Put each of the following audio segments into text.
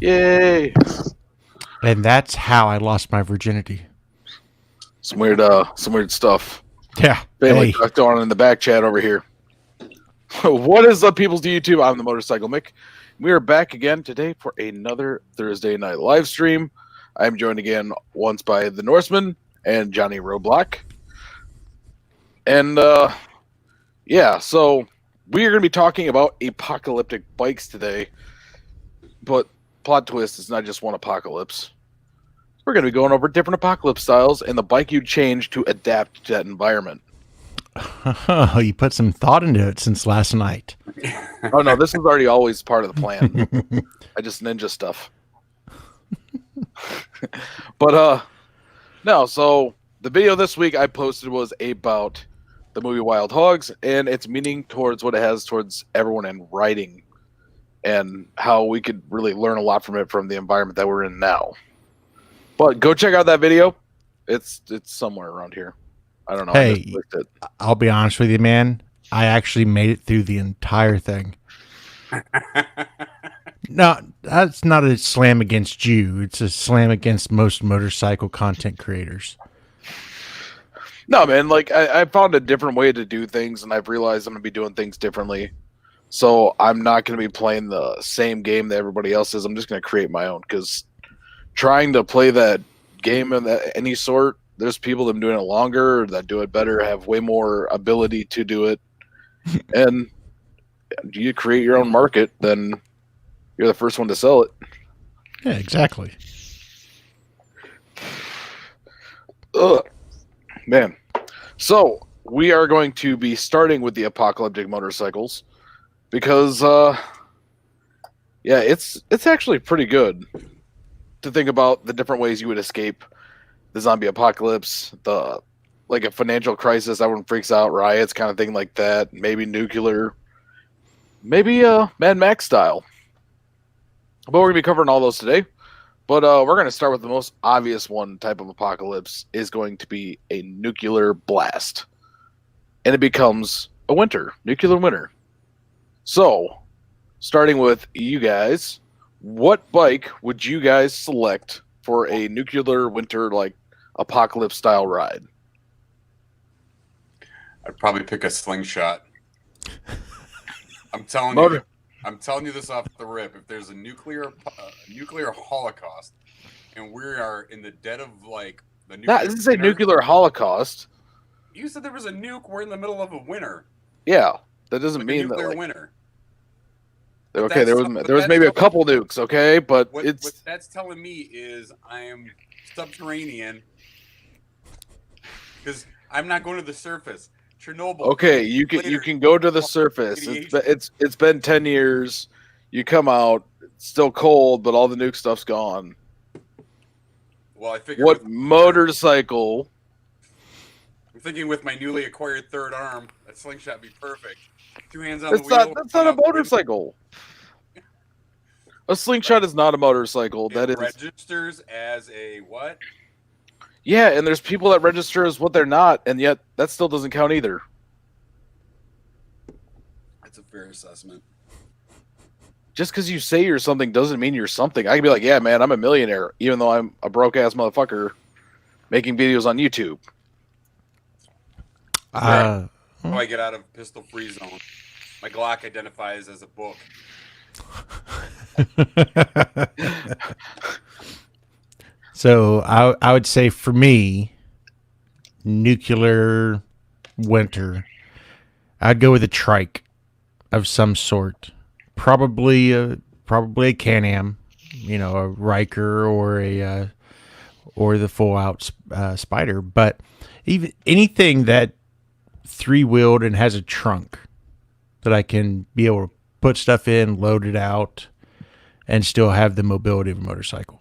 Yay! And that's how I lost my virginity. Some weird stuff. Yeah. Family Hey. talk going on in the back chat over here. What is up, people's YouTube? I'm the Motorcycle Mick. We are back again today for another Thursday night live stream. I'm joined again once by the Norseman and Johnny Roblox. And yeah, so we are going to be talking about apocalyptic bikes today. But plot twist, it's not just one apocalypse. We're going to be going over different apocalypse styles and the bike you'd change to adapt to that environment. Oh, you put some thought into it since last night. Oh no, this was already always part of the plan. I just ninja stuff. But no, so the video this week I posted was about the movie Wild Hogs and its meaning towards what it has towards everyone in writing and how we could really learn a lot from it from the environment that we're in now. But go check out that video. It's somewhere around here. I don't know. Hey, I'll be honest with you, man. I actually made it through the entire thing. No, that's not a slam against you. It's a slam against most motorcycle content creators. No, man. Like I found a different way to do things, and I've realized I'm gonna be doing things differently. So I'm not gonna be playing the same game that everybody else is. I'm just gonna create my own because trying to play that game of any sort. There's people that are doing it longer, that do it better, have way more ability to do it. And you create your own market, then you're the first one to sell it. Yeah, exactly. Ugh. Man. So we are going to be starting with the apocalyptic motorcycles because yeah, it's actually pretty good to think about the different ways you would escape the zombie apocalypse, like a financial crisis, everyone freaks out, riots, kind of thing like that. Maybe nuclear, maybe Mad Max style. But we're gonna be covering all those today. But we're gonna start with the most obvious one type of apocalypse is going to be a nuclear blast, and it becomes a nuclear winter. So, starting with you guys, what bike would you guys select for a nuclear winter like apocalypse style ride? I'd probably pick a slingshot. I'm telling you this off the rip. If there's a nuclear holocaust, and we are in the dead of like the nuclear, this is a nuclear holocaust. You said there was a nuke. We're in the middle of a winter. Yeah, that doesn't like mean a nuclear that. Like, winter. okay, there was maybe a couple nukes. Okay, but what that's telling me is I am subterranean because I'm not going to the surface. Chernobyl. Okay, you can go to the surface. It's been 10 years. You come out, it's still cold, but all the nuke stuff's gone. Well, I figured. What motorcycle? I'm thinking with my newly acquired third arm, that slingshot would be perfect. 2 hands on the wheel. That's not a motorcycle. A slingshot is not a motorcycle. It registers as a what? Yeah, and there's people that register as what they're not, and yet that still doesn't count either. That's a fair assessment. Just because you say you're something doesn't mean you're something. I can be like, yeah, man, I'm a millionaire, even though I'm a broke-ass motherfucker making videos on YouTube. How I get out of pistol-free zone. My Glock identifies as a book. So I would say for me, nuclear winter, I'd go with a trike of some sort. Probably a Can-Am, a Riker or the full out Spider. But even anything that 3-wheeled and has a trunk that I can be able to put stuff in, load it out, and still have the mobility of a motorcycle.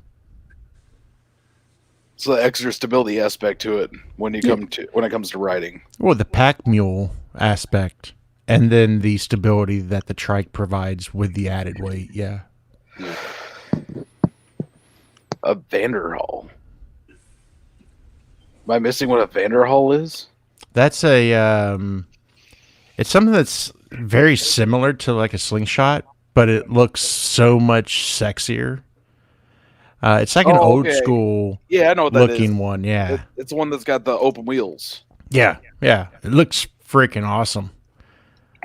So the extra stability aspect to it when it comes to riding. Well, the pack mule aspect, and then the stability that the trike provides with the added weight. Yeah. A Vanderhall. Am I missing what a Vanderhall is? That's a it's something that's very similar to like a slingshot, but it looks so much sexier It's like an old okay. school Yeah, I know what that is. looking one. Yeah. It's the one that's got the open wheels. Yeah. Yeah. It looks freaking awesome.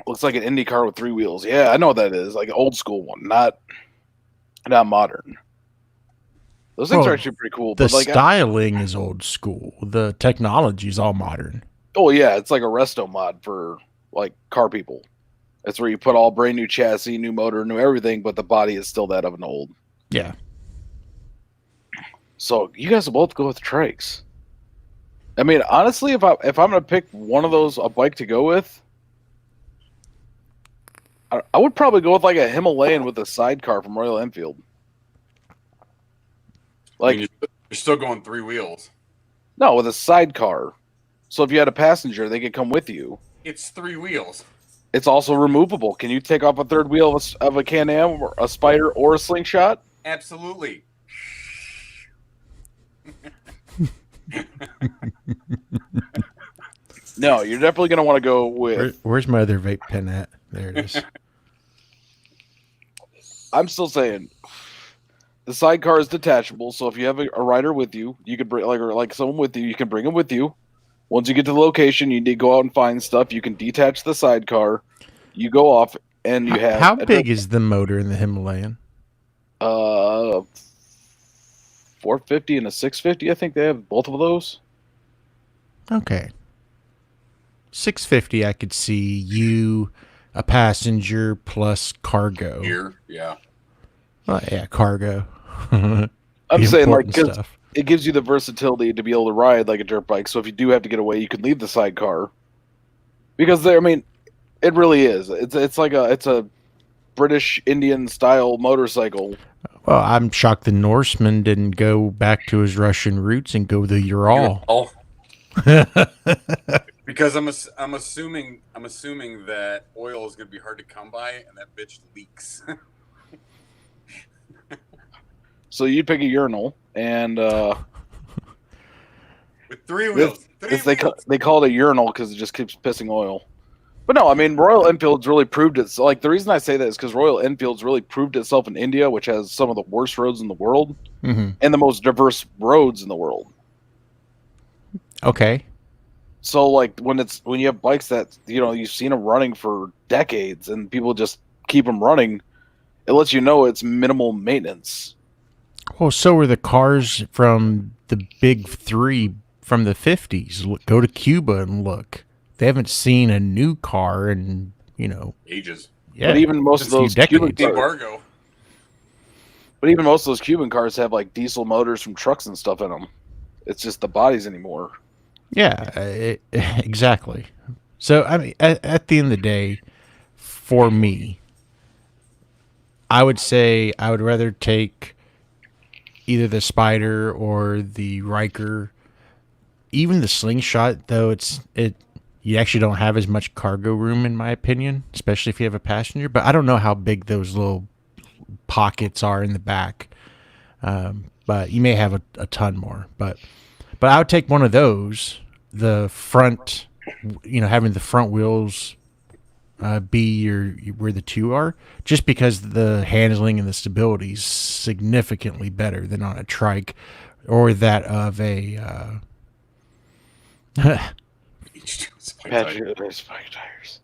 Looks like an Indy car with 3 wheels. Yeah, I know what that is. Like an old school one, not modern. Those things Well, are actually pretty cool. The But like, styling is old school. The technology is all modern. oh yeah, it's like a resto mod for like car people. It's where you put all brand new chassis, new motor, new everything, but the body is still that of an old. Yeah. So you guys will both go with trikes. I mean, honestly, if I'm gonna pick one of those a bike to go with, I would probably go with like a Himalayan with a sidecar from Royal Enfield. Like, I mean, you're still going 3 wheels. no, with a sidecar. So if you had a passenger, they could come with you. It's 3 wheels. It's also removable. Can you take off a third wheel of a Can-Am, or a Spider, or a Slingshot? Absolutely. No, you're definitely gonna want to go with. Where's my other vape pen at? There it is. I'm still saying the sidecar is detachable. So if you have a rider with you, you could bring like someone with you. You can bring them with you. Once you get to the location, you need to go out and find stuff. You can detach the sidecar. You go off, and you have. How big is the motor in the Himalayan? 450 and a 650. I think they have both of those. Okay. 650, I could see you, a passenger plus cargo. Here, yeah. Well, yeah, cargo. I'm The saying like important 'cause stuff. it gives you the versatility to be able to ride like a dirt bike. So if you do have to get away, you can leave the sidecar. Because I mean, it really is. It's like a British Indian style motorcycle. Well, I'm shocked the Norseman didn't go back to his Russian roots and go the Ural. Oh, because I'm assuming that oil is going to be hard to come by, and that bitch leaks. So you'd pick a urinal, and With 3 wheels. they call it a urinal because it just keeps pissing oil. But no, I mean Royal Enfield's really proved it. So, like the reason I say that is because Royal Enfield's really proved itself in India, which has some of the worst roads in the world Mm-hmm. and the most diverse roads in the world. Okay. So like when you have bikes that you've seen them running for decades and people just keep them running, it lets you know it's minimal maintenance. Well, so are the cars from the big 3 from the 50s. Go to Cuba and look. They haven't seen a new car in, Ages. yeah. But even most of Just a few those Cuban decades. cars, Embargo. but even most of those Cuban cars have like diesel motors from trucks and stuff in them. It's just the bodies anymore. Yeah, exactly. So, I mean, at the end of the day, for me, I would say I would rather take either the Spider or the Riker. Even the Slingshot, though, you actually don't have as much cargo room, in my opinion, especially if you have a passenger. But I don't know how big those little pockets are in the back. But you may have a ton more. But I would take one of those. The front, having the front wheels be where the 2 are, just because the handling and the stability is significantly better than on a trike or that of a. Spike tire. Spike tires.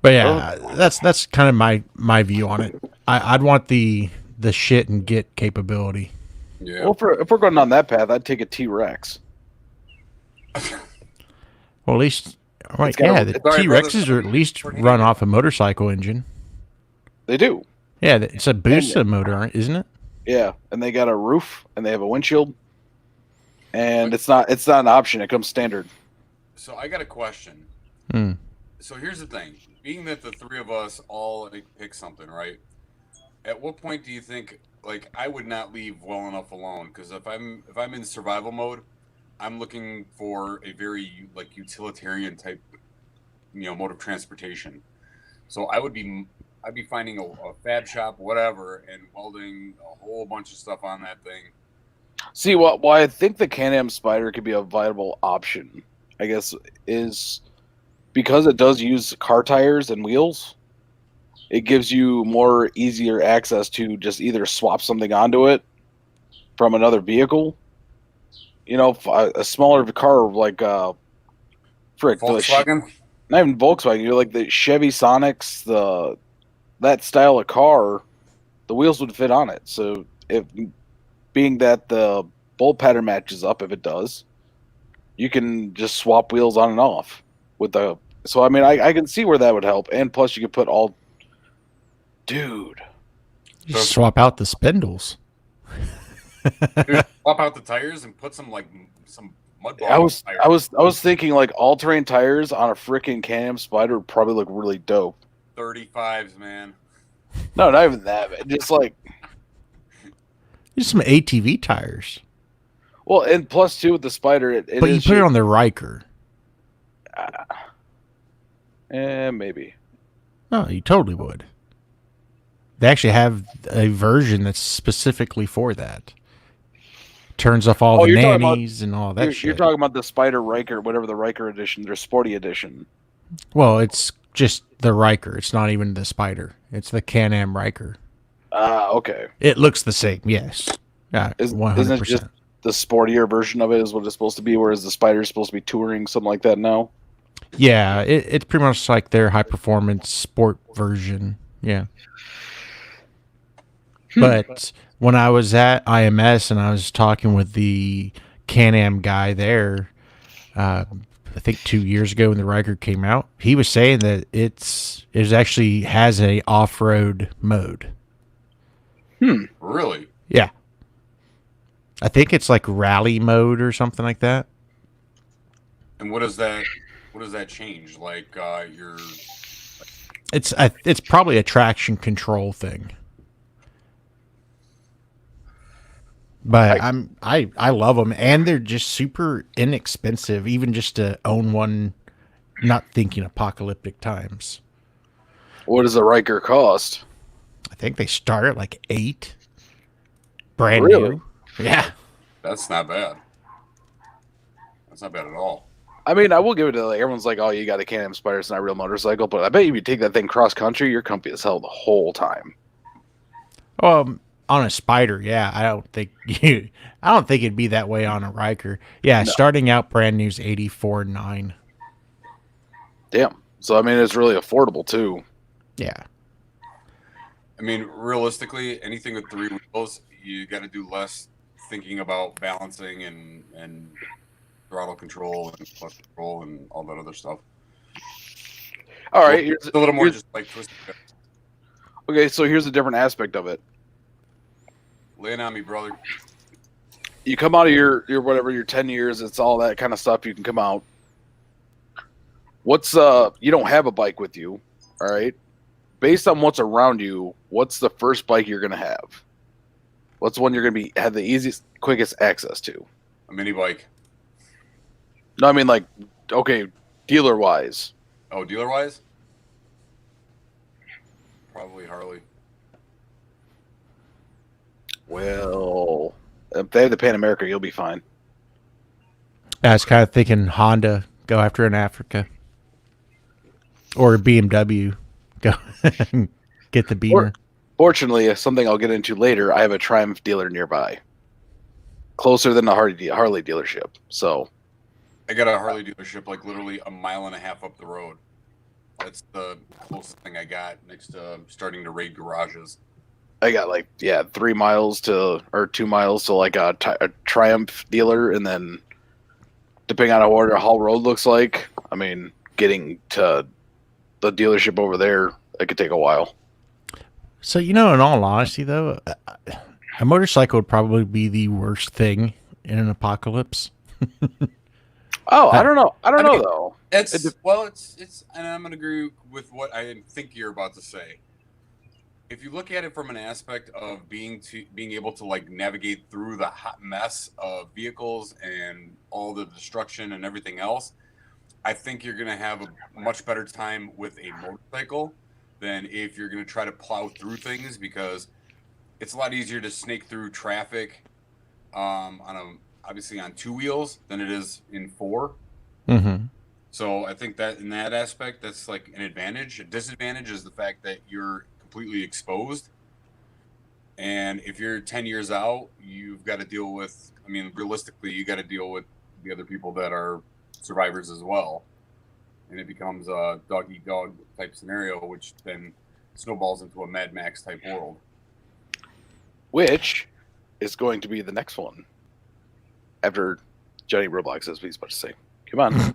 But yeah, that's kind of my view on it. I'd want the shit and get capability. Yeah. Well, if we're going down that path, I'd take a T-Rex. Well, at least, right? It's got Yeah, the Sorry, T-Rexes brother. are at least run off a motorcycle engine. They do. Yeah, it's a Busa motor, isn't it? Yeah, and they got a roof and they have a windshield, and it's not an option. It comes standard. So I got a question. Hmm. So here's the thing: being that the 3 of us all pick something, right? At what point do you think, like, I would not leave well enough alone? Because if I'm in survival mode, I'm looking for a very utilitarian type, mode of transportation. So I'd be finding a fab shop, whatever, and welding a whole bunch of stuff on that thing. See, why I think the Can-Am Spider could be a viable option, I guess, is because it does use car tires and wheels. It gives you more easier access to just either swap something onto it from another vehicle. You know, a smaller car like frick, Volkswagen. not even Volkswagen. You're like the Chevy Sonics, that style of car. The wheels would fit on it. So if being that the bolt pattern matches up, if it does, you can just swap wheels on and off with the. So I mean, I can see where that would help, and plus you could put all. Dude, You swap out the spindles. Dude, swap out the tires and put some mud I balls. was thinking like all terrain tires on a freaking Can-Am Spider would probably look really dope. 35s, man. No, not even that. Man. Just like Just some ATV tires. well, and plus two with the Spider, it But you is put it on the Riker. maybe. Oh, you totally would. They actually have a version that's specifically for that. Turns off all the nannies and all that shit. You're talking about the Spider Riker, whatever the Riker edition, their Sporty edition. Well, it's just the Riker. It's not even the Spider. It's the Can-Am Riker. Okay. It looks the same, yes. Yeah, Isn't 100%. it just the sportier version of it is what it's supposed to be, whereas the Spider is supposed to be touring, something like that now? Yeah, it's pretty much like their high-performance sport version. Yeah. But when I was at IMS and I was talking with the Can-Am guy there, I think 2 years ago when the Riker came out, he was saying that it actually has a off-road mode. Really? Yeah. I think it's like rally mode or something like that. And what does that change? Like your It's probably a traction control thing. But I love them, and they're just super inexpensive, even just to own one. Not thinking apocalyptic times. What does a Riker cost? I think they start at like 8, brand Really? new. Yeah, that's not bad. That's not bad at all. I mean, I will give it to like everyone's like, oh, you got a Can-Am Spider, it's not a real motorcycle, but I bet if you take that thing cross country, you're comfy as hell the whole time. On a Spider, yeah. I don't think it'd be that way on a Riker. Yeah, No. starting out brand new is 84.9. Damn. So I mean, it's really affordable too. Yeah. I mean, realistically, anything with 3 wheels, you got to do less thinking about balancing and throttle control and clutch control and all that other stuff. All right, It's a little more just like twisting. Okay, so here's a different aspect of it. Lay it on me, brother. You come out of your whatever your 10 years, it's all that kind of stuff. You can come out. What's you don't have a bike with you, all right? Based on what's around you, what's the first bike you're gonna have? What's the one you're gonna have the easiest, quickest access to? A mini bike. No, I mean like, okay, dealer wise. Oh, dealer wise? Probably Harley. Well, if they have the Pan America, you'll be fine. I was kind of thinking Honda, go after in Africa. Or BMW, go get the Beamer. Fortunately, something I'll get into later, I have a Triumph dealer nearby. Closer than a Harley dealership. So I got a Harley dealership like literally a mile and a half up the road. That's the closest thing I got next to starting to raid garages. I got like 3 miles to or 2 miles to like a Triumph dealer, and then depending on what Hall Road looks like, I mean, getting to the dealership over there, it could take a while. So, in all honesty, though, a motorcycle would probably be the worst thing in an apocalypse. Oh, I don't know. I don't know though. It's and I'm gonna agree with what I think you're about to say. If you look at it from an aspect of being able to like navigate through the hot mess of vehicles and all the destruction and everything else, I think you're gonna have a much better time with a motorcycle than if you're gonna try to plow through things, because it's a lot easier to snake through traffic obviously on 2 wheels than it is in 4. Mm-hmm. So I think that in that aspect, that's like an advantage. A disadvantage is the fact that you're completely exposed, And if you're 10 years out, you've got to deal with, I mean, realistically, you got to deal with the other people that are survivors as well. And it becomes a dog-eat-dog type scenario, which then snowballs into a Mad Max type world. Which is going to be the next one. After Johnny Roblox says what he's about to say. Come on. Come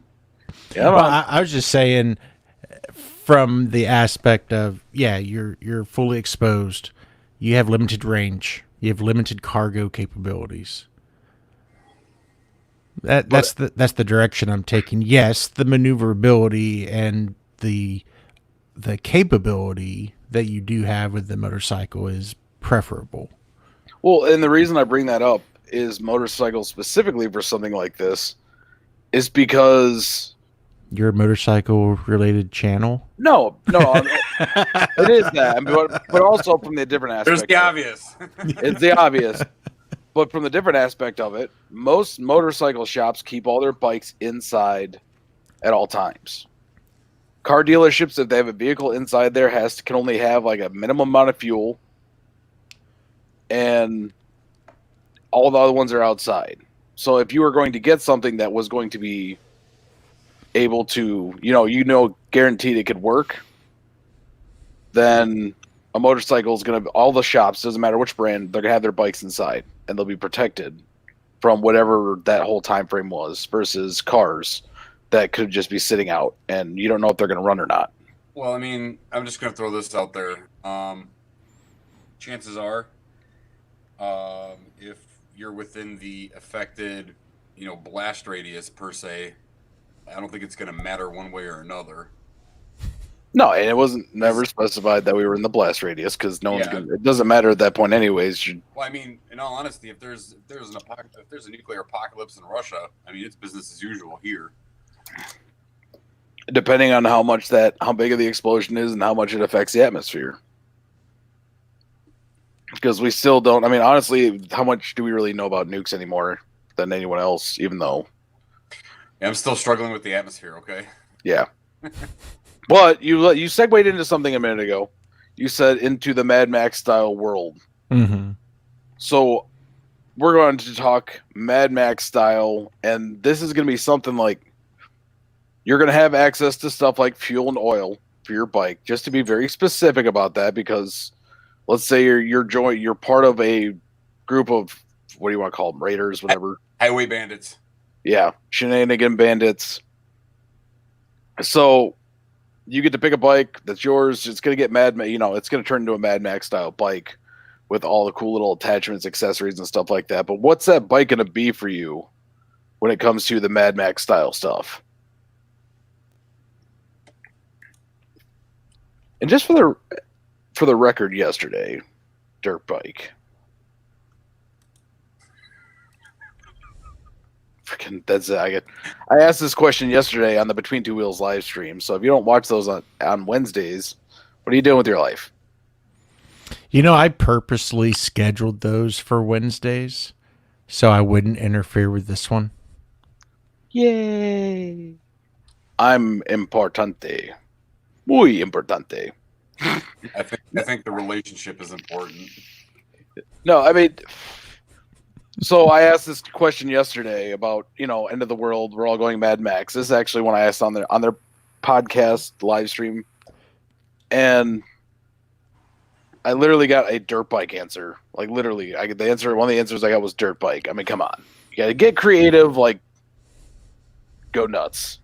Well, on. I was just saying, from the aspect of, yeah, you're fully exposed. You have limited range. You have limited cargo capabilities. That's the direction I'm taking. Yes, the maneuverability and the capability that you do have with the motorcycle is preferable. Well, and the reason I bring that up is motorcycles specifically for something like this is because Your motorcycle related channel. no, it is that, but also from the different aspect. There's the obvious. It's the obvious, but from the different aspect of it, most motorcycle shops keep all their bikes inside at all times. Car dealerships, if they have a vehicle inside there, can only have like a minimum amount of fuel, and all the other ones are outside. So if you were going to get something that was going to be able to, guaranteed it could work, then a motorcycle is going to, all the shops, doesn't matter which brand, they're going to have their bikes inside and they'll be protected from whatever that whole time frame was, versus cars that could just be sitting out and you don't know if they're going to run or not. Well, I mean, I'm just going to throw this out there. Chances are, if you're within the affected, blast radius per se, I don't think it's going to matter one way or another. No, and it wasn't never specified that we were in the blast radius, because no one's going to, it doesn't matter at that point anyways. Well, I mean, in all honesty, if there's a nuclear apocalypse in Russia, I mean, it's business as usual here. Depending on how big of the explosion is and how much it affects the atmosphere. Because we still don't, I mean, honestly, how much do we really know about nukes anymore than anyone else, even though... Yeah, I'm still struggling with the atmosphere, okay? Yeah. But you segued into something a minute ago. You said into the Mad Max style world. Mm-hmm. So we're going to talk Mad Max style, and this is going to be something like you're going to have access to stuff like fuel and oil for your bike, just to be very specific about that, because let's say you're part of a group of, what do you want to call them, raiders, whatever. Highway bandits. Yeah, shenanigan bandits. So you get to pick a bike that's yours. It's going to get it's going to turn into a Mad Max style bike with all the cool little attachments, accessories, and stuff like that. But what's that bike going to be for you when it comes to the Mad Max style stuff? And just for the record, yesterday, dirt bike. Freaking, that's it. I asked this question yesterday on the Between Two Wheels live stream. So if you don't watch those on Wednesdays, what are you doing with your life? I purposely scheduled those for Wednesdays so I wouldn't interfere with this one. Yay! I'm importante. Muy importante. I think the relationship is important. No, I mean, so I asked this question yesterday about, end of the world, we're all going Mad Max. This is actually one I asked on their podcast live stream, and I literally got a dirt bike answer. Like literally, one of the answers I got was dirt bike. I mean, come on, you got to get creative, like go nuts.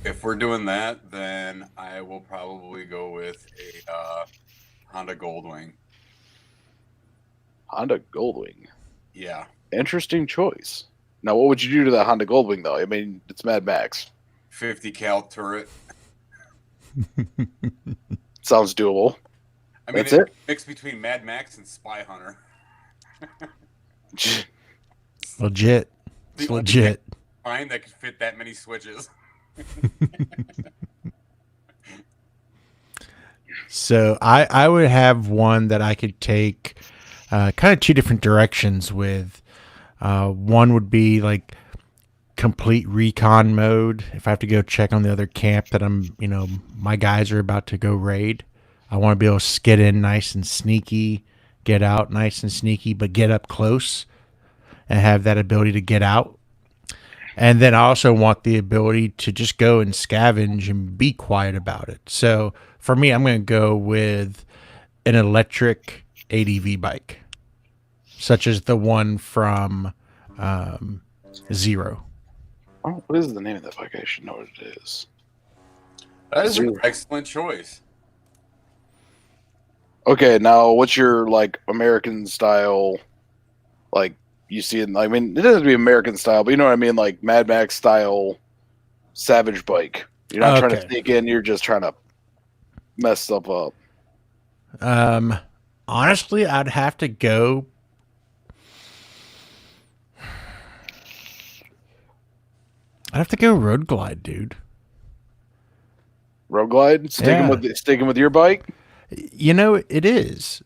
If we're doing that, then I will probably go with a Honda Goldwing. Honda Goldwing. Yeah. Interesting choice. Now, what would you do to that Honda Goldwing, though? I mean, it's Mad Max. 50 cal turret. Sounds doable. I mean, That's it? Mixed between Mad Max and Spy Hunter. Legit. It's legit. Fine, that could fit that many switches. So I would have one that I could take kind of two different directions with. One would be like complete recon mode. If I have to go check on the other camp that my guys are about to go raid, I want to be able to skid in nice and sneaky, get out nice and sneaky, but get up close and have that ability to get out. And then I also want the ability to just go and scavenge and be quiet about it. So for me, I'm going to go with an electric ADV bike, such as the one from Zero. Oh, what is the name of that bike? I should know what it is. That is Zero. an excellent choice. Okay, now what's your like American style? Like you see it. I mean, it doesn't have to be American style, but you know what I mean, like Mad Max style savage bike. You're not trying to Okay. sneak in. You're just trying to mess stuff up. Honestly, I'd have to go. I'd have to go Road Glide, dude. Road glide, sticking with your bike. You know, it is.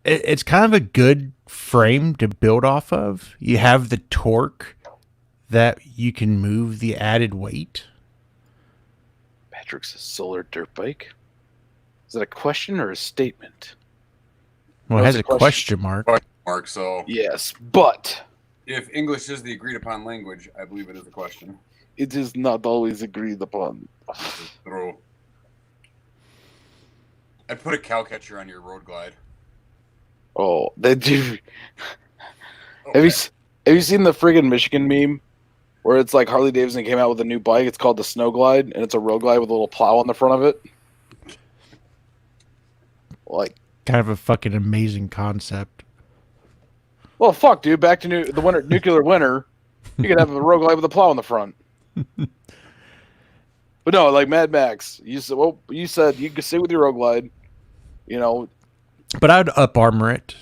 It's kind of a good frame to build off of. You have the torque that you can move the added weight. Patrick's solar dirt bike. Is that a question or a statement? Well, it That's has a a question. question mark. Mark, so Yes, but if English is the agreed upon language, I believe it is a question. it is not always agreed upon. Throw. I'd put a cow catcher on your road glide. Oh, they do. Okay. Have you seen the friggin' Michigan meme where it's like Harley-Davidson came out with a new bike? It's called the Snow Glide, and it's a road glide with a little plow on the front of it. Like, Kind of a fucking amazing concept. well, fuck, dude. Back to nuclear winter. You could have a road glide with a plow on the front. But no, like Mad Max. You said you could stay with your road glide. You know, But I'd up armor it.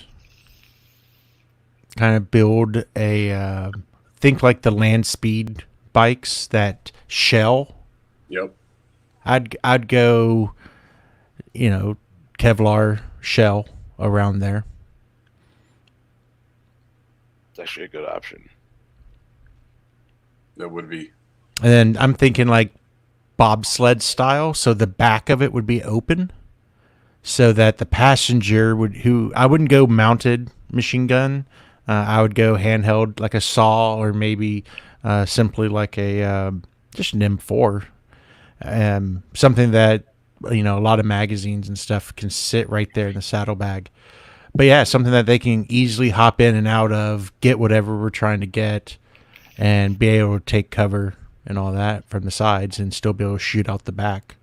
Kind of build a think like the land speed bikes that shell. Yep. I'd go, you know, Kevlar shell around there. it's actually a good option. That would be. And then I'm thinking like bobsled style, so the back of it would be open, so that the passenger I wouldn't go mounted machine gun. I would go handheld like a saw, or maybe simply like a just an M4, something that a lot of magazines and stuff can sit right there in the saddlebag. But yeah, something that they can easily hop in and out of, get whatever we're trying to get, and be able to take cover and all that from the sides, and still be able to shoot out the back.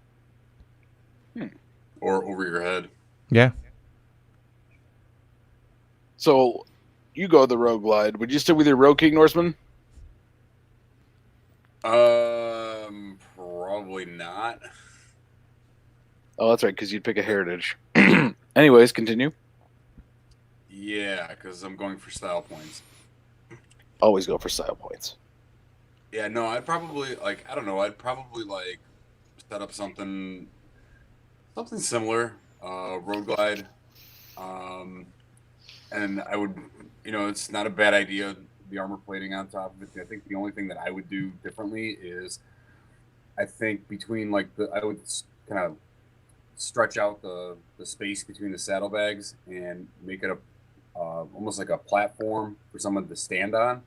Or over your head. Yeah. So, you go the road glide. Would you stick with your Road King Norseman? Probably not. Oh, that's right, because you'd pick a Heritage. Anyways, continue. Yeah, because I'm going for style points. Always go for style points. Yeah, no, I'd probably I don't know. I'd probably set up something similar, road glide, and I would, it's not a bad idea. The armor plating on top of it. I think the only thing that I would do differently is, I think between I would kind of stretch out the space between the saddlebags and make it almost like a platform for someone to stand on.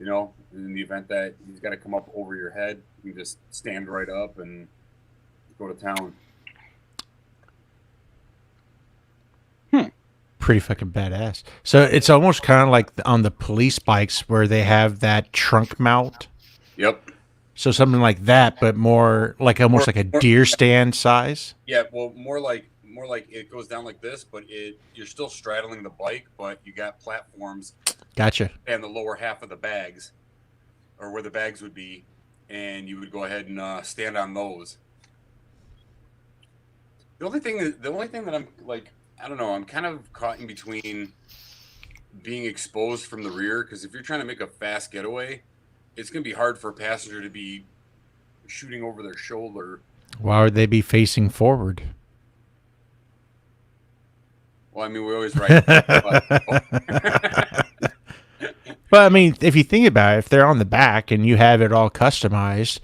In the event that he's got to come up over your head, you can just stand right up and go to town. Pretty fucking badass. So it's almost kind of like on the police bikes where they have that trunk mount. Yep. So something like that, but more like almost like a deer stand size. Yeah, well, more like it goes down like this, but you're still straddling the bike, but you got platforms. Gotcha. And the lower half of the bags, or where the bags would be, and you would go ahead and stand on those. The only thing that I'm I don't know, I'm kind of caught in between being exposed from the rear, because if you're trying to make a fast getaway, it's going to be hard for a passenger to be shooting over their shoulder. Why would they be facing forward? Well, I mean, we always ride. But I mean, if you think about it, if they're on the back and you have it all customized,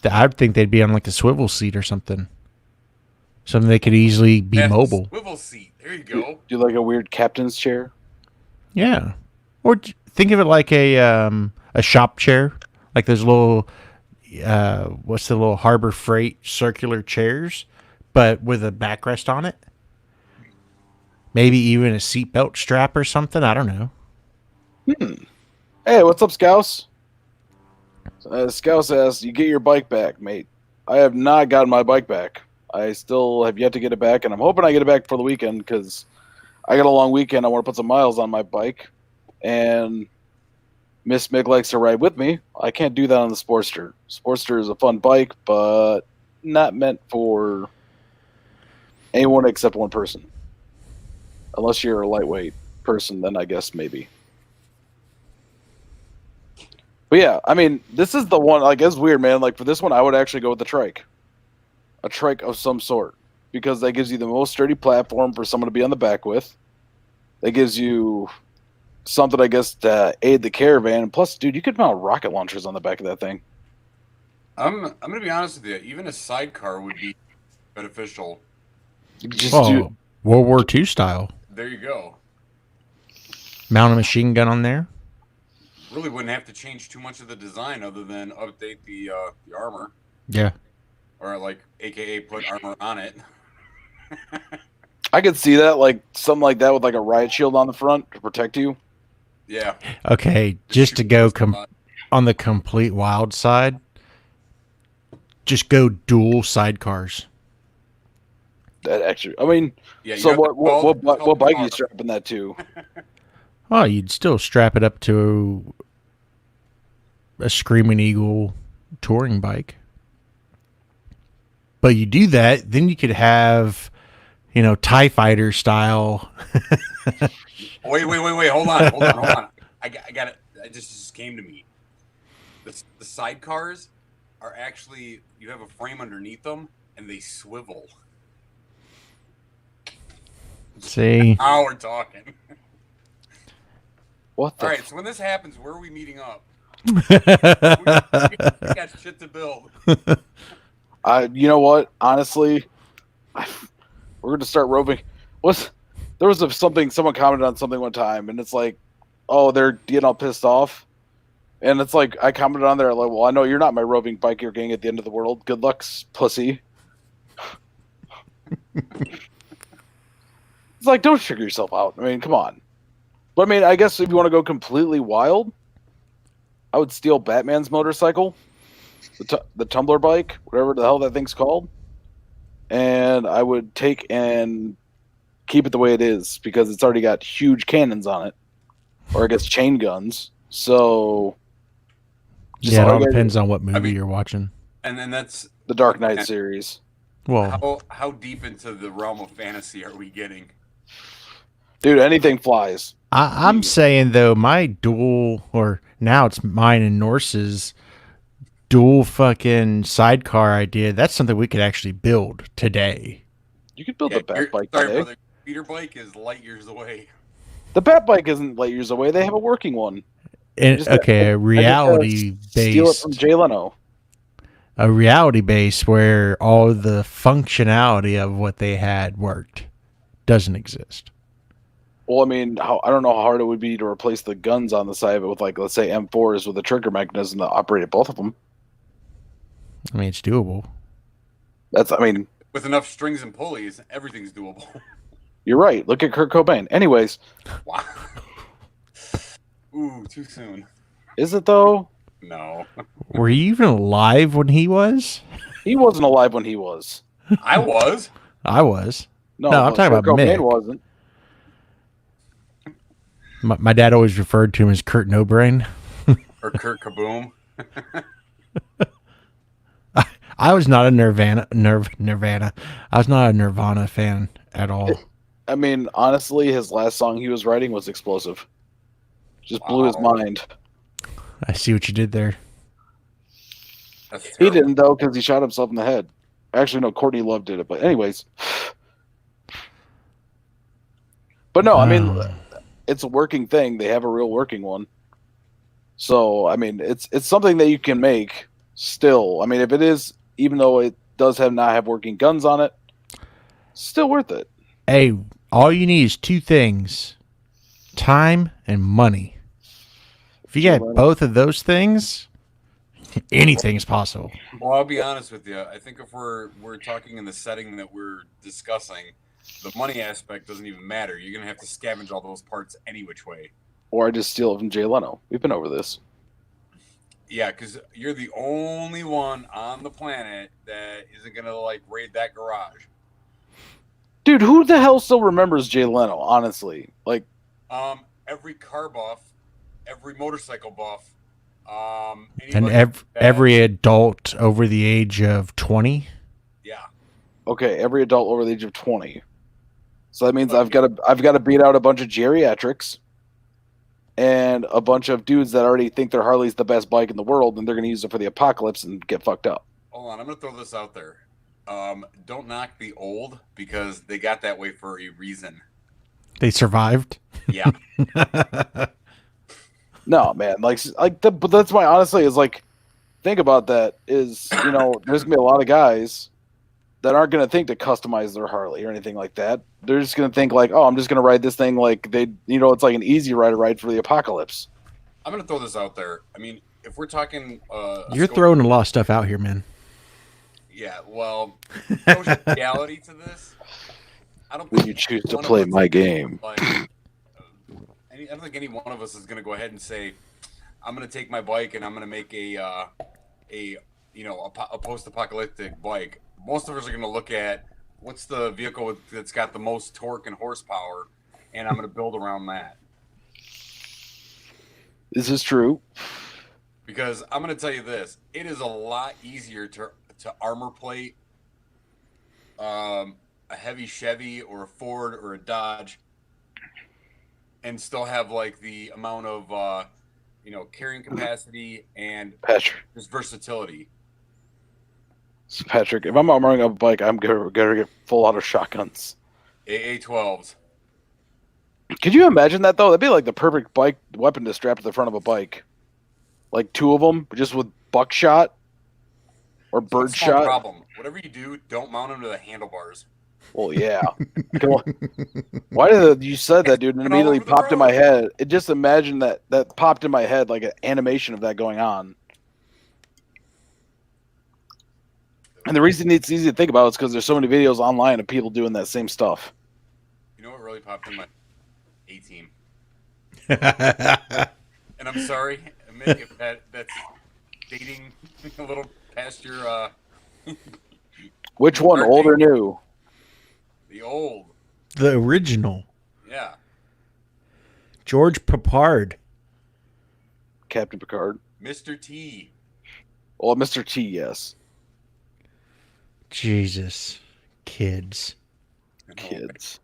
I'd think they'd be on like a swivel seat or something. Something they could easily be mobile. Swivel seat. There you go. Do like a weird captain's chair. Yeah. Or think of it like a shop chair, like those little what's the little Harbor Freight circular chairs, but with a backrest on it. Maybe even a seatbelt strap or something. I don't know. Hey, what's up, Scouse? Scouse asks, "You get your bike back, mate?" I have not gotten my bike back. I still have yet to get it back, and I'm hoping I get it back for the weekend because I got a long weekend. I want to put some miles on my bike, and Miss Mick likes to ride with me. I can't do that on the Sportster. Sportster is a fun bike, but not meant for anyone except one person. Unless you're a lightweight person, then I guess maybe. But yeah, I mean, this is the one, like, it's weird, man. Like, for this one, I would actually go with the trike. A trike of some sort. Because that gives you the most sturdy platform for someone to be on the back with. That gives you something, I guess, to aid the caravan. And plus, dude, you could mount rocket launchers on the back of that thing. I'm going to be honest with you. Even a sidecar would be beneficial. You could just Oh, World War II style. There you go. Mount a machine gun on there. Really wouldn't have to change too much of the design other than update the armor. Yeah. Or, like, AKA put armor on it. I could see that, like, something like that with, like, a riot shield on the front to protect you. Yeah. Okay, just to go on the complete wild side, just go dual sidecars. That actually, I mean, Yeah, so what bike are you car. strapping that to? Oh, you'd still strap it up to a Screaming Eagle touring bike. But you do that, then you could have, TIE Fighter style. Wait. Hold on. I got it. It just came to me. The sidecars are actually, you have a frame underneath them, and they swivel. See? Now we're talking. What the? All right, so when this happens, where are we meeting up? we got shit to build. You know what? Honestly, we're going to start roving. There was something, someone commented on something one time, and it's like, oh, they're getting all pissed off. And it's like, I commented on there, like, well, I know you're not my roving biker gang at the end of the world. Good luck, pussy. It's like, don't sugar yourself out. I mean, come on. But I mean, I guess if you want to go completely wild, I would steal Batman's motorcycle, the tumbler bike, whatever the hell that thing's called, and I would take and keep it the way it is because it's already got huge cannons on it, or I guess chain guns. So, Yeah, it all depends on what movie you're watching. And then that's the Dark Knight series. Well, how deep into the realm of fantasy are we getting? Dude, anything flies. I'm saying, though, my dual, or now it's mine and Norse's dual fucking sidecar idea, that's something we could actually build today. You could build the Bat Bike sorry, today. brother. Peter bike is light years away. The Bat Bike isn't light years away. They have a working one. And, okay, a reality Steal it based. from Jay Leno. A reality base where all the functionality of what they had worked doesn't exist. Well, I mean, I don't know how hard it would be to replace the guns on the side of it with, like, let's say M4s with a trigger mechanism that operated both of them. I mean, it's doable. With enough strings and pulleys, everything's doable. You're right. Look at Kurt Cobain. Anyways. Wow. Ooh, too soon. Is it, though? No. Were you even alive when he was? He wasn't alive when he was. I was. I was. No, I'm talking Kurt about Cobain Mick. wasn't. My dad always referred to him as Kurt No Brain. Or Kurt Kaboom. I was not a Nirvana. I was not a Nirvana fan at all. I mean, honestly, his last song he was writing was explosive. Just blew his mind. I see what you did there. He didn't, though, because he shot himself in the head. Actually, no, Courtney Love did it. But anyways. But no, I mean, it's a working thing. They have a real working one. So, I mean, it's something that you can make still. I mean, if it is, even though it does not have working guns on it, still worth it. Hey, All you need is two things: time and money. If you get both of those things, anything's possible. Well, I'll be honest with you. I think if we're talking in the setting that we're discussing, the money aspect doesn't even matter. You're gonna have to scavenge all those parts any which way. Or I just steal it from Jay Leno. We've been over this. Yeah, because you're the only one on the planet that isn't gonna like raid that garage. Dude, who the hell still remembers Jay Leno? Honestly, like, Every car buff, every motorcycle buff, And every adult over the age of 20. Yeah. Okay, every adult over the age of 20. So that means I've got to beat out a bunch of geriatrics and a bunch of dudes that already think their Harley's the best bike in the world, and they're going to use it for the apocalypse and get fucked up. Hold on, I'm going to throw this out there. Don't knock the old, because they got that way for a reason. They survived. Yeah. No, man, but that's why, honestly, is like, think about that. Is, you know, there's gonna be a lot of guys that aren't gonna think to customize their Harley or anything like that. They're just gonna think like, oh, I'm just gonna ride this thing like they, you know, it's like an easy ride for the apocalypse. I'm gonna throw this out there. I mean, if we're talking, you're throwing a lot of stuff out here, man. Yeah, well, there's reality to this. I don't think you choose to play my game. Like, I don't think any one of us is going to go ahead and say, I'm going to take my bike and I'm going to make a post-apocalyptic bike. Most of us are going to look at what's the vehicle that's got the most torque and horsepower, and I'm going to build around that. This is true. Because I'm going to tell you this, it is a lot easier to armor plate a heavy Chevy or a Ford or a Dodge and still have like the amount of carrying capacity and just versatility. So Patrick, if I'm armoring up a bike, I'm gonna get full auto shotguns. AA-12s. Could you imagine that though? That'd be like the perfect bike weapon to strap to the front of a bike. Like two of them, just with buckshot or birdshot. Problem. Whatever you do, don't mount them to the handlebars. Well, yeah. Why did you said that, dude? And it immediately popped in my head. It just imagine that popped in my head like an animation of that going on. And the reason it's easy to think about is because there's so many videos online of people doing that same stuff. You know what really popped in my A-team? And I'm sorry, Mick, if that's dating a little past your Which one, old or new? The old. The original. Yeah. George Papard. Captain Picard. Mr. T. Oh, Mr. T, yes. Jesus. Kids. Kids.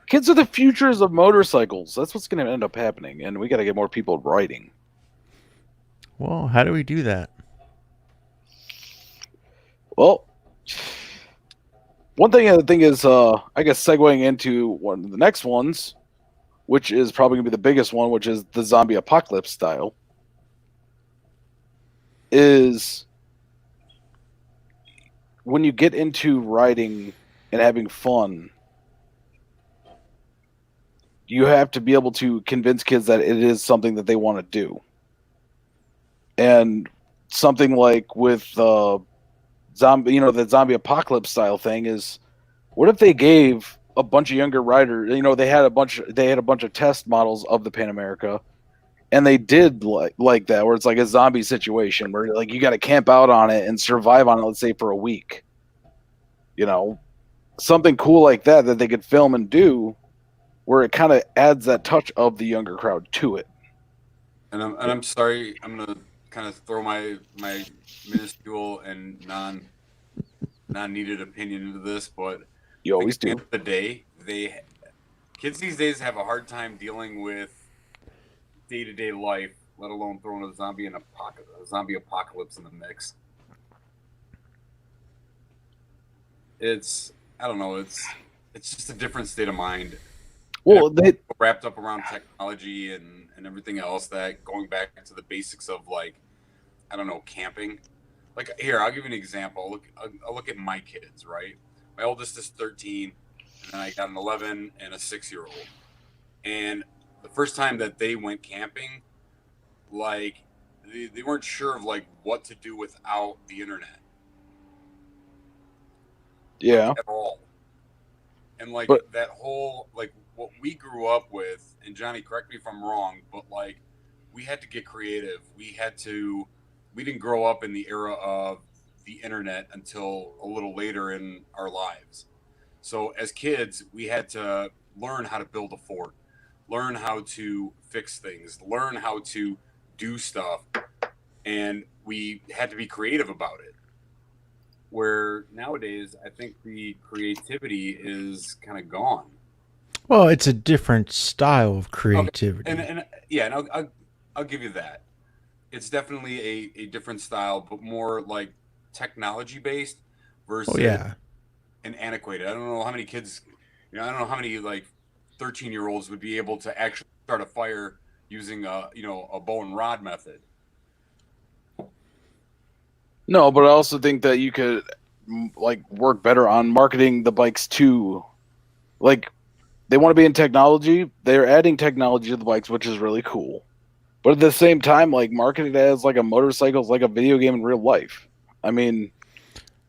Kids are the futures of motorcycles. That's what's going to end up happening, and we got to get more people riding. Well, how do we do that? Well, one thing I think is, I guess, segueing into one of the next ones, which is probably going to be the biggest one, which is the zombie apocalypse style, is when you get into riding and having fun, you have to be able to convince kids that it is something that they want to do. And something like with zombie, the zombie apocalypse style thing is, what if they gave a bunch of younger riders, they had a bunch of test models of the Pan America, and they did like that, where it's like a zombie situation where like you got to camp out on it and survive on it, let's say for a week, something cool like that they could film and do, where it kind of adds that touch of the younger crowd to it. And I'm sorry, I'm gonna kind of throw my minuscule and non-needed opinion into this, but you always do. At the end of the day, kids these days have a hard time dealing with day-to-day life, let alone throwing a zombie apocalypse in the mix. I don't know, it's just a different state of mind. Well, they wrapped up around technology and everything else, that going back to the basics of, like, I don't know, camping. Like, here, I'll give you an example. I'll look at my kids, right? My oldest is 13. and then I got an 11 and a 6-year-old. And the first time that they went camping, like they weren't sure of like what to do without the internet. Yeah. Like, at all. And like But that whole like what we grew up with, and Johnny, correct me if I'm wrong, but like we had to get creative. We didn't grow up in the era of the internet until a little later in our lives. So as kids, we had to learn how to build a fort, learn how to fix things, learn how to do stuff, and we had to be creative about it. Where nowadays, I think the creativity is kind of gone. Well, it's a different style of Okay, creativity. and yeah, and I'll give you that. It's definitely a different style, but more like technology based Oh versus yeah. an antiquated. I don't know how many kids, I don't know how many like 13-year-olds would be able to actually start a fire using a bow and rod method. no, but I also think that you could like work better on marketing the bikes too. Like they want to be in technology, they're adding technology to the bikes, which is really cool. But at the same time, like market it as like a motorcycle is like a video game in real life. I mean,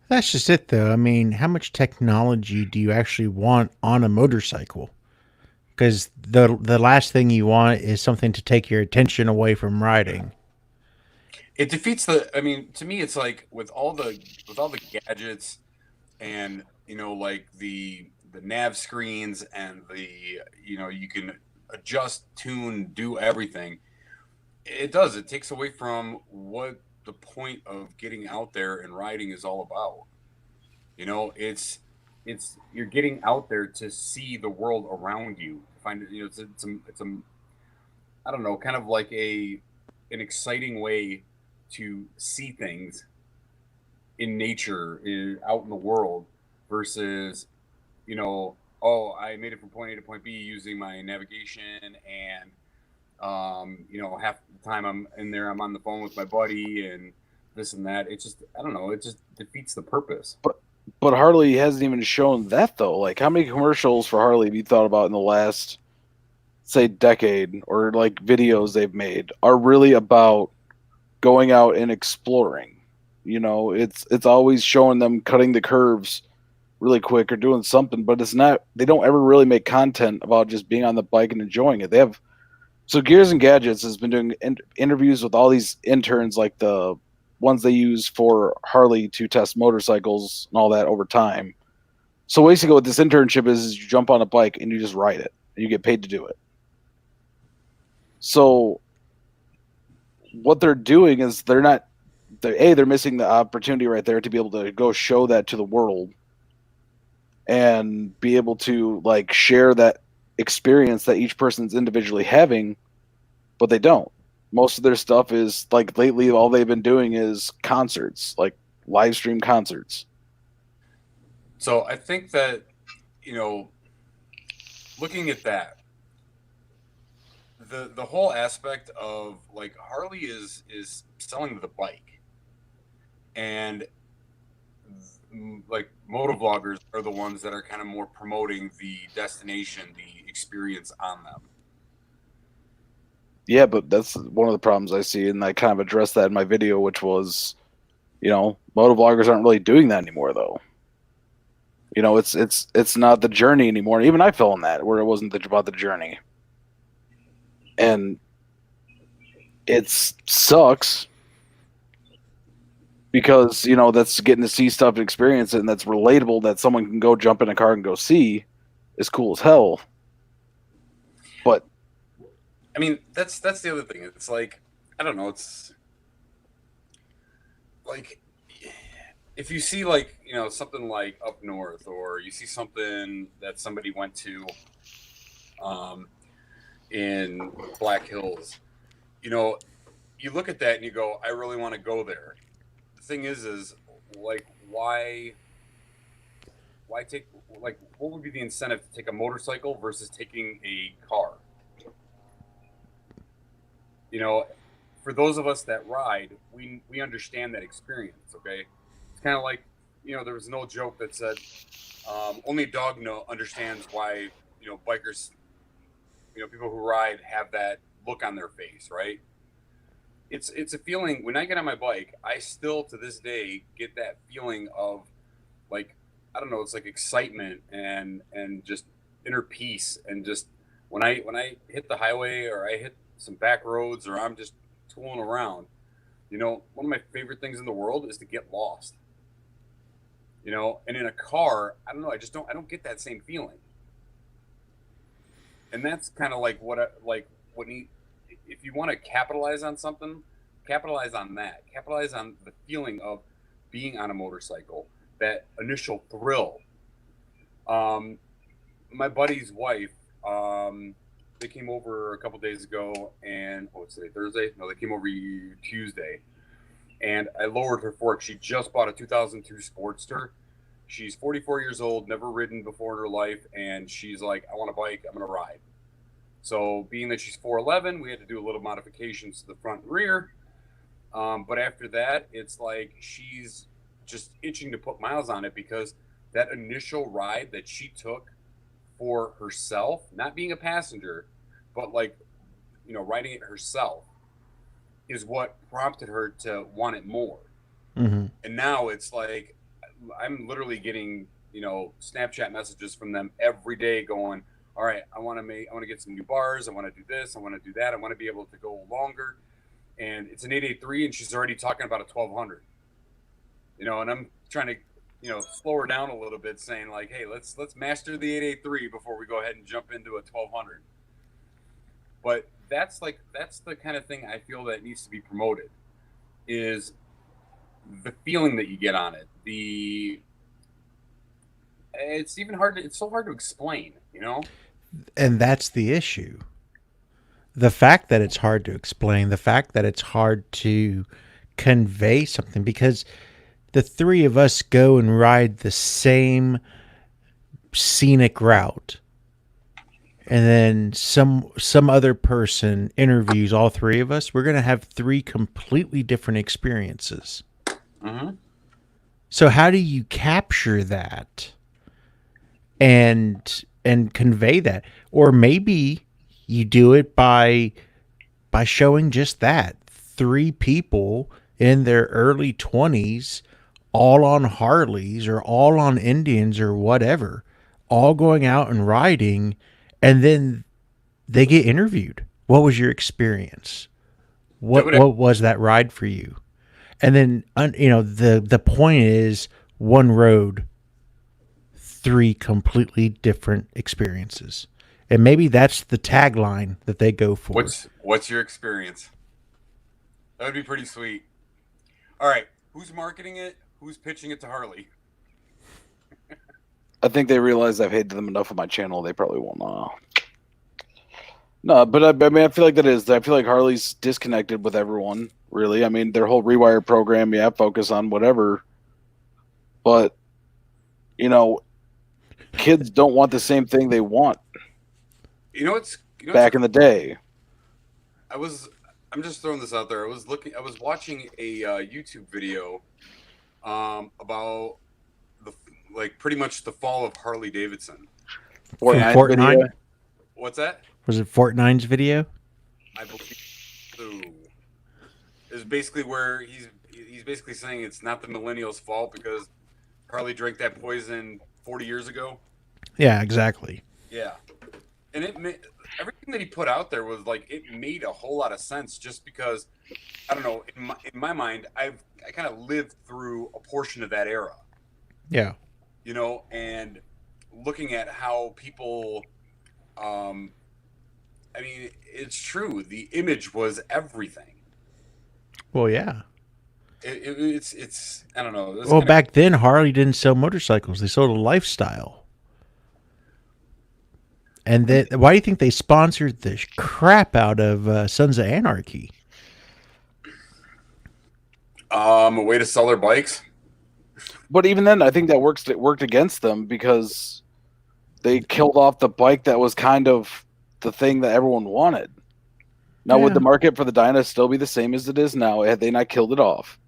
That's just it, though. I mean, how much technology do you actually want on a motorcycle? Because the last thing you want is something to take your attention away from riding. It defeats the. I mean, to me, it's like with all the gadgets and like the nav screens and the you can adjust, tune, do everything. It takes away from what the point of getting out there and riding is all about. It's you're getting out there to see the world around you, find it. It's a I don't know, kind of like an exciting way to see things in nature, out in the world, versus oh, I made it from point A to point B using my navigation, and half the time I'm in there, I'm on the phone with my buddy and this and that. It's just, I don't know, it just defeats the purpose. but Harley hasn't even shown that though. Like how many commercials for Harley have you thought about in the last say decade or like videos they've made are really about going out and exploring. It's always showing them cutting the curves really quick or doing something, but it's not. They don't ever really make content about just being on the bike and enjoying it. They have so Gears and Gadgets has been doing interviews with all these interns, like the ones they use for Harley to test motorcycles and all that over time. So basically, what this internship is you jump on a bike and you just ride it, and you get paid to do it. So what they're doing is they're missing the opportunity right there to be able to go show that to the world and be able to like share that experience that each person's individually having, but they don't. Most of their stuff is like lately all they've been doing is concerts, like live stream concerts. So I think that, looking at that, the whole aspect of like Harley is selling the bike, and like moto vloggers are the ones that are kind of more promoting the destination, the experience on them. Yeah, but that's one of the problems I see, and I kind of addressed that in my video, which was, motovloggers aren't really doing that anymore, though. It's not the journey anymore. Even I fell in that where it wasn't about the journey, and it sucks because that's getting to see stuff and experience it, and that's relatable. That someone can go jump in a car and go see is cool as hell. But I mean, that's the other thing. It's like, I don't know. It's like if you see like something like up north, or you see something that somebody went to in Black Hills, you look at that and you go, I really want to go there. The thing is like, why take, like, what would be the incentive to take a motorcycle versus taking a car? For those of us that ride, we understand that experience. Okay, it's kind of like there was an old joke that said, only a dog understands why, bikers, people who ride have that look on their face, right? It's a feeling. When I get on my bike, I still to this day get that feeling of, like, I don't know, it's like excitement and just inner peace, and just when I hit the highway or I hit some back roads or I'm just tooling around, one of my favorite things in the world is to get lost. And in a car, I don't know, I don't get that same feeling. And that's kind of like if you want to capitalize on something, capitalize on that. Capitalize on the feeling of being on a motorcycle, that initial thrill. My buddy's wife, they came over a couple days ago, and what's today, Thursday? No, they came over Tuesday, and I lowered her fork. She just bought a 2002 Sportster. She's 44 years old, never ridden before in her life, and she's like, I want a bike, I'm going to ride. So being that she's 4'11", we had to do a little modifications to the front and rear. But after that, it's like she's just itching to put miles on it, because that initial ride that she took for herself, not being a passenger, but riding it herself, is what prompted her to want it more. Mm-hmm. And now it's like, I'm literally getting, Snapchat messages from them every day going, all right, I want to get some new bars. I want to do this. I want to do that. I want to be able to go longer. And it's an 883, and she's already talking about a 1200. And I'm trying to, slow her down a little bit, saying like, hey, let's master the 883 before we go ahead and jump into a 1200. But that's the kind of thing I feel that needs to be promoted, is the feeling that you get on it. It's so hard to explain, And that's the issue. The fact that it's hard to explain, the fact that it's hard to convey something, because the three of us go and ride the same scenic route, and then some other person interviews all three of us, we're going to have three completely different experiences. Mm-hmm. So how do you capture that and convey that? Or maybe you do it by showing just that. Three people in their early 20s, all on Harleys or all on Indians or whatever, all going out and riding, and then they get interviewed. What was your experience? What was that ride for you? And then, the point is, one road, three completely different experiences. And maybe that's the tagline that they go for. What's your experience? That would be pretty sweet. All right. Who's marketing it? Who's pitching it to Harley? I think they realize I've hated them enough on my channel. They probably won't. No, but I feel like I feel like Harley's disconnected with everyone, really. I mean, their whole Rewire program, focus on whatever. But, kids don't want the same thing they want. Back in the day. I'm just throwing this out there. I was watching a YouTube video about pretty much the fall of Harley-Davidson. Fortnite? What's that? Was it Fortnite's video? I believe so. It's basically where he's basically saying it's not the millennials' fault because Harley drank that poison 40 years ago. Yeah, exactly. Yeah, and everything that he put out there was it made a whole lot of sense, just because I don't know, in my mind I kind of lived through a portion of that era. Yeah. And looking at how people, it's true. The image was everything. Well, yeah. It's I don't know. Well, back then Harley didn't sell motorcycles; they sold a lifestyle. And then, why do you think they sponsored the crap out of Sons of Anarchy? A way to sell their bikes. But even then, I think that worked against them, because they killed off the bike that was kind of the thing that everyone wanted. Now, would the market for the Dyna still be the same as it is now had they not killed it off?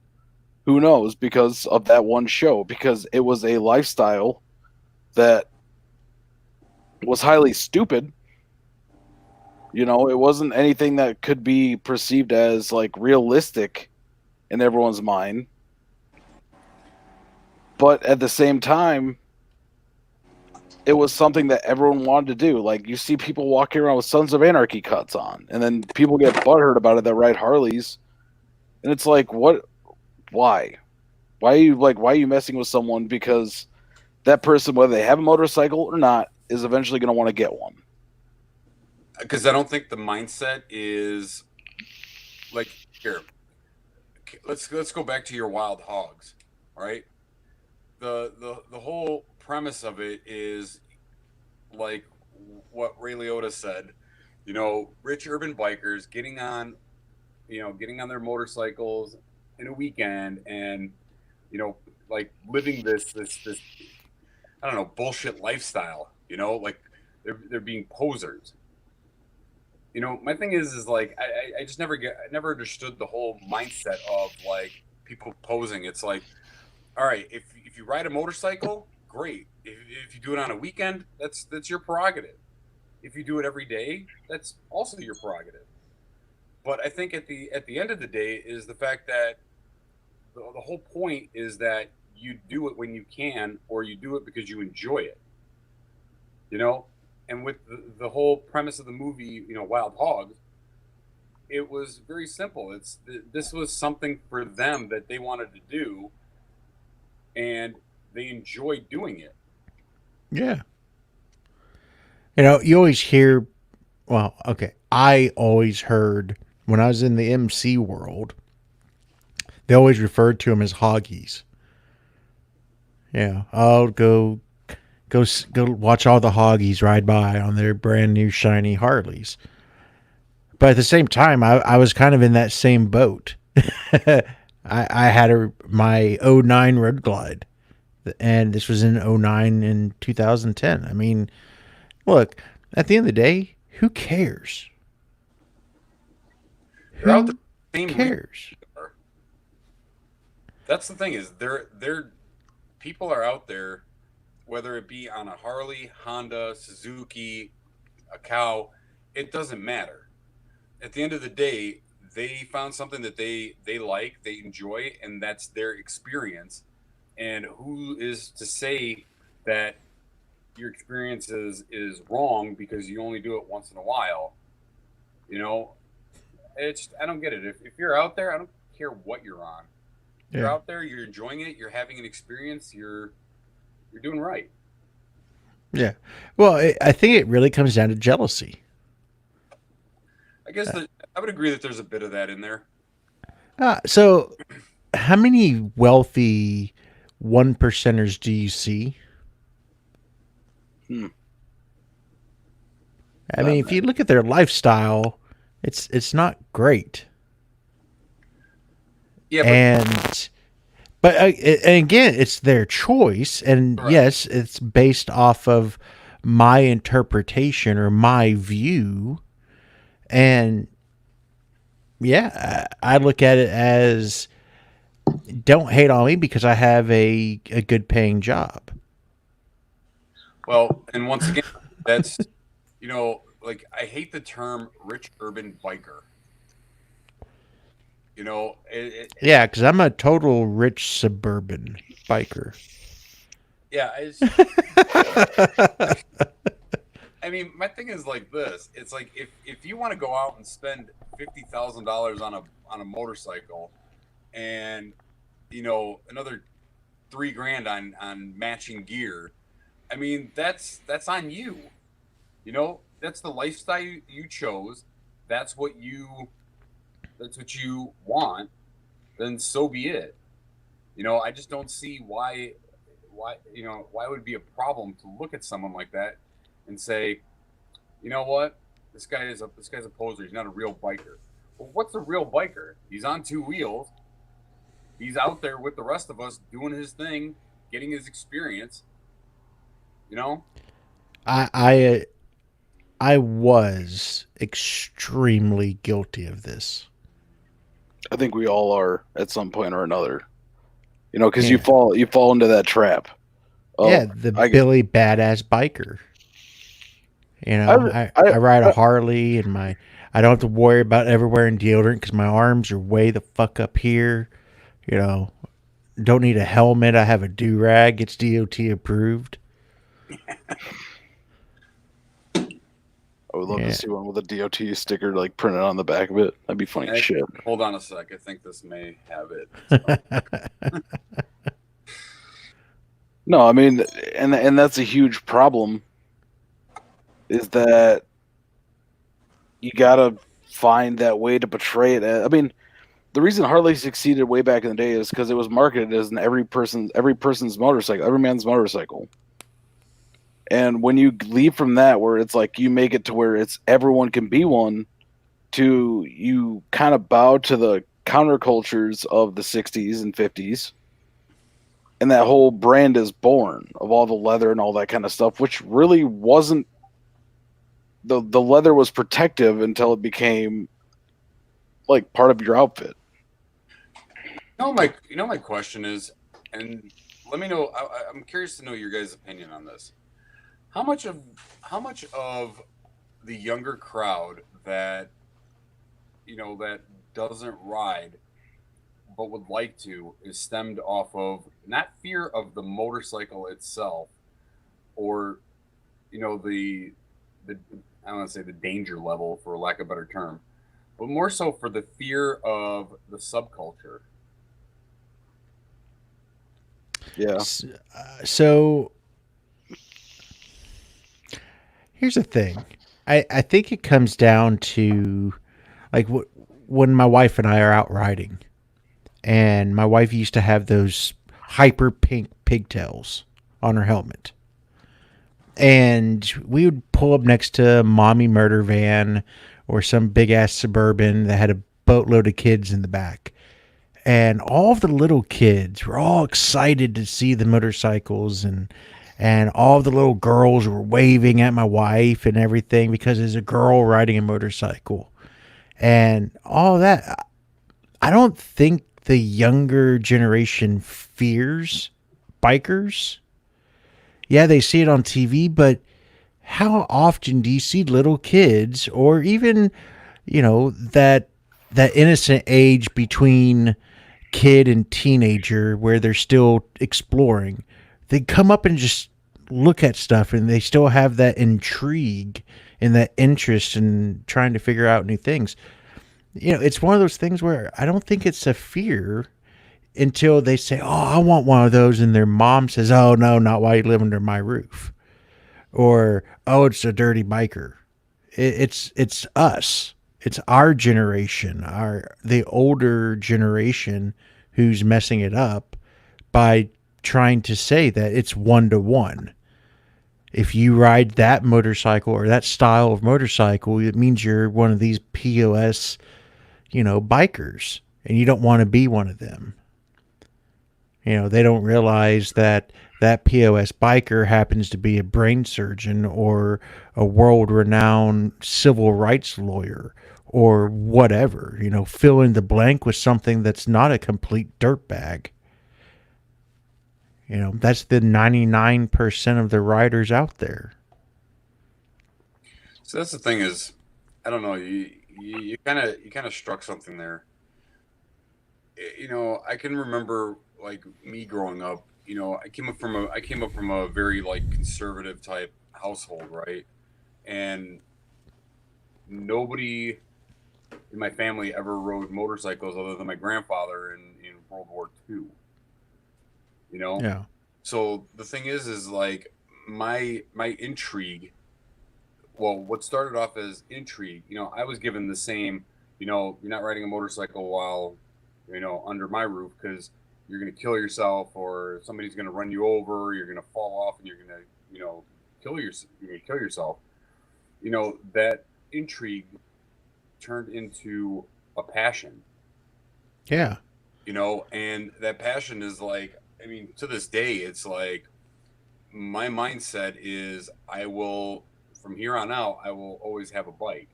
Who knows? Because of that one show, because it was a lifestyle that was highly stupid. You know, it wasn't anything that could be perceived as like realistic in everyone's mind. But at the same time, it was something that everyone wanted to do. Like you see people walking around with Sons of Anarchy cuts on, and then people get butthurt about it that ride Harleys, and it's like, what? Why? Why are you messing with someone because that person, whether they have a motorcycle or not, is eventually going to want to get one. Because I don't think the mindset is like here. Let's go back to your wild hogs, all right? The whole premise of it is like what Ray Liotta said. You know, rich urban bikers getting on their motorcycles in a weekend and like living this I don't know, bullshit lifestyle. You know, like they're being posers. You know, my thing is like I just I never understood the whole mindset of like people posing. It's like, all right, if you ride a motorcycle, great. If you do it on a weekend, that's your prerogative. If you do it every day, that's also your prerogative. But I think at the end of the day is the fact that the whole point is that you do it when you can, or you do it because you enjoy it. You know, and with the whole premise of the movie, Wild Hogs, it was very simple. This was something for them that they wanted to do, and they enjoyed doing it. Yeah. You know, you always hear, well, okay, I always heard when I was in the MC world, they always referred to them as hoggies. Yeah, I'll go watch all the hoggies ride by on their brand new shiny Harleys. But at the same time, I was kind of in that same boat. I had my '09 Road Glide, and this was in '09 and 2010. I mean, look, at the end of the day, who cares? They're out Who the same cares? That's the thing is they're people are out there, whether it be on a Harley, Honda, Suzuki, a cow, it doesn't matter. At the end of the day, they found something that they like, they enjoy, and that's their experience. And who is to say that your experience is wrong because you only do it once in a while? You know, I don't get it. If you're out there, I don't care what you're on. You're out there, you're enjoying it, you're having an experience, you're doing right. Yeah. Well, I think it really comes down to jealousy. I guess I would agree that there's a bit of that in there. So, how many wealthy one percenters do you see? I mean, if you look at their lifestyle, it's not great. Yeah, But and again, it's their choice, and right. Yes, it's based off of my interpretation or my view, and yeah, I look at it as don't hate on me because I have a good paying job. Well, and once again, that's like I hate the term rich urban biker. Yeah, because I'm a total rich suburban biker. Yeah, I mean, my thing is like this. It's like if you want to go out and spend $50,000 on a motorcycle, and another $3,000 on matching gear. I mean, that's on you. That's the lifestyle you chose. That's what you want. Then so be it. I just don't see why why would it be a problem to look at someone like that and say, you know what, this guy's a poser. He's not a real biker. Well, what's a real biker? He's on two wheels. He's out there with the rest of us doing his thing, getting his experience. I was extremely guilty of this. I think we all are at some point or another. You know, because you Yeah. fall into that trap. Yeah, Of the I, Billy badass biker. You I, know, I ride a I, Harley and I don't have to worry about ever wearing deodorant because my arms are way the fuck up here. You know, don't need a helmet. I have a do rag. It's DOT approved. I would love to Yeah. see one with a DOT sticker like printed on the back of it. That'd be funny as shit. Hold on a sec. I think this may have it. So. No, I mean, and that's a huge problem. Is that you gotta find that way to portray it. I mean, the reason Harley succeeded way back in the day is because it was marketed as every person's motorcycle, every man's motorcycle. And when you leave from that, where it's like you make it to where it's everyone can be one, to you kind of bow to the countercultures of the 60s and 50s, and that whole brand is born of all the leather and all that kind of stuff, which really wasn't the leather was protective until it became like part of your outfit. My question is, and let me know. I'm curious to know your guys' opinion on this. How much of the younger crowd that that doesn't ride but would like to is stemmed off of not fear of the motorcycle itself, or the I don't want to say the danger level for lack of a better term, but more so for the fear of the subculture. Yeah. So here's the thing. I think it comes down to like when my wife and I are out riding, and my wife used to have those hyper pink pigtails on her helmet. And we would pull up next to a mommy murder van or some big ass suburban that had a boatload of kids in the back. And all of the little kids were all excited to see the motorcycles, and all of the little girls were waving at my wife and everything because there's a girl riding a motorcycle and all that. I don't think the younger generation fears bikers. Yeah, they see it on TV, but how often do you see little kids or even, that innocent age between kid and teenager where they're still exploring? They come up and just look at stuff and they still have that intrigue and that interest in trying to figure out new things. It's one of those things where I don't think it's a fear until they say, "Oh, I want one of those," and their mom says, "Oh no, not while you live under my roof," or "Oh, it's a dirty biker." It's us. It's our generation, the older generation, who's messing it up by trying to say that it's 1-to-1. If you ride that motorcycle or that style of motorcycle, it means you're one of these POS, bikers, and you don't want to be one of them. They don't realize that that POS biker happens to be a brain surgeon or a world renowned civil rights lawyer or whatever. Fill in the blank with something that's not a complete dirtbag. That's the 99% of the riders out there. So that's the thing is, I don't know. You kind of struck something there. I can remember like me growing up. I came up from a very like conservative type household, right? And nobody in my family ever rode motorcycles other than my grandfather in World War II. Yeah. So the thing is like my intrigue. Well, what started off as intrigue, I was given the same. You're not riding a motorcycle while under my roof because you're going to kill yourself or somebody's going to run you over. You're going to fall off and you're going to kill yourself. That intrigue turned into a passion. Yeah. And that passion is like, I mean, to this day, it's like my mindset is I will, from here on out, I will always have a bike.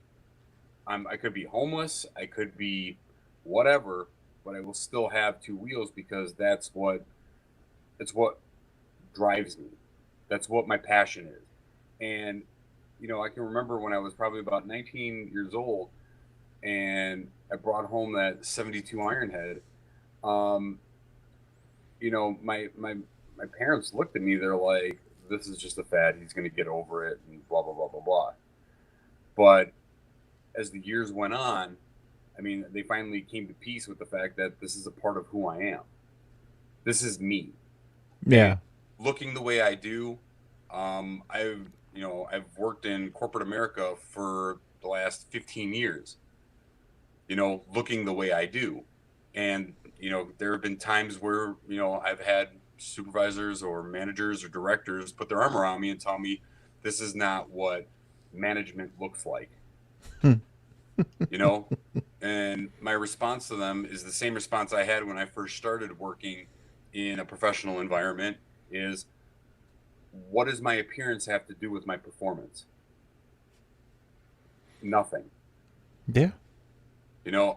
I could be homeless, I could be whatever, but I will still have two wheels because it's what drives me. That's what my passion is. And I can remember when I was probably about 19 years old, and I brought home that 72 Ironhead. My parents looked at me. They're like, "This is just a fad. He's going to get over it," and blah blah blah blah blah. But as the years went on, I mean, they finally came to peace with the fact that this is a part of who I am. This is me. Yeah. Looking the way I do, I've worked in corporate America for the last 15 years. Looking the way I do, and there have been times where I've had supervisors or managers or directors put their arm around me and tell me this is not what management looks like. And my response to them is the same response I had when I first started working in a professional environment is, what does my appearance have to do with my performance? Nothing. Yeah.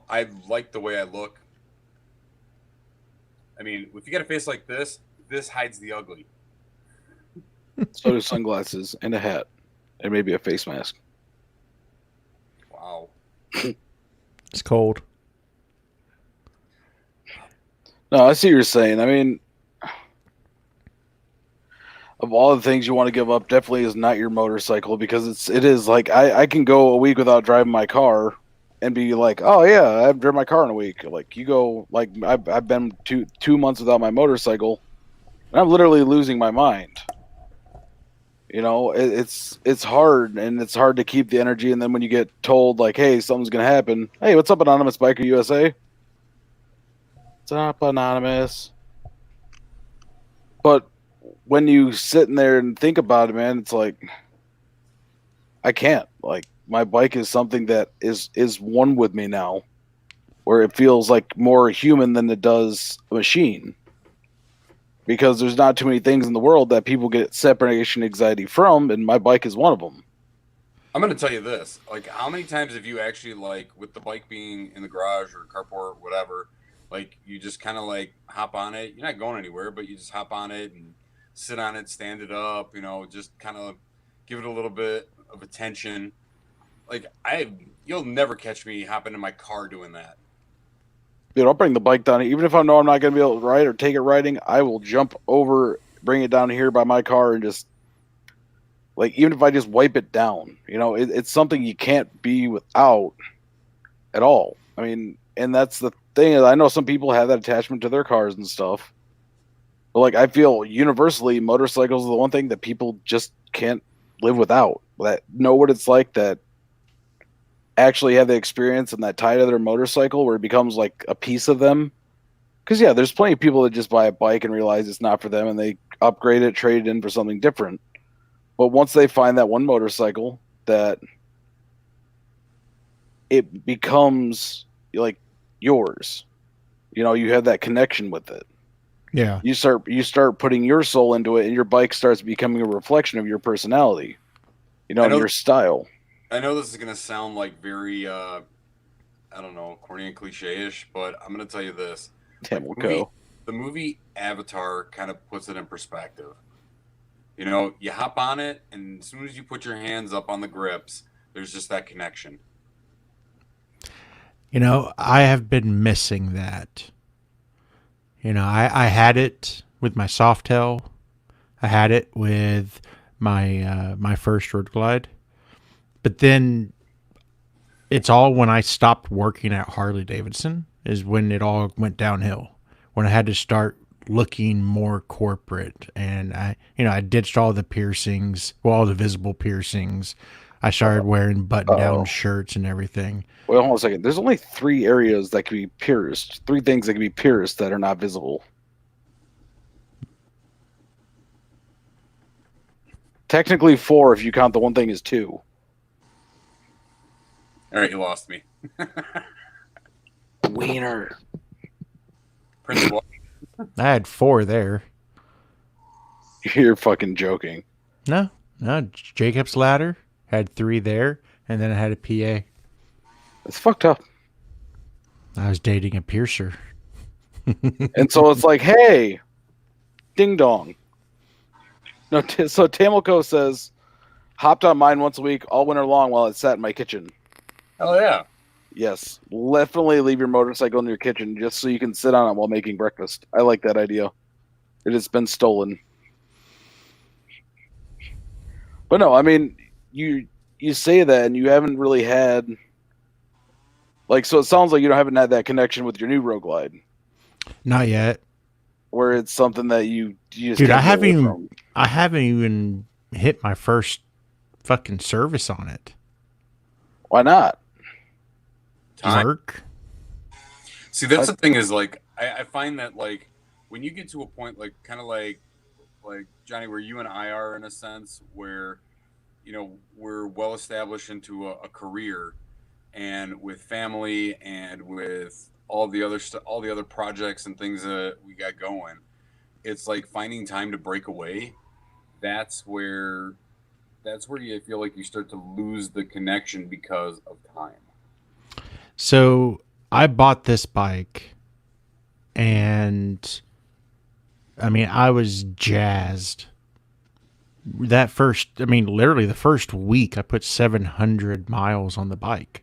I like the way I look. I mean, if you got a face like this hides the ugly. So do sunglasses and a hat, and maybe a face mask. Wow. It's cold. No, I see what you're saying. I mean, of all the things you want to give up, definitely is not your motorcycle, because it is like I can go a week without driving my car and be like, oh yeah, I haven't driven my car in a week. Like you go, like I've been 2 months without my motorcycle, and I'm literally losing my mind. It's hard, and it's hard to keep the energy. And then when you get told like, hey, something's gonna happen, hey, what's up, Anonymous Biker USA? What's up, Anonymous? But when you sit in there and think about it, man, it's like I can't. Like my bike is something that is one with me now, where it feels like more human than it does a machine. Because there's not too many things in the world that people get separation anxiety from, and my bike is one of them. I'm going to tell you this. Like, how many times have you actually, like, with the bike being in the garage or carport, whatever, like, you just kind of, like, hop on it. You're not going anywhere, but you just hop on it and sit on it, stand it up, just kind of give it a little bit of attention. Like, you'll never catch me hopping in my car doing that. Dude, I'll bring the bike down. Even if I know I'm not going to be able to ride or take it riding, I will jump over, bring it down here by my car, and just, like, even if I just wipe it down, it's something you can't be without at all. I mean, and that's the thing. I know some people have that attachment to their cars and stuff. But, like, I feel universally motorcycles are the one thing that people just can't live without. That know what it's like, that actually have the experience and that tie to their motorcycle where it becomes like a piece of them. Because yeah, there's plenty of people that just buy a bike and realize it's not for them, and they upgrade it, trade it in for something different. But once they find that one motorcycle, that it becomes like yours, you have that connection with it. Yeah. You start putting your soul into it, and your bike starts becoming a reflection of your personality, and your style. I know this is going to sound like very, I don't know, corny and cliche-ish, but I'm going to tell you this. Damn, we'll go. The movie Avatar kind of puts it in perspective. You hop on it, and as soon as you put your hands up on the grips, there's just that connection. I have been missing that. I had it with my Softail. I had it with my first Road Glide. But then it's all when I stopped working at Harley-Davidson is when it all went downhill. When I had to start looking more corporate, and I ditched all the piercings, all the visible piercings. I started wearing button-down shirts and everything. Wait, hold on a second. There's only 3 areas that can be pierced. 3 things that can be pierced that are not visible. Technically 4 if you count the one thing as 2. All right, you lost me. Wiener. Principal. I had 4 there. You're fucking joking. No. Jacob's Ladder had 3 there, and then I had a PA. It's fucked up. I was dating a piercer. And so it's like, hey, ding dong. No, so Tamilco says, hopped on mine once a week all winter long while it sat in my kitchen. Oh yeah. Yes, definitely leave your motorcycle in your kitchen just so you can sit on it while making breakfast. I like that idea. It has been stolen. But no, I mean, you say that and you haven't really had like, so it sounds like you haven't had that connection with your new Rogue Glide, Not yet. where it's something that you just Dude, can't get away from. I haven't even hit my first fucking service on it. Why not? Time. Work. See, that's the thing is like I find that like when you get to a point like kind of like Johnny, where you and I are in a sense where we're well established into a career and with family and with all the other all the other projects and things that we got going, it's like finding time to break away. That's where you feel like you start to lose the connection because of time. So I bought this bike and I mean, I was jazzed. Literally the first week I put 700 miles on the bike.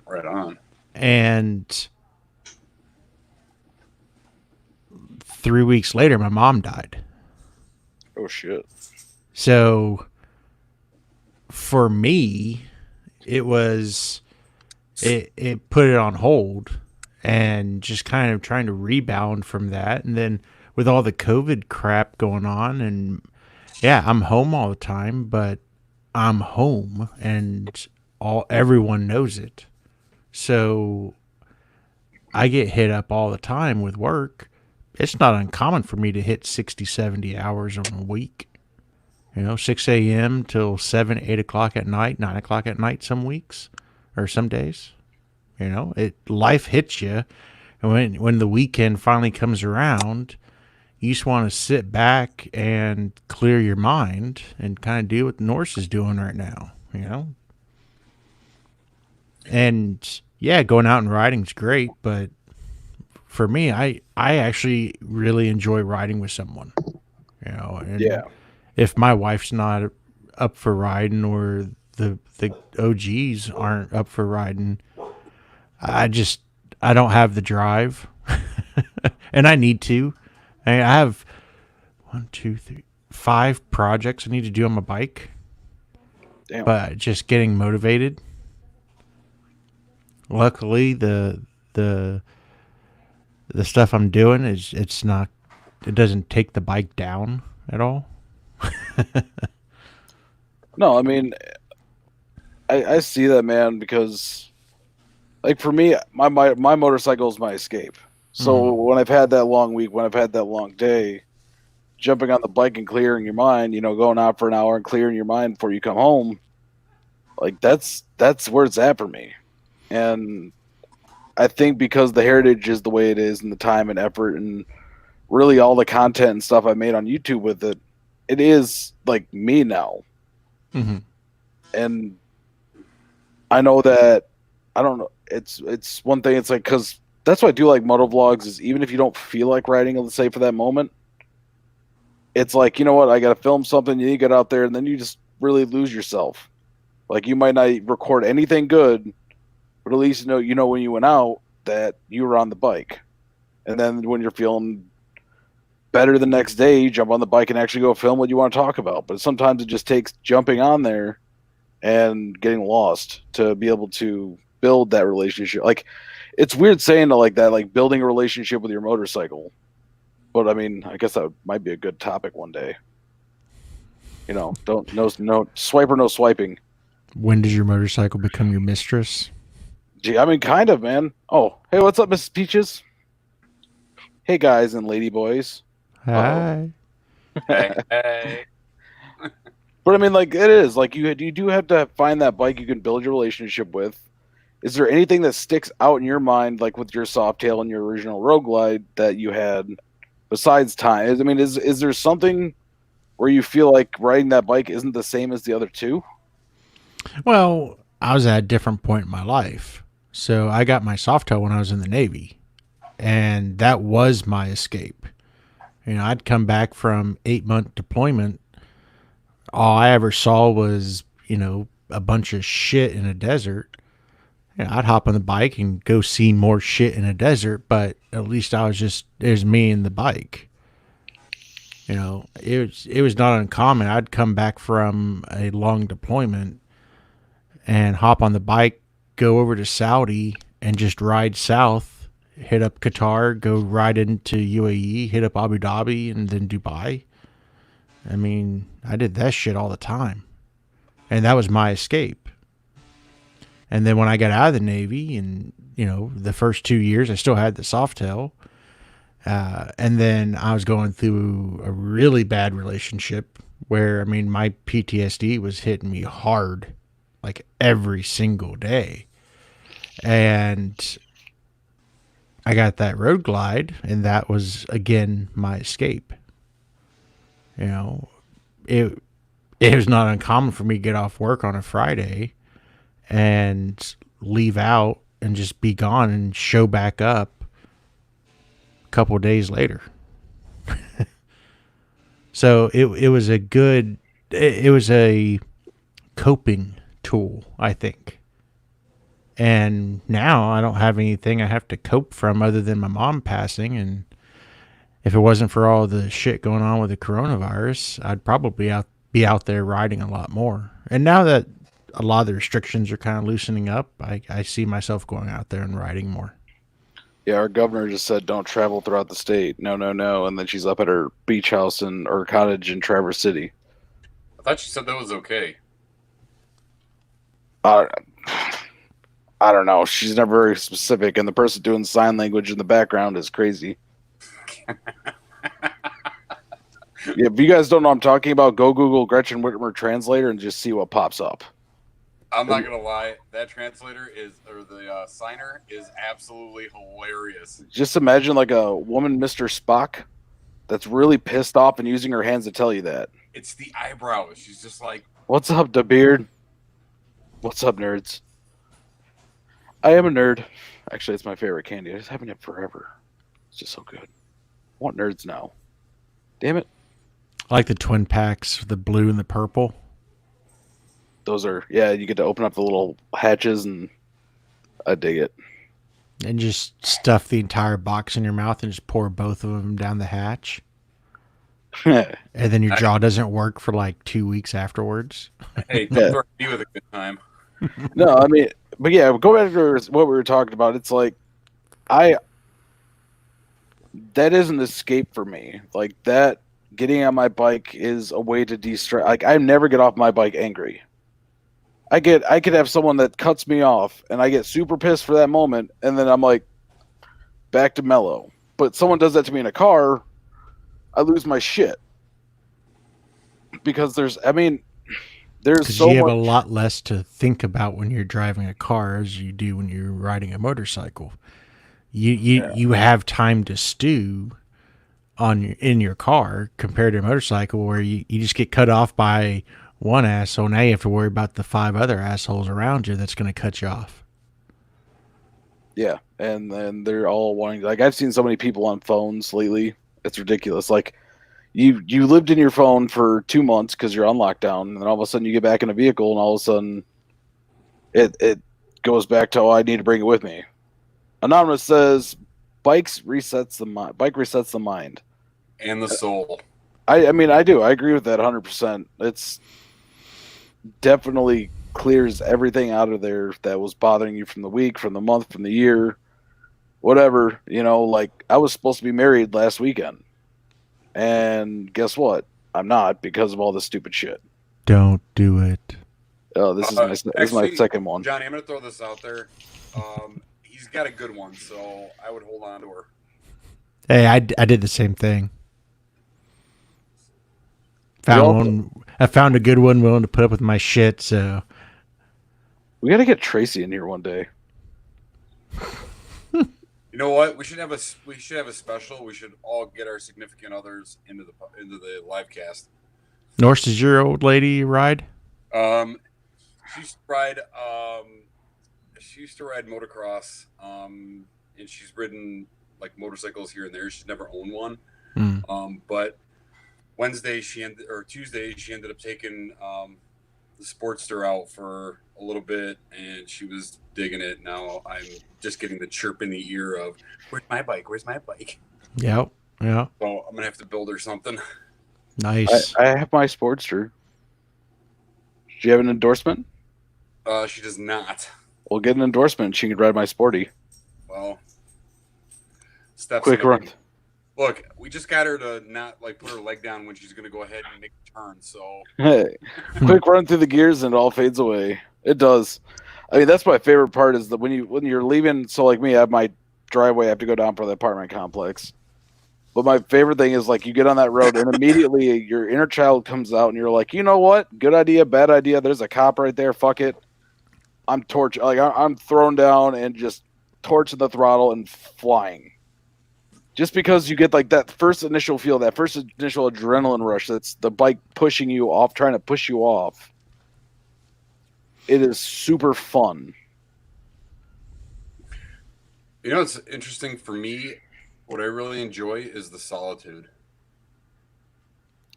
Right on. And 3 weeks later, my mom died. Oh shit. So for me, it put it on hold and just kind of trying to rebound from that. And then with all the COVID crap going on, and yeah, I'm home all the time, but I'm home and everyone knows it. So I get hit up all the time with work. It's not uncommon for me to hit 60, 70 hours in a week. 6 a.m. till 7, 8 o'clock at night, 9 o'clock at night some weeks or some days. Life hits you. And when the weekend finally comes around, you just want to sit back and clear your mind and kind of do what Norse is doing right now, And yeah, going out and riding is great, but for me, I actually really enjoy riding with someone, And Yeah. if my wife's not up for riding or the OGs aren't up for riding, I don't have the drive, and I need to. I have 5 projects I need to do on my bike. Damn. But just getting motivated. Luckily, the stuff I'm doing it doesn't take the bike down at all. No, I mean, I see that, man, because like for me, my motorcycle is my escape. So when I've had that long week, when I've had that long day, jumping on the bike and clearing your mind, going out for an hour and clearing your mind before you come home, like that's where it's at for me. And I think because the heritage is the way it is and the time and effort and really all the content and stuff I made on YouTube with it, it is like me now. Mm-hmm. And I know that, I don't know, it's one thing, it's like, because that's why I do like moto vlogs, is even if you don't feel like riding, let's say, for that moment, it's like, you know what, I got to film something, you get out there, and then you just really lose yourself. Like, you might not record anything good, but at least you know when you went out that you were on the bike. And then when you're feeling better the next day, you jump on the bike and actually go film what you want to talk about. But sometimes it just takes jumping on there and getting lost to be able to build that relationship. Like, it's weird saying it like that, like building a relationship with your motorcycle. But I mean, I guess that might be a good topic one day. No swiper, no swiping. When does your motorcycle become your mistress? Gee, I mean, kind of, man. Oh, hey, what's up, Mrs. Peaches? Hey, guys and lady boys. Hi. Hey. But I mean, like, it is like you do have to find that bike you can build your relationship with. Is there anything that sticks out in your mind, like with your Softail and your original Rogue Glide, that you had besides time? I mean, is there something where you feel like riding that bike isn't the same as the other two? Well, I was at a different point in my life. So I got my Softail when I was in the Navy. and that was my escape. You know, I'd come back from 8-month deployment. All I ever saw was, you know, a bunch of shit in a desert. You know, I'd hop on the bike and go see more shit in a desert, but at least it was me and the bike. You know, it was not uncommon. I'd come back from a long deployment and hop on the bike, go over to Saudi and just ride south, hit up Qatar, go right into UAE, hit up Abu Dhabi and then Dubai. I mean, I did that shit all the time. And that was my escape. And then when I got out of the Navy and, you know, the first 2 years, I still had the Softail. And then I was going through a really bad relationship where, I mean, my PTSD was hitting me hard, like every single day. And I got that road glide, and that was, again, my escape. You know, it was not uncommon for me to get off work on a Friday and leave out and just be gone and show back up a couple of days later. So it was a coping tool, I think. And now I don't have anything I have to cope from other than my mom passing. And if it wasn't for all the shit going on with the coronavirus, I'd probably be out there riding a lot more. And now that a lot of the restrictions are kind of loosening up, I see myself going out there and riding more. Yeah, our governor just said don't travel throughout the state. No, no, no. And then she's up at her beach house or cottage in Traverse City. I thought you said that was okay. I don't know. She's never very specific, and the person doing sign language in the background is crazy. Yeah, if you guys don't know what I'm talking about, go Google Gretchen Whitmer translator and just see what pops up. I'm not gonna lie, that translator the signer is absolutely hilarious. Just imagine like a woman, Mr. Spock, that's really pissed off and using her hands to tell you that. It's the eyebrows. She's just like, "What's up, da beard? What's up, nerds? I am a nerd. Actually, it's my favorite candy. I just haven't had it forever. It's just so good. I want nerds now. Damn it. I like the twin packs, the blue and the purple. Those are, yeah, you get to open up the little hatches, and I dig it. And just stuff the entire box in your mouth and just pour both of them down the hatch. And then your jaw doesn't work for like 2 weeks afterwards. hey, don't threaten me with a good time. No, I mean, but yeah, go back to what we were talking about. It's like, that is an escape for me. Like, that, getting on my bike is a way to de-stress. Like, I never get off my bike angry. I could have someone that cuts me off, and I get super pissed for that moment, and then I'm like, back to mellow. But someone does that to me in a car, I lose my shit. Because there's so you have much. a lot less to think about when you're driving a car as you do when you're riding a motorcycle. You have time to stew in your car compared to a motorcycle where you just get cut off by one asshole. Now you have to worry about the 5 other assholes around you that's going to cut you off. Yeah, and then they're all wanting, like, I've seen so many people on phones lately. It's ridiculous. Like, you lived in your phone for 2 months because you're on lockdown, and then all of a sudden you get back in a vehicle, and all of a sudden it goes back to, oh, I need to bring it with me. Anonymous says, bike resets the mind And the soul. I mean, I do. I agree with that 100%. It's definitely clears everything out of there that was bothering you from the week, from the month, from the year, whatever. You know, like, I was supposed to be married last weekend, and guess what? I'm not, because of all this stupid shit. Don't do it. Oh, this is my second one. Johnny, I'm going to throw this out there. He's got a good one, so I would hold on to her. Hey, I did the same thing. I found a good one willing to put up with my shit, so we got to get Tracy in here one day. You know what? We should have a special. We should all get our significant others into the live cast. Norse, does your old lady ride? She used to ride motocross. And she's ridden like motorcycles here and there. She's never owned one. Mm. But Tuesday she ended up taking the Sportster out for a little bit, and she was digging it. Now I'm just getting the chirp in the ear of, "Where's my bike? Where's my bike?" Yep. Yeah. So I'm gonna have to build her something. Nice. I have my Sportster. Do you have an endorsement? She does not. We'll get an endorsement. She can ride my Sporty. Well, steps. Quick run. Look, we just got her to not like put her leg down when she's gonna go ahead and make a turn. So Hey, quick run through the gears and it all fades away. It does. I mean, that's my favorite part is that when you're leaving. So like me, I have my driveway. I have to go down for the apartment complex. But my favorite thing is like you get on that road and immediately your inner child comes out and you're like, you know what? Good idea, bad idea. There's a cop right there. Fuck it. I'm I'm thrown down and just torching the throttle and flying. Just because you get like that first initial feel, that first initial adrenaline rush, that's the bike pushing you off, trying to push you off. It is super fun. you know, it's interesting for me. What I really enjoy is the solitude.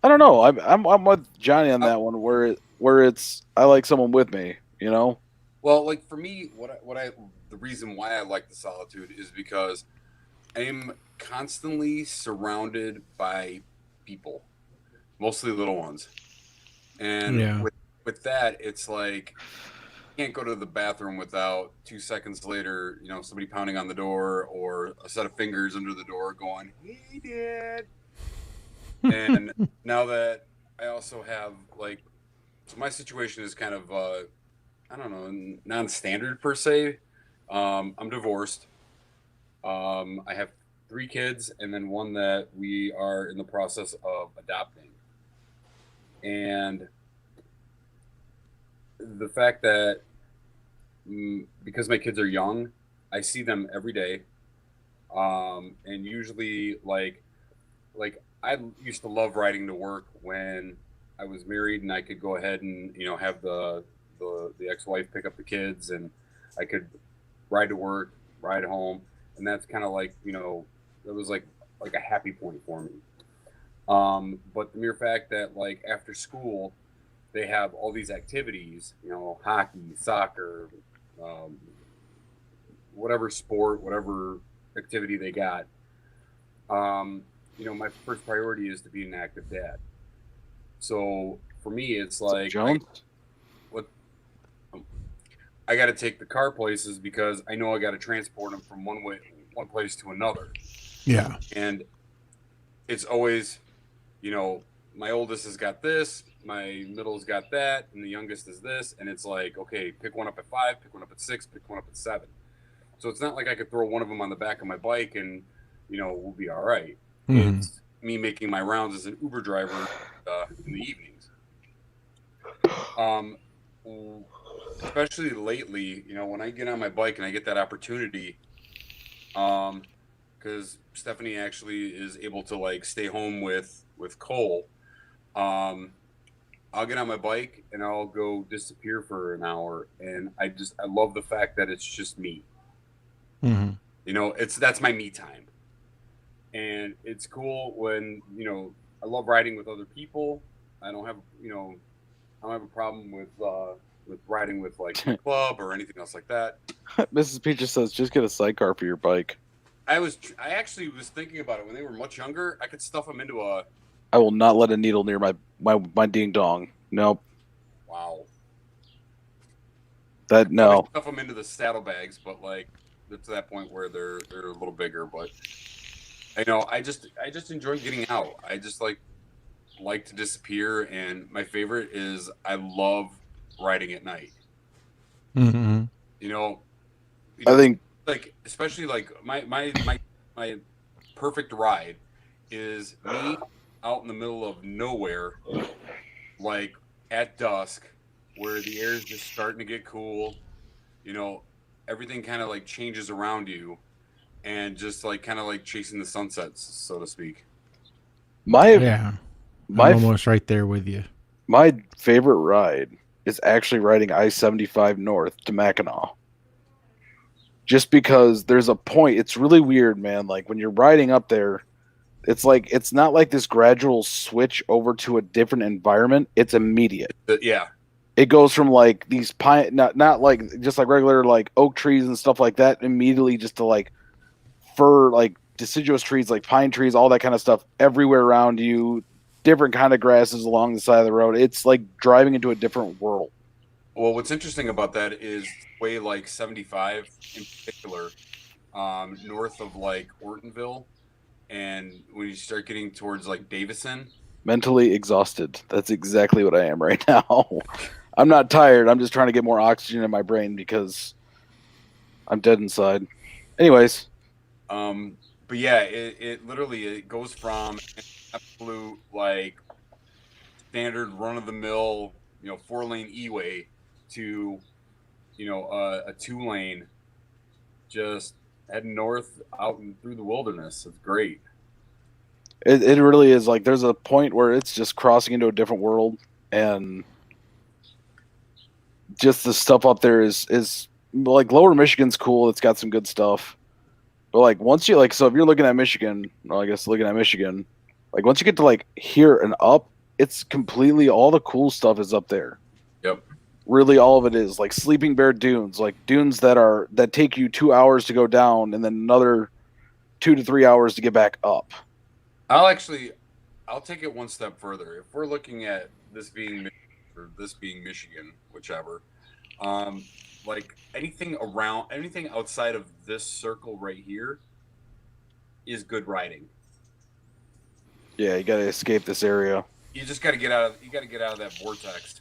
I don't know. I'm with Johnny on that one, where it's I like someone with me. You know. Well, like for me, the reason why I like the solitude is because I'm constantly surrounded by people, mostly little ones, and Yeah. with that, it's like you can't go to the bathroom without 2 seconds later, somebody pounding on the door or a set of fingers under the door going, "Hey, Dad." And now that I also have so my situation is kind of I don't know, non-standard per se. I'm divorced. I have 3 kids and then one that we are in the process of adopting. And the fact that because my kids are young, I see them every day. And usually like I used to love riding to work when I was married and I could go ahead and, have the ex-wife pick up the kids and I could ride to work, ride home. And that's kind of like, it was like a happy point for me. But the mere fact that like after school, they have all these activities, hockey, soccer, whatever sport, whatever activity they got. My first priority is to be an active dad. So for me, it's like I got to take the car places because I know I got to transport them from one place to another. Yeah. And it's always, my oldest has got this, my middle's got that, and the youngest is this. And it's like, okay, pick one up at 5, pick one up at 6, pick one up at 7. So it's not like I could throw one of them on the back of my bike and, we'll be all right. Mm-hmm. It's me making my rounds as an Uber driver in the evenings. Especially lately, when I get on my bike and I get that opportunity, because Stephanie actually is able to stay home with Cole, I'll get on my bike and I'll go disappear for an hour, and I love the fact that it's just me. Mm-hmm. That's my me time, and it's cool when I love riding with other people. I don't have a problem with riding with a club or anything else like that. Mrs. Peaches says, just get a sidecar for your bike. I actually was thinking about it when they were much younger. I could stuff them into a. I will not let a needle near my ding dong. Nope. Wow. No. I stuff them into the saddlebags, but to that point where they're a little bigger. But I just enjoy getting out. I just like to disappear, and my favorite is I love riding at night. Mm-hmm. I think especially my perfect ride is me out in the middle of nowhere, at dusk, where the air is just starting to get cool. Everything kind of changes around you, and just kind of chasing the sunsets, so to speak. I'm almost right there with you. My favorite ride is actually riding I-75 north to Mackinac. just because there's a point. It's really weird, man. Like when you're riding up there, it's not like this gradual switch over to a different environment. It's immediate. Yeah. It goes from like these pine, not like just like regular like oak trees and stuff like that, immediately just to like fir, like deciduous trees, like pine trees, all that kind of stuff everywhere around you. Different kind of grasses along the side of the road. It's like driving into a different world. Well, what's interesting about that is way like 75 in particular, north of like Ortonville, and when you start getting towards like Davison. Mentally exhausted. That's exactly what I am right now. I'm not tired. I'm just trying to get more oxygen in my brain because I'm dead inside. Anyways. But yeah, it literally it goes from absolute like standard run of the mill, 4-lane E-way to, a 2-lane, just heading north out and through the wilderness. It's great. It really is. Like there's a point where it's just crossing into a different world, and just the stuff up there is like Lower Michigan's cool. It's got some good stuff. But like once you so if you're looking at Michigan, well, I guess looking at Michigan, like once you get to like here and up, it's completely all the cool stuff is up there. Yep. Really, all of it is like Sleeping Bear Dunes, like dunes that take you 2 hours to go down, and then another 2 to 3 hours to get back up. I'll take it one step further. If we're looking at this being Michigan, whichever, like anything outside of this circle right here is good riding. Yeah, you got to escape this area. You just got to get out of that vortex.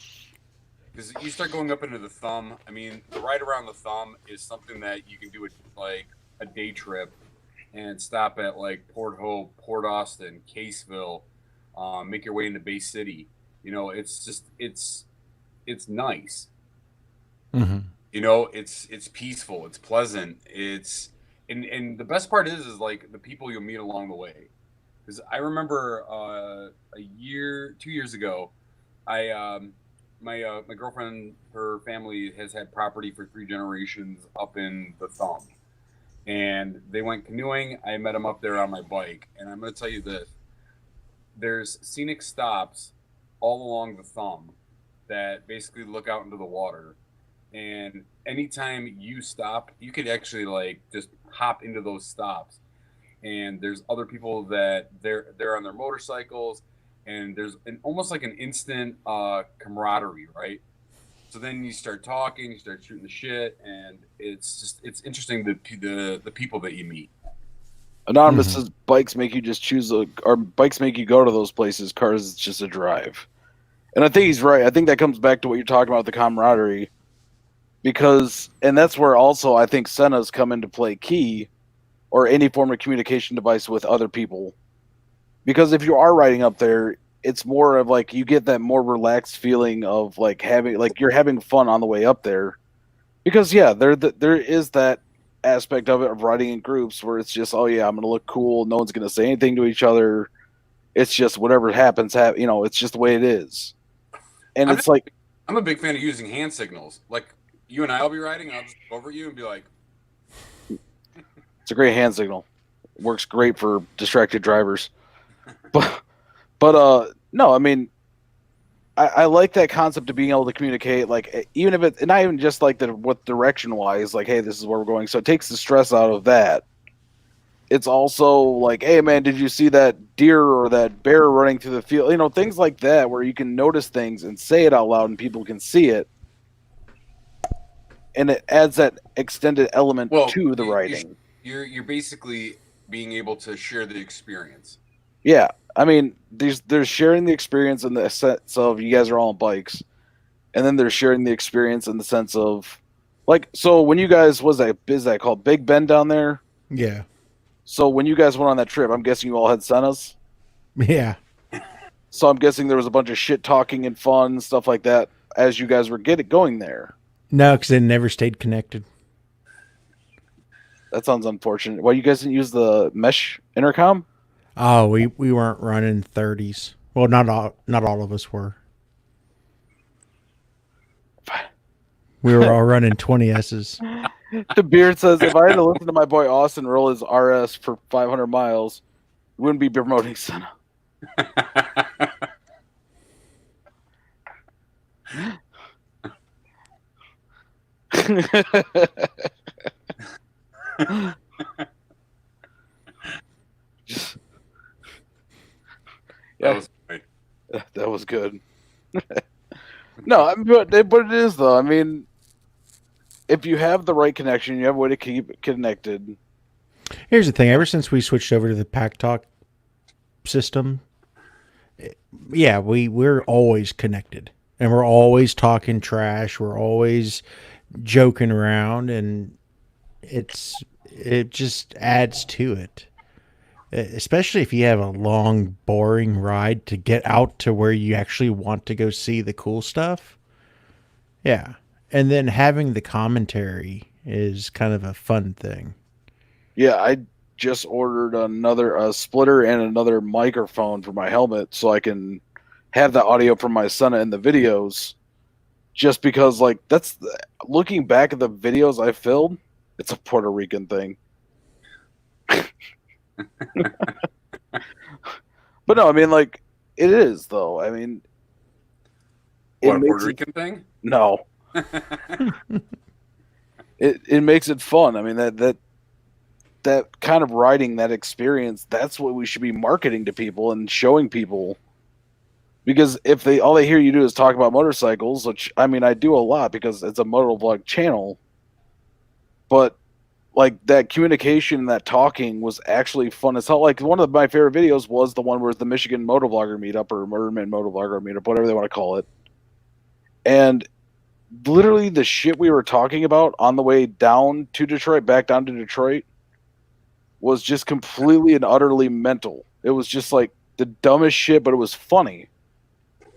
Because you start going up into the Thumb. I mean, the ride around the Thumb is something that you can do like a day trip and stop at like Port Hope, Port Austin, Caseville, make your way into Bay City. It's nice. Mm-hmm. It's peaceful. It's pleasant. And the best part is like the people you'll meet along the way. Because I remember 2 years ago, my girlfriend, her family has had property for 3 generations up in the Thumb, and they went canoeing. I met them up there on my bike, and I'm going to tell you this: there's scenic stops all along the Thumb that basically look out into the water, and anytime you stop, you could actually like just hop into those stops, and there's other people that they're on their motorcycles. And there's almost like an instant camaraderie, right? So then you start talking, you start shooting the shit, and it's interesting the people that you meet. Anonymous says bikes make you just choose, or bikes make you go to those places. Cars, it's just a drive. And I think he's right. I think that comes back to what you're talking about, the camaraderie, and that's where also I think Senna's come into play key, or any form of communication device with other people. Because if you are riding up there, it's more of like you get that more relaxed feeling of like you're having fun on the way up there. Because yeah, there is that aspect of it of riding in groups where it's just, oh yeah, I'm gonna look cool. No one's gonna say anything to each other. It's just whatever happens, it's just the way it is. And I'm a big fan of using hand signals. Like you and I'll be riding, and I'll just go over you and be like, it's a great hand signal. It works great for distracted drivers. But no, I mean, I like that concept of being able to communicate, like even if it's not even just like what direction wise, like hey, this is where we're going. So it takes the stress out of that. It's also like, hey man, did you see that deer or that bear running through the field? Things like that where you can notice things and say it out loud and people can see it, and it adds that extended element to the writing. You're basically being able to share the experience. Yeah, I mean, there's sharing the experience in the sense of you guys are all on bikes, and then they're sharing the experience in the sense of, like, so when you guys, is that called Big Bend down there? Yeah. So when you guys went on that trip, I'm guessing you all had Sennas? Yeah. So I'm guessing there was a bunch of shit talking and fun and stuff like that as you guys were going there. No, because they never stayed connected. That sounds unfortunate. Well, you guys didn't use the mesh intercom? Oh, we weren't running 30s. Well, not all of us were. We were all running 20Ss. The Beard says, if I had to listen to my boy Austin roll his RS for 500 miles, we wouldn't be promoting Senna. Just, yeah, That was great. that was good. No, I mean, but it is though. I mean, if you have the right connection, you have a way to keep it connected. Here's the thing. Ever since we switched over to the Pack Talk system, yeah, we're always connected. And we're always talking trash. We're always joking around, and it just adds to it. Especially if you have a long, boring ride to get out to where you actually want to go see the cool stuff. Yeah. And then having the commentary is kind of a fun thing. Yeah, I just ordered another splitter and another microphone for my helmet so I can have the audio from my son in the videos. Just because, like, looking back at the videos I filmed, it's a Puerto Rican thing. But no, I mean, like, it is though. I mean, What, a makes Puerto Rican thing? No, it makes it fun. I mean, that kind of riding, that experience, that's what we should be marketing to people and showing people. Because if all they hear you do is talk about motorcycles, which I mean I do a lot because it's a motovlog channel, but like that communication, that talking was actually fun as hell. Like one of my favorite videos was the one where the Michigan Motovlogger meetup or Merman Motovlogger meetup, whatever they want to call it. And literally the shit we were talking about on the way down to Detroit, back down to Detroit, was just completely and utterly mental. It was just like the dumbest shit, but it was funny.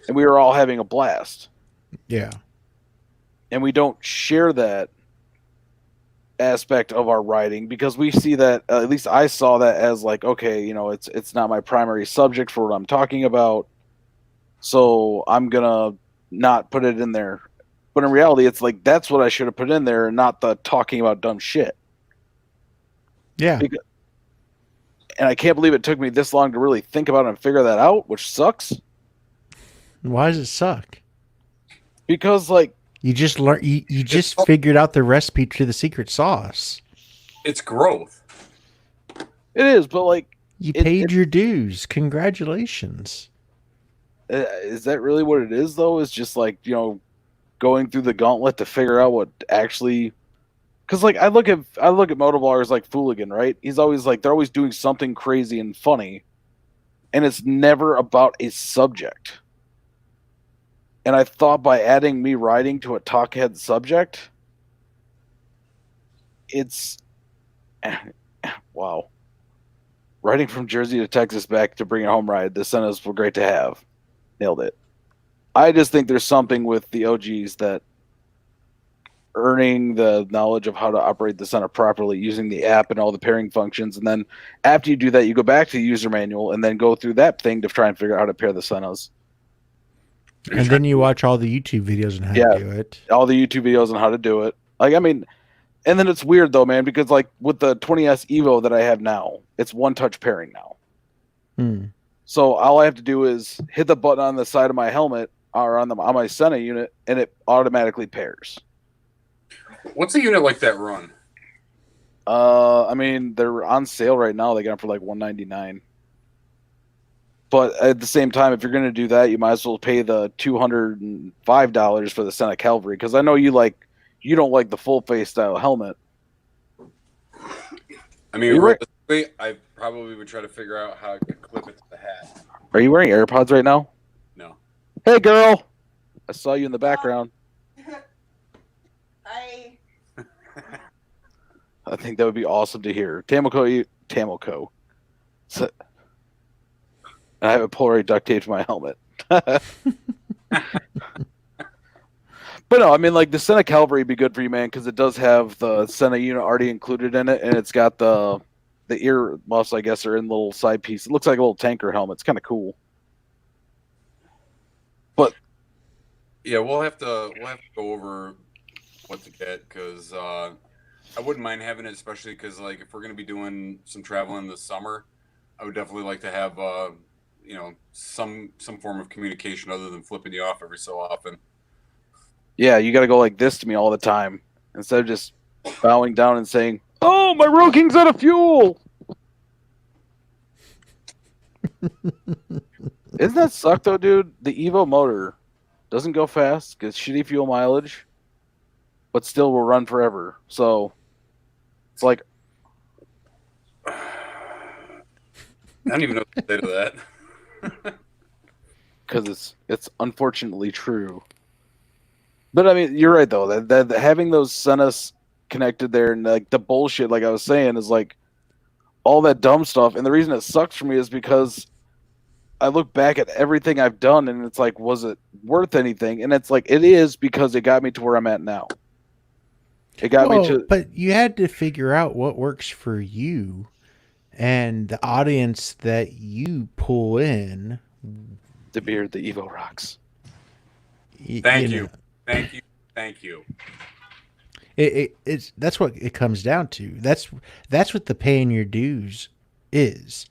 And we were all having a blast. Yeah. And we don't share that aspect of our writing because we see that, at least I saw that as like, okay, you know, it's not my primary subject for what I'm talking about, so I'm gonna not put it in there. But in reality, it's like that's what I should have put in there, not the talking about dumb shit. Yeah. And I can't believe it took me this long to really think about it and figure that out, which sucks. Why does it suck? Because like You just learn. You just figured out the recipe to the secret sauce. It's growth. it is, but like You paid your dues. Congratulations. is that really what it is though? Is just like, you know, going through the gauntlet to figure out what actually. Because like I look at motovloggers like Fooligan, right? He's always like they're always doing something crazy and funny, and it's never about a subject. And I thought by adding me riding to a talkhead subject, it's wow. Riding from Jersey to Texas back to bring a home ride. The Sennas were great to have. Nailed it. I just think there's something with the OGs that earning the knowledge of how to operate the Senna properly using the app and all the pairing functions. And then after you do that, you go back to the user manual and then go through that thing to try and figure out how to pair the Sennas. And then you watch all the YouTube videos on how to do it. All the YouTube videos on how to do it. Like, I mean, and then it's weird though, man, because like with the 20S Evo that I have now, it's one touch pairing now. So all I have to do is hit the button on the side of my helmet or on my Senna unit, and it automatically pairs. What's a unit like that run? I mean, they're on sale right now. They got them for like $199. But at the same time, if you're going to do that, you might as well pay the $205 for the Senna Calvary, because I know you don't like the full face style helmet. I mean, realistically, I probably would try to figure out how I could clip it to the hat. Are you wearing AirPods right now? No. Hey, girl! I saw you in the background. I think that would be awesome to hear. Tamoko. So, I have a Polaroid duct tape to my helmet. But no, I mean, like the Senna Calvary would be good for you, man, because it does have the Senna unit already included in it, and it's got the ear muffs, I guess, are in the little side piece. It looks like a little tanker helmet. It's kind of cool. But yeah, we'll have to go over what to get, because I wouldn't mind having it, especially because like if we're gonna be doing some traveling this summer, I would definitely like to have some form of communication other than flipping you off every so often. Yeah, you got to go like this to me all the time instead of just bowing down and saying, "Oh, my Road King's out of fuel." Isn't that suck though, dude? The Evo motor doesn't go fast, gets shitty fuel mileage, but still will run forever. So it's like, I don't even know what to say to that. because it's unfortunately true. But I mean, you're right though. That having those Senus connected there and like the bullshit, like I was saying, is like all that dumb stuff. And the reason it sucks for me is because I look back at everything I've done and it's like, was it worth anything? And it's like, it is, because it got me to where I'm at now. It got me to. But you had to figure out what works for you and the audience that you pull in. The beard, the Evo rocks. Thank you. Thank you. It's that's what it comes down to. That's what the paying your dues is.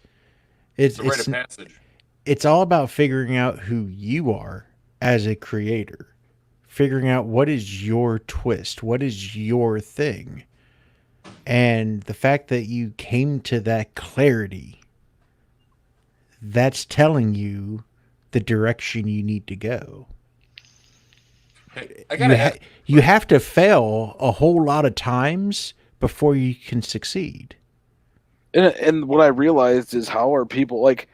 It's a rite of passage. It's all about figuring out who you are as a creator, figuring out what is your twist, what is your thing, and the fact that you came to that clarity. That's telling you the direction you need to go. Hey, you have to fail a whole lot of times before you can succeed. And what I realized is, how are people like?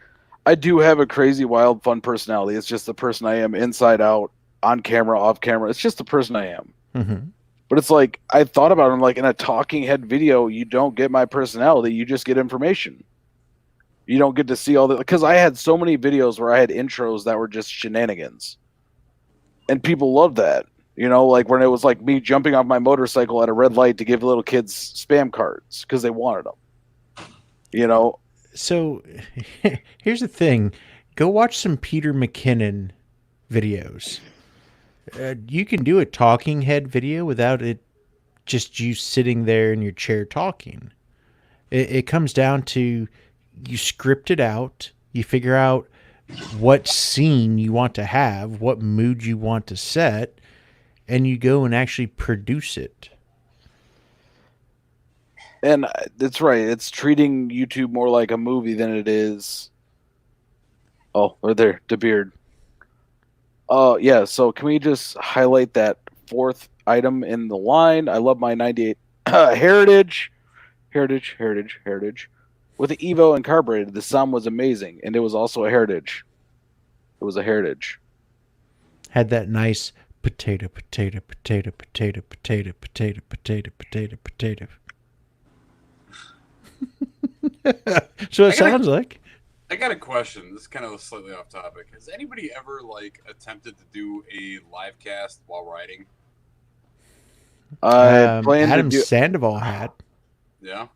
I do have a crazy, wild, fun personality. It's just the person I am, inside out, on camera, off camera. It's just the person I am. Mm-hmm. But it's like, I thought about it. I'm like, in a talking head video, you don't get my personality. You just get information. You don't get to see all the, because I had so many videos where I had intros that were just shenanigans, and people loved that. You know, like when it was like me jumping off my motorcycle at a red light to give little kids spam cards because they wanted them. You know. So here's the thing. Go watch some Peter McKinnon videos. You can do a talking head video without it just you sitting there in your chair talking. It comes down to you script it out. You figure out what scene you want to have, what mood you want to set, and you go and actually produce it. And that's right. It's treating YouTube more like a movie than it is. Oh, right there, DeBeard. Yeah. So can we just highlight that fourth item in the line? I love my 98 Heritage, with the Evo and carbureted. The sound was amazing, and it was also a Heritage. It was a Heritage. Had that nice potato. So it sounds like. I got a question. This is kind of slightly off topic. Has anybody ever like attempted to do a live cast while riding? Adam Sandoval had. Yeah.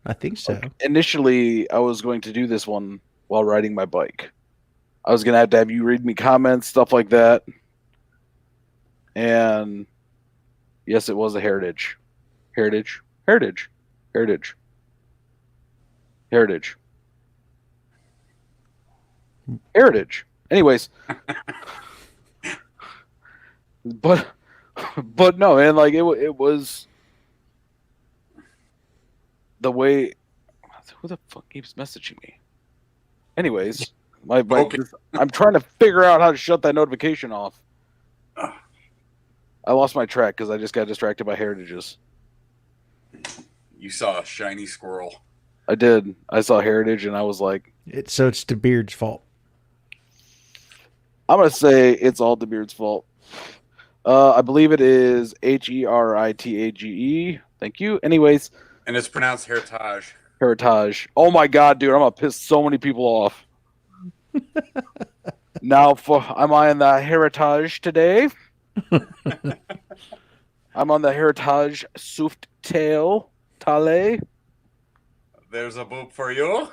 I think so. Like, initially, I was going to do this one while riding my bike. I was going to have you read me comments, stuff like that. And yes, it was a Heritage. Heritage. Anyways. but no, and like it was the way. Who the fuck keeps messaging me? Anyways, I'm trying to figure out how to shut that notification off. I lost my track because I just got distracted by Heritages. You saw a shiny squirrel. I did. I saw Heritage and I was like... So it's DeBeard's fault. I'm going to say it's all DeBeard's fault. I believe it is Heritage. Thank you. Anyways. And it's pronounced Heritage. Heritage. Oh my God, dude. I'm going to piss so many people off. Now, am I in the Heritage today? I'm on the Heritage Soft Tail Tale. There's a boop for you.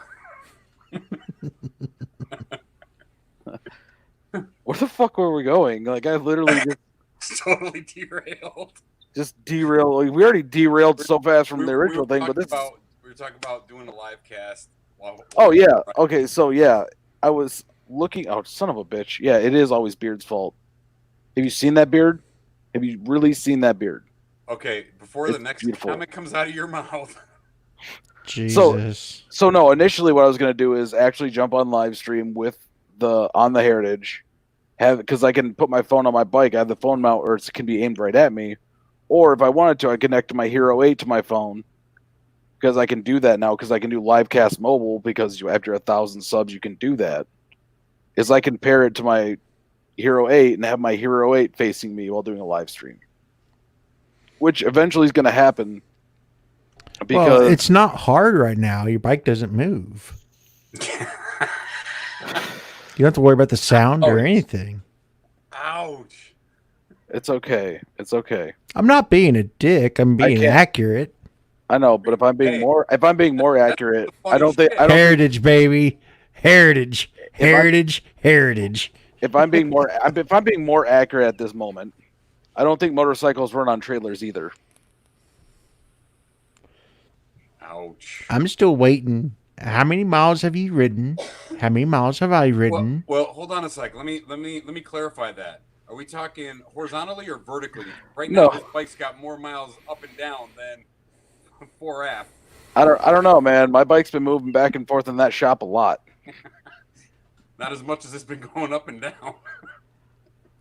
Where the fuck were we going? Like, I literally just... totally derailed. just derail. We already derailed so fast from the original thing, but this. We were talking about doing a live cast. Oh yeah. Okay. So yeah, I was looking. Oh, son of a bitch. Yeah, it is always Beard's fault. Have you seen that beard? Have you really seen that beard? Okay. Before the next comment comes out of your mouth. Jesus. So no. Initially, what I was going to do is actually jump on live stream with on the Heritage, because I can put my phone on my bike. I have the phone mount, or it can be aimed right at me. Or if I wanted to, I connect my Hero 8 to my phone, because I can do that now. Because I can do live cast mobile. Because after 1,000 subs, you can do that. Is I can pair it to my Hero 8 and have my Hero 8 facing me while doing a live stream, which eventually is going to happen. Because it's not hard right now. Your bike doesn't move. You don't have to worry about the sound or anything. Ouch. It's okay. It's okay. I'm not being a dick. I'm being accurate. I know, but if I'm being more accurate, I don't think Heritage, baby. Heritage. Heritage. If I'm being more accurate at this moment, I don't think motorcycles run on trailers either. Ouch. I'm still waiting. How many miles have you ridden? How many miles have I ridden? Well, hold on a sec. Let me clarify that. Are we talking horizontally or vertically? Right now, this bike's got more miles up and down than 4F. I don't know, man. My bike's been moving back and forth in that shop a lot. Not as much as it's been going up and down.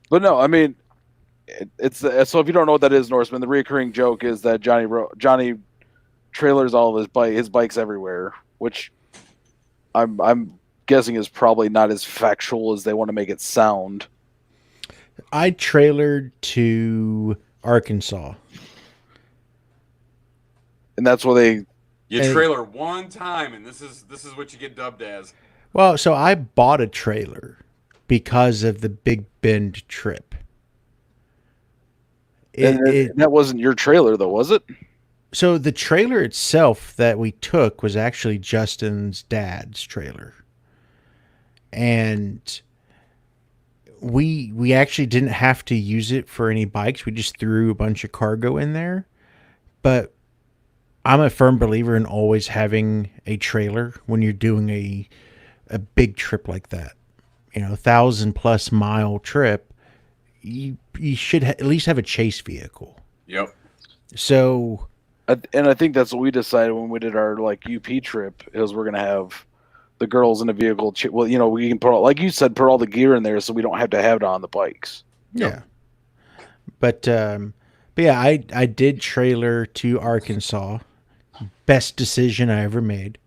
But no, I mean, it's so if you don't know what that is, Norseman, the recurring joke is that Johnny trailers all of his bikes everywhere, which I'm guessing is probably not as factual as they want to make it sound. I trailered to Arkansas. And that's where you trailer one time, and this is what you get dubbed as. Well, so I bought a trailer because of the Big Bend trip. That wasn't your trailer, though, was it? So the trailer itself that we took was actually Justin's dad's trailer. And we actually didn't have to use it for any bikes. We just threw a bunch of cargo in there. But I'm a firm believer in always having a trailer when you're doing a big trip like that. 1,000+ mile trip. You should at least have a chase vehicle. Yep. So, and I think that's what we decided when we did our UP trip, is we're gonna have the girls in the vehicle. Well, we can put, like you said, put all the gear in there so we don't have to have it on the bikes. Yeah. But yeah, I did trailer to Arkansas. Best decision I ever made.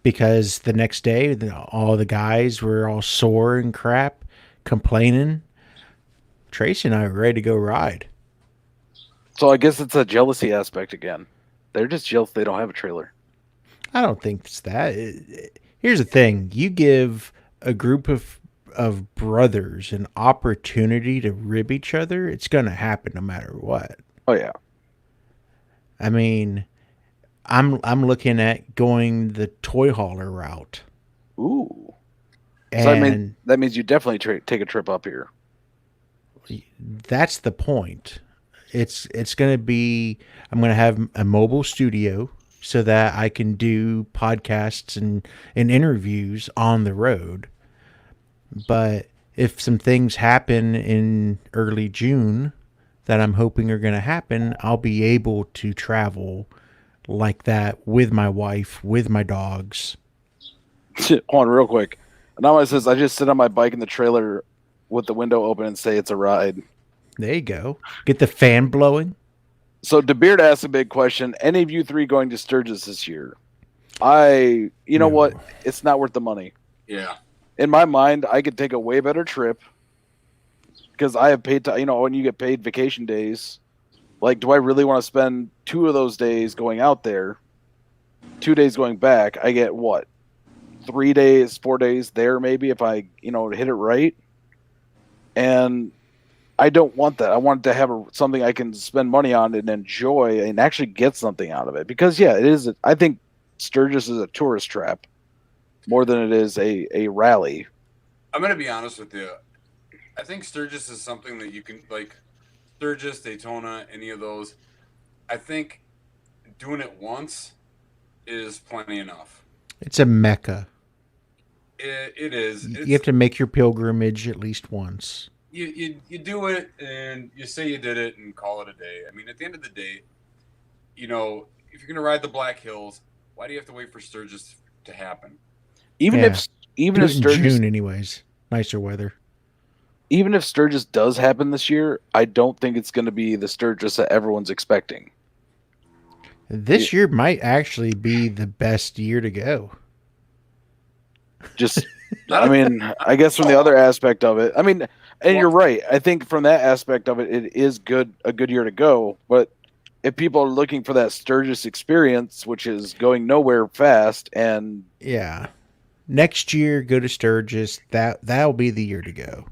Because the next day, all the guys were all sore and crap, complaining. Tracy and I were ready to go ride. So I guess it's a jealousy aspect again. They're just jealous they don't have a trailer. I don't think it's that. Here's the thing. You give a group of brothers an opportunity to rib each other, it's going to happen no matter what. Oh, yeah. I mean, I'm looking at going the toy hauler route. Ooh. And so that means you definitely take a trip up here. That's the point. It's going to be, I'm going to have a mobile studio so that I can do podcasts and interviews on the road. But if some things happen in early June that I'm hoping are going to happen, I'll be able to travel like that with my wife, with my dogs. Hold on real quick. Now it says I just sit on my bike in the trailer with the window open and say it's a ride. There you go. Get the fan blowing. So DeBeard asked a big question. Any of you three going to Sturgis this year? You know what? It's not worth the money. Yeah. In my mind, I could take a way better trip because I have paid when you get paid vacation days. Do I really want to spend 2 of those days going out there, 2 days going back? I get what? 3 days, 4 days there maybe if I, hit it right. And I don't want that. I want to have something I can spend money on and enjoy and actually get something out of it. Because, yeah, it is. I think Sturgis is a tourist trap more than it is a rally. I'm going to be honest with you. I think Sturgis is something that you can, Sturgis, Daytona, any of those, I think doing it once is plenty enough. It's a mecca. It is. You have to make your pilgrimage at least once. You do it and you say you did it and call it a day. I mean, at the end of the day, you know, if you're going to ride the Black Hills, why do you have to wait for Sturgis to happen? Even Yeah. if Do it in Sturgis, June, anyways. Nicer weather. even if Sturgis does happen this year, I don't think it's going to be the Sturgis that everyone's expecting. This year might actually be the best year to go. Just, I mean, I guess from the other aspect of it, I mean, and you're right. I think from that aspect of it, it is a good year to go. But if people are looking for that Sturgis experience, which is going nowhere fast, and Yeah. Next year, go to Sturgis. That'll be the year to go.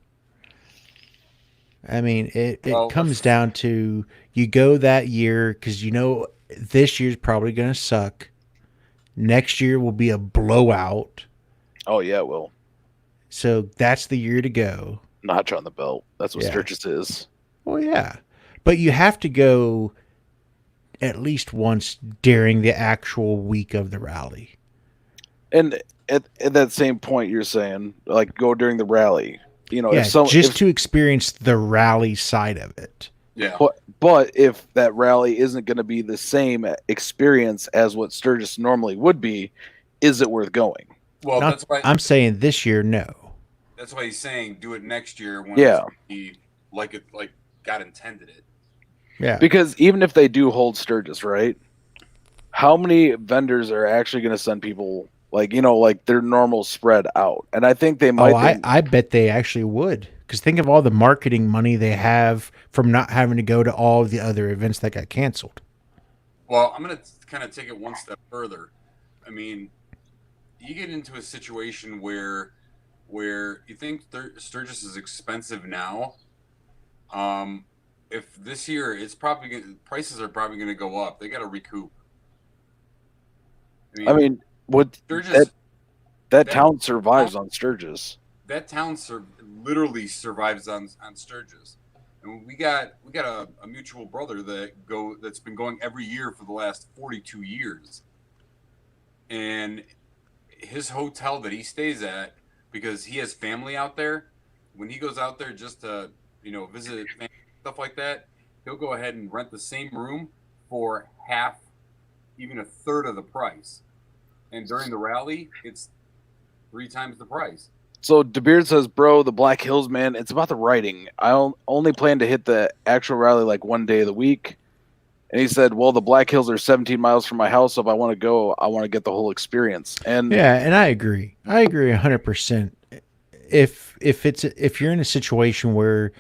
I mean, it comes down to you go that year because you know this year's probably going to suck. Next year will be a blowout. oh yeah, well, So that's the year to go. notch on the belt. That's what Yeah. Sturgis is. Well, yeah. But you have to go at least once during the actual week of the rally. And at that same point, you're saying like go during the rally. You know, Yeah, to experience the rally side of it. Yeah. But if that rally isn't going to be the same experience as what Sturgis normally would be, is it worth going? Well, that's why I'm saying this year, no. that's why he's saying do it next year when it's like God intended it. Yeah. Because even if they do hold Sturgis, right? How many vendors are actually going to send people like their normal spread out? And I think they might. I bet they actually would. Because think of all the marketing money they have from not having to go to all the other events that got canceled. Well, I'm going to kind of take it one step further. I mean, you get into a situation where you think Sturgis is expensive now. If this year prices are probably going to go up, they got to recoup. I mean, what Sturgis, that town survives on Sturgis. That town literally survives on Sturgis, and we got a mutual brother that's been going every year for the last 42 years, and his hotel that he stays at, because he has family out there, when he goes out there just to visit family, stuff like that, he'll go ahead and rent the same room for half, even a third of the price, and during the rally it's 3 times the price. So DeBeard says, bro, the Black Hills, man, it's about the writing. I only plan to hit the actual rally like one day of the week. And he said, well, the Black Hills are 17 miles from my house. So if I want to go, I want to get the whole experience. And yeah, and I agree. I agree 100%. If you're in a situation where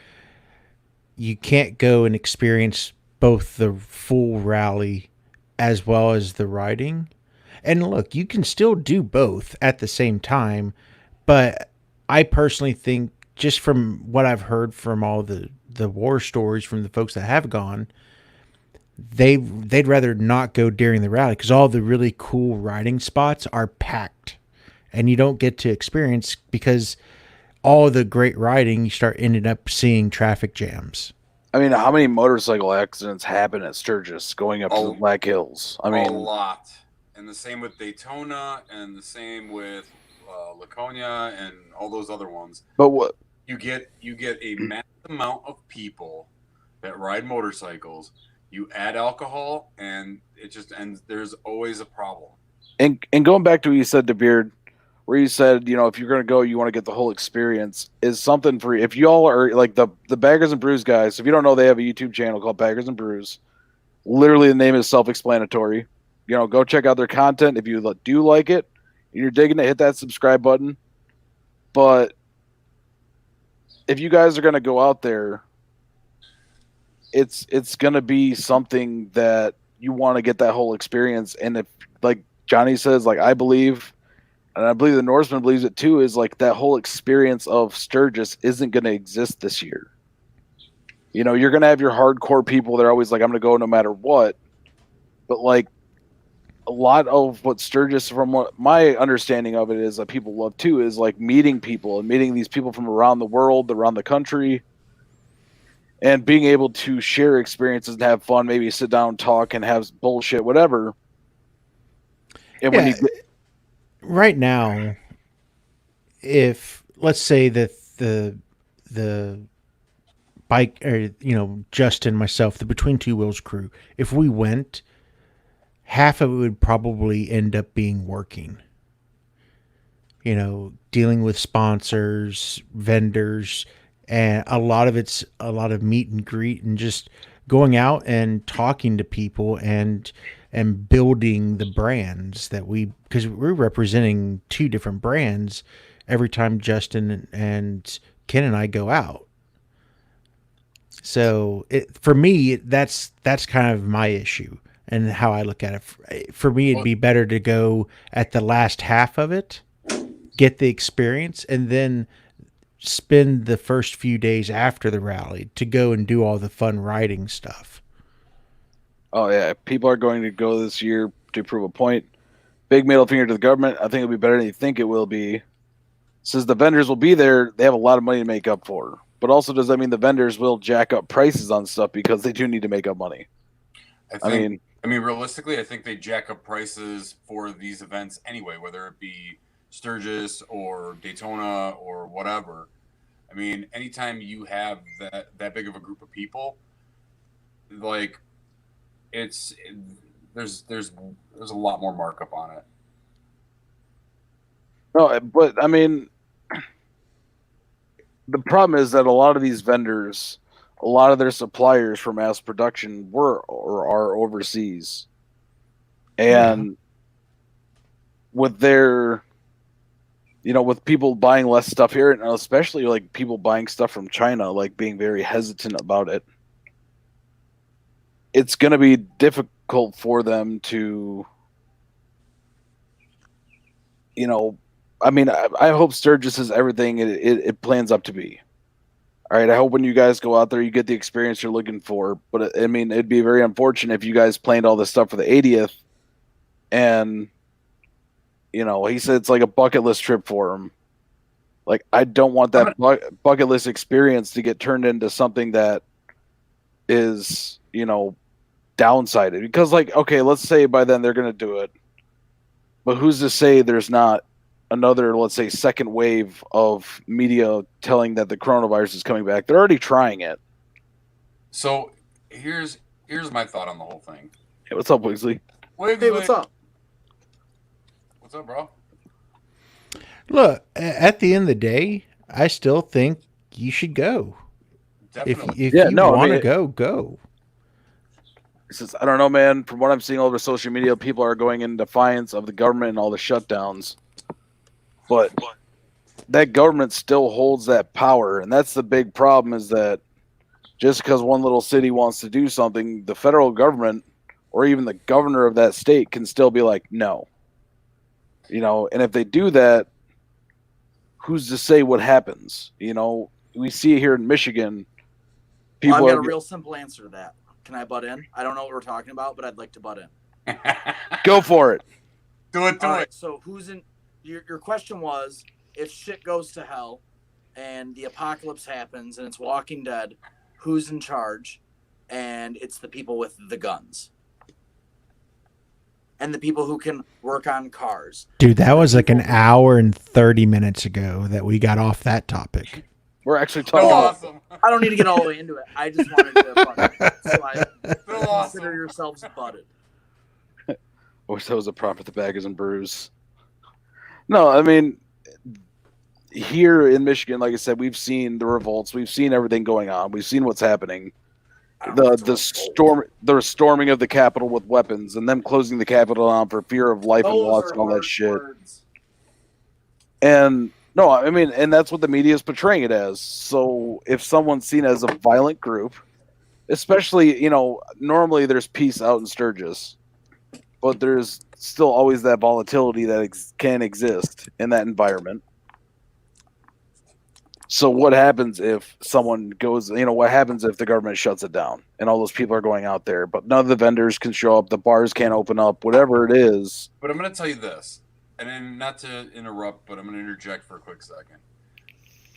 you can't go and experience both the full rally as well as the riding, and look, you can still do both at the same time, but I personally think, just from what I've heard from all the war stories from the folks that have gone, they'd rather not go during the rally because all the really cool riding spots are packed, and you don't get to experience because all the great riding, you start ending up seeing traffic jams. I mean, how many motorcycle accidents happen at Sturgis going up to the Black Hills? I mean, a lot. And the same with Daytona, and the same with Laconia, and all those other ones. But what you get a massive amount of people that ride motorcycles. You add alcohol, and it just ends. There's always a problem. And going back to what you said to Beard, where you said, if you're going to go, you want to get the whole experience, is something for if y'all are like the Baggers and Brews guys. If you don't know, they have a YouTube channel called Baggers and Brews. Literally, the name is self-explanatory. Go check out their content. If you do like it and you're digging it, hit that subscribe button. But if you guys are going to go out there, it's going to be something that you want to get that whole experience. And if, like Johnny says, like I believe, and I believe the Norseman believes it too, is like that whole experience of Sturgis isn't going to exist this year. You're going to have your hardcore people that are always like, I'm going to go no matter what. But like, a lot of what Sturgis, from what my understanding of it is, that people love too, is like meeting people and meeting these people from around the world, around the country. and being able to share experiences and have fun, maybe sit down, talk, and have bullshit, whatever. And when Yeah, right now, if let's say that the bike, or Justin, myself, the Between Two Wheels crew, if we went, half of it would probably end up being working. Dealing with sponsors, vendors, and a lot of meet and greet and just going out and talking to people and building the brands that because we're representing two different brands every time Justin and Ken and I go out. So for me, that's kind of my issue and how I look at it. For me, it'd be better to go at the last half of it, get the experience, and then spend the first few days after the rally to go and do all the fun riding stuff. Oh yeah, people are going to go this year to prove a point. Big middle finger to the government. I think it'll be better than you think it will be. Since the vendors will be there, they have a lot of money to make up for. But also, does that mean the vendors will jack up prices on stuff because they do need to make up money? I mean, realistically, I think they jack up prices for these events anyway, whether it be Sturgis or Daytona or whatever. I mean, anytime you have that big of a group of people, like there's a lot more markup on it. No, but I mean, the problem is that a lot of these vendors, a lot of their suppliers for mass production were or are overseas, and with their, with people buying less stuff here, and especially like people buying stuff from China, like being very hesitant about it, it's going to be difficult for them to, I mean, I hope Sturgis is everything it plans up to be. All right, I hope when you guys go out there, you get the experience you're looking for. But I mean, it'd be very unfortunate if you guys planned all this stuff for the 80th, and he said it's like a bucket list trip for him. Like, I don't want that bucket list experience to get turned into something that is, downsided. Because, like, okay, let's say by then they're going to do it, but who's to say there's not another, let's say, second wave of media telling that the coronavirus is coming back? They're already trying it. So here's my thought on the whole thing. Hey, what's up, Wigsley? Hey, what's up? What's up, bro? Look, at the end of the day, I still think you should go. Definitely. If you want to go. Says, I don't know, man. From what I'm seeing all over social media, people are going in defiance of the government and all the shutdowns. But that government still holds that power, and that's the big problem, is that just because one little city wants to do something, the federal government or even the governor of that state can still be like, no. And if they do that, who's to say what happens? We see it here in Michigan. I've got a real simple answer to that. Can I butt in? I don't know what we're talking about, but I'd like to butt in. Go for it. Do it. Right, so who's in? Your question was, if shit goes to hell and the apocalypse happens and it's Walking Dead, who's in charge? And it's the people with the guns. And the people who can work on cars. Dude, that was like an hour and 30 minutes ago that we got off that topic. We're actually talking awesome. I don't need to get all the way into it. I just wanted to butt in. So consider yourselves butted. I wish that was a prop at the Baggers and Brews. No, I mean, here in Michigan, like I said, we've seen the revolts. We've seen everything going on. We've seen what's happening. The storming of the Capitol with weapons, and them closing the Capitol down for fear of life and loss and all that shit. Words. And no, I mean, and that's what the media is portraying it as. So if someone's seen as a violent group, especially, normally there's peace out in Sturgis, but there's still always that volatility that can exist in that environment. So what happens if someone goes, what happens if the government shuts it down and all those people are going out there, but none of the vendors can show up, the bars can't open up, whatever it is. But I'm going to tell you this, and then not to interrupt, but I'm going to interject for a quick second.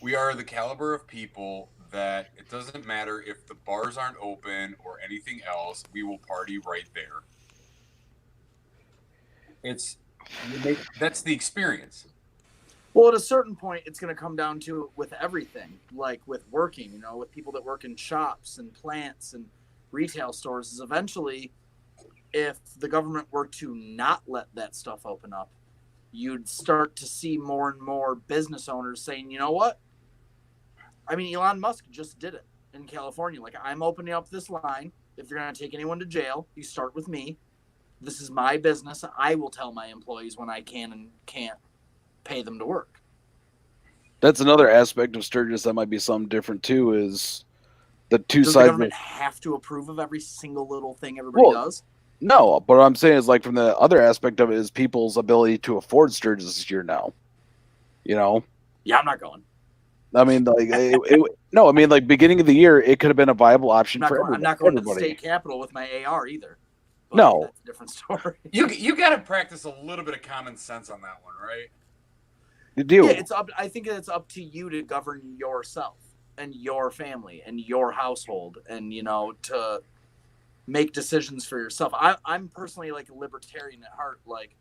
We are the caliber of people that it doesn't matter if the bars aren't open or anything else, we will party right there. That's the experience. Well, at a certain point, it's going to come down to with everything, like with working, you know, with people that work in shops and plants and retail stores, is eventually, if the government were to not let that stuff open up, you'd start to see more and more business owners saying, you know what? I mean, Elon Musk just did it in California. Like, I'm opening up this line. If you're going to take anyone to jail, you start with me. This is my business. I will tell my employees when I can and can't pay them to work. That's another aspect of Sturgis that might be something different too. Is the two Does the sides? government have to approve of every single little thing everybody does? No, but what I'm saying is, like, from the other aspect of it is people's ability to afford Sturgis this year now. You know? Yeah, I'm not going. I mean, like, no, I mean, like, beginning of the year, it could have been a viable option for everybody. I'm not going to the state capitol with my AR either. But no, that's a different story. You got to practice a little bit of common sense on that one, right? You do. Yeah, it's up. I think it's up to you to govern yourself and your family and your household, and you know, to make decisions for yourself. I'm personally like a libertarian at heart. Like,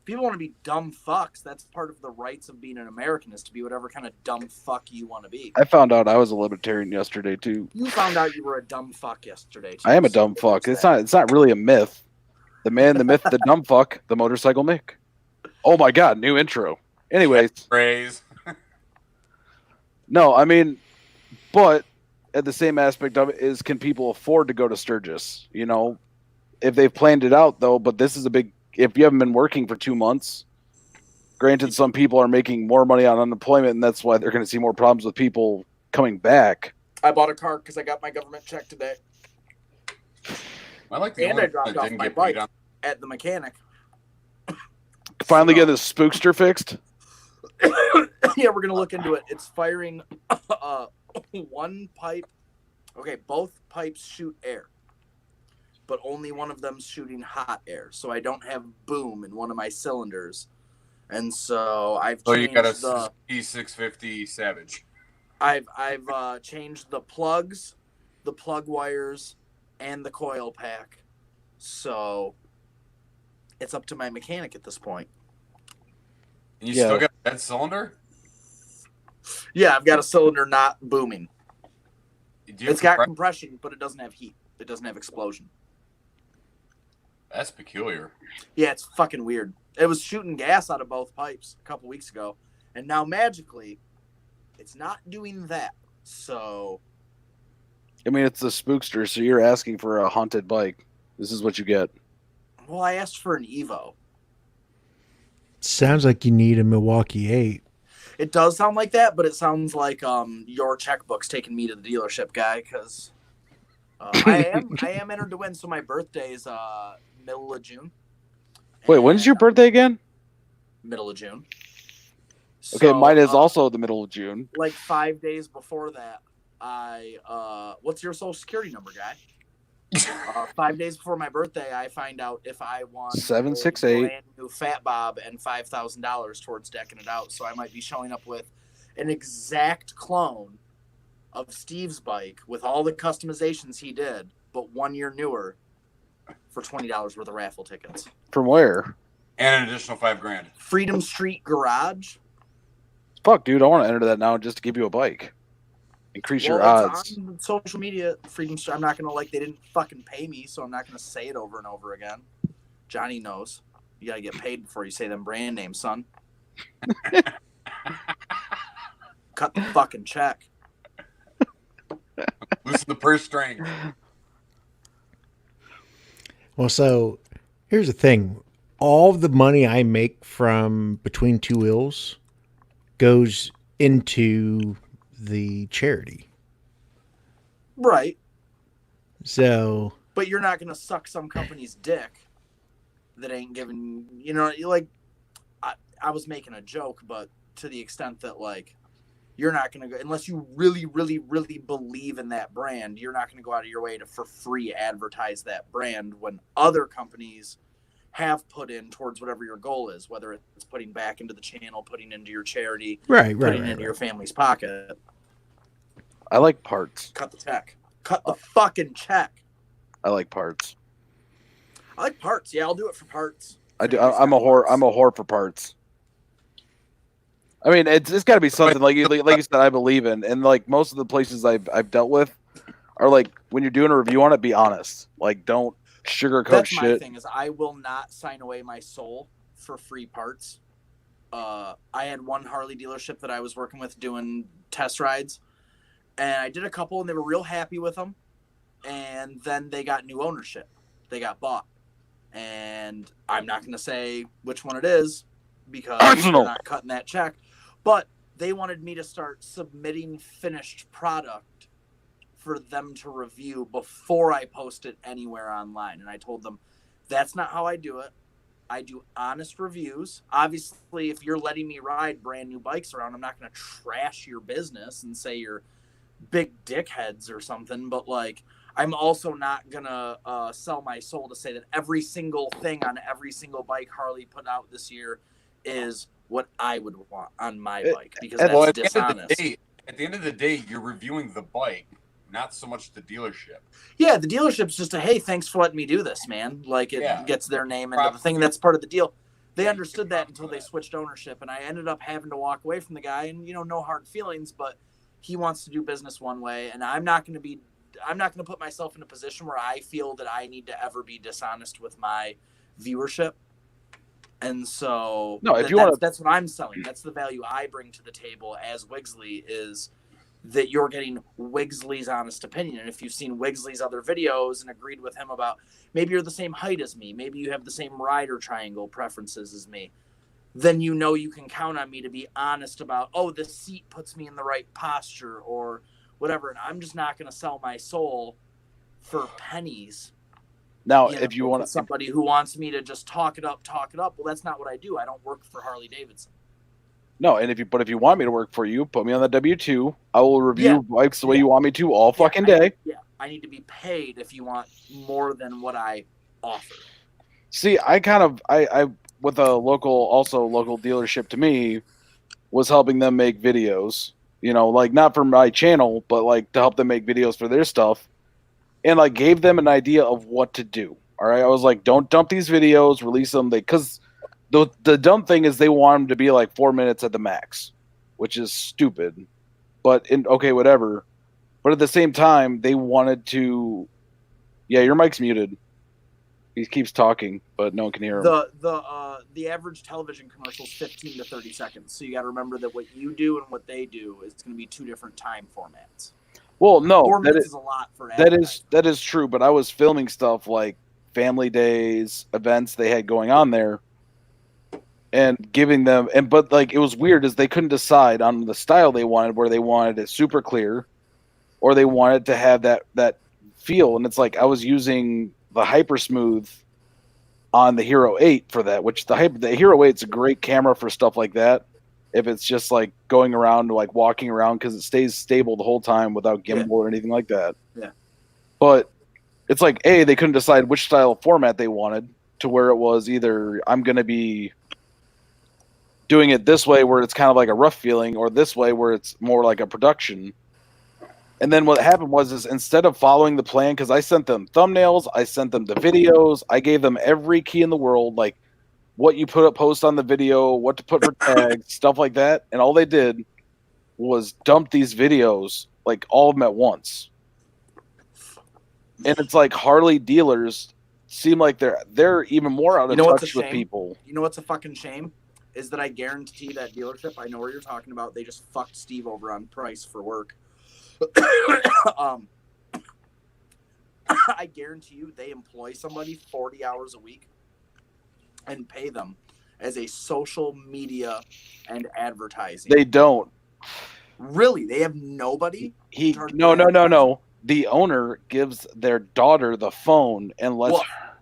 people want to be dumb fucks. That's part of the rights of being an American, is to be whatever kind of dumb fuck you want to be. I found out I was a libertarian yesterday too. You found out you were a dumb fuck yesterday too. I am a dumb fuck. It's not really a myth. The man, the myth, the dumb fuck, the motorcycle Mick. Oh my god, new intro. Anyways, phrase. No, I mean, but at the same aspect of it is, can people afford to go to Sturgis? You know, if they've planned it out though. But this is a big. If you haven't been working for 2 months, granted, some people are making more money on unemployment, and that's why they're going to see more problems with people coming back. I bought a car because I got my government check today. I like the and I dropped off my bike at the mechanic. Finally get this spookster fixed. Yeah, we're gonna look into it. It's firing one pipe. Okay, both pipes shoot air, but only one of them's shooting hot air. So I don't have boom in one of my cylinders, and so I've changed you got a P650 Savage. I've changed the plugs, the plug wires, and the coil pack. So it's up to my mechanic at this point. And you still got that cylinder? Yeah, I've got a cylinder not booming. It's got compression, but it doesn't have heat. It doesn't have explosion. That's peculiar. Yeah, it's fucking weird. It was shooting gas out of both pipes a couple weeks ago, and now magically, it's not doing that. So, I mean, it's the spookster, so you're asking for a haunted bike. This is what you get. Well, I asked for an Evo. Sounds like you need a Milwaukee 8. It does sound like that, but it sounds like your checkbook's taking me to the dealership, guy, because I am entered to win. So my birthday is middle of June. Wait, when's your birthday again? Middle of June. Okay, So, mine is also the middle of June. Like 5 days before that, what's your social security number, guy? 5 days before my birthday, I find out if I want 768 brand new Fat Bob and $5,000 towards decking it out. So I might be showing up with an exact clone of Steve's bike with all the customizations he did, but 1 year newer, for $20 worth of raffle tickets. From where? And an additional $5,000. Freedom Street Garage. Fuck, dude, I want to enter that now just to give you a bike. Increase your odds. On social media, Freedom Street. I'm not gonna they didn't fucking pay me, so I'm not gonna say it over and over again. Johnny knows. You gotta get paid before you say them brand names, son. Cut the fucking check. Loosen the purse string. Well, so here's the thing. All the money I make from Between Two Wheels goes into the charity. Right. So. But you're not going to suck some company's dick that ain't giving, you know, like, I was making a joke, but to the extent that, like, you're not going to go, unless you really, really, really believe in that brand, you're not going to go out of your way to for free advertise that brand when other companies have put in towards whatever your goal is, whether it's putting back into the channel, putting into your charity, putting into your family's pocket. I like parts. Cut the check. Cut the fucking check. I like parts. I like parts. Yeah, I'll do it for parts. I do. I'm a whore. I'm a whore for parts. I mean, it's got to be something like you said. I believe in, and like most of the places I've dealt with are like when you're doing a review on it, be honest. Like, don't sugarcoat That's shit. my thing. Is I will not sign away my soul for free parts. I had one Harley dealership that I was working with doing test rides, and I did a couple, and they were real happy with them. And then they got new ownership. They got bought, and I'm not going to say which one it is because they're not cutting that check. But they wanted me to start submitting finished product for them to review before I post it anywhere online. And I told them, that's not how I do it. I do honest reviews. Obviously, if you're letting me ride brand new bikes around, I'm not going to trash your business and say you're big dickheads or something. But like, I'm also not going to sell my soul to say that every single thing on every single bike Harley put out this year is what I would want on my bike, because that's dishonest. At the end of the day, you're reviewing the bike, not so much the dealership. Yeah, the dealership's just a, hey, thanks for letting me do this, man. Like, it gets their name into the thing. That's part of the deal. They understood that until they switched ownership, and I ended up having to walk away from the guy, and, you know, no hard feelings, but he wants to do business one way, and I'm not going to put myself in a position where I feel that I need to ever be dishonest with my viewership. And so no, if you want, that's what I'm selling. That's the value I bring to the table as Wigsley, is that you're getting Wigsley's honest opinion. And if you've seen Wigsley's other videos and agreed with him about, maybe you're the same height as me, maybe you have the same rider triangle preferences as me, then you know you can count on me to be honest about, oh, the seat puts me in the right posture or whatever. And I'm just not going to sell my soul for pennies. Now, if you want somebody who wants me to just talk it up, well, that's not what I do. I don't work for Harley-Davidson. No, and if you want me to work for you, put me on the W-2. I will review bikes the way you want me to all fucking day. I need to be paid if you want more than what I offer. See, I with a local dealership to me was helping them make videos. You know, like not for my channel, but like to help them make videos for their stuff. And I gave them an idea of what to do. All right, I was like, don't dump these videos, release them. Because the dumb thing is they want them to be like 4 minutes at the max, which is stupid. But okay, whatever. But at the same time, they wanted to. Yeah, your mic's muted. He keeps talking, but no one can hear him. The average television commercial is 15 to 30 seconds. So you got to remember that what you do and what they do is going to be two different time formats. Well, no, 4 minutes is a lot for that is true. But I was filming stuff like family days, events they had going on there, and giving them. But like it was weird, is they couldn't decide on the style they wanted, where they wanted it super clear, or they wanted to have that feel. And it's like I was using the hyper smooth on the Hero 8 for that, which the Hero 8's a great camera for stuff like that. If it's just like going around, like walking around, because it stays stable the whole time without gimbal or anything like that. Yeah. But it's like, they couldn't decide which style of format they wanted, to where it was either I'm going to be doing it this way where it's kind of like a rough feeling, or this way where it's more like a production. And then what happened was instead of following the plan, because I sent them thumbnails, I sent them the videos, I gave them every key in the world, like what you post on the video, what to put for tags, stuff like that. And all they did was dump these videos, like all of them at once. And it's like Harley dealers seem like they're even more out of touch with people. You know what's a fucking shame? Is that I guarantee that dealership, I know where you're talking about, they just fucked Steve over on price for work. I guarantee you they employ somebody 40 hours a week and pay them as a social media and advertising. They don't. Really? They have nobody? No. The owner gives their daughter the phone and lets her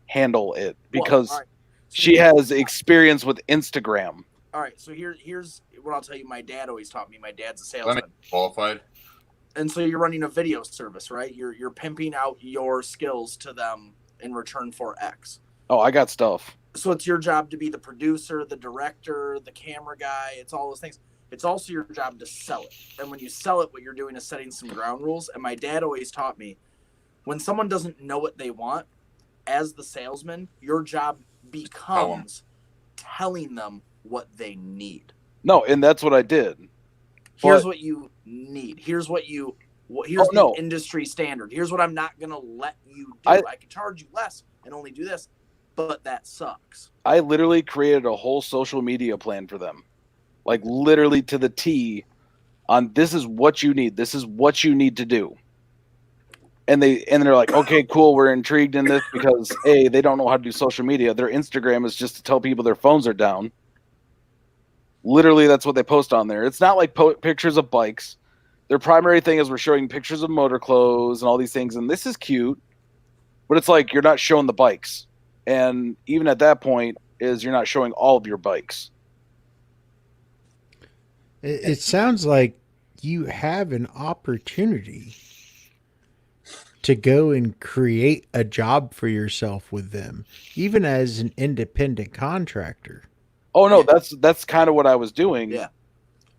handle it because she has experience with Instagram. All right, so here's what I'll tell you. My dad always taught me. My dad's a salesman. Qualified. And so you're running a video service, right? You're pimping out your skills to them in return for X. Oh, I got stuff. So it's your job to be the producer, the director, the camera guy. It's all those things. It's also your job to sell it. And when you sell it, what you're doing is setting some ground rules. And my dad always taught me, when someone doesn't know what they want, as the salesman, your job becomes telling them what they need. No, and that's what I did. Here's what you need. Here's the industry standard. Here's what I'm not going to let you do. I can charge you less and only do this, but that sucks. I literally created a whole social media plan for them. Like literally to the T on this is what you need. This is what you need to do. And they're like, okay, cool. We're intrigued in this because A, they don't know how to do social media. Their Instagram is just to tell people their phones are down. Literally, that's what they post on there. It's not like pictures of bikes. Their primary thing is we're showing pictures of motor clothes and all these things. And this is cute, but it's like, you're not showing the bikes. And even at that point is you're not showing all of your bikes. It sounds like you have an opportunity to go and create a job for yourself with them, even as an independent contractor. Oh no, that's kind of what I was doing. Yeah.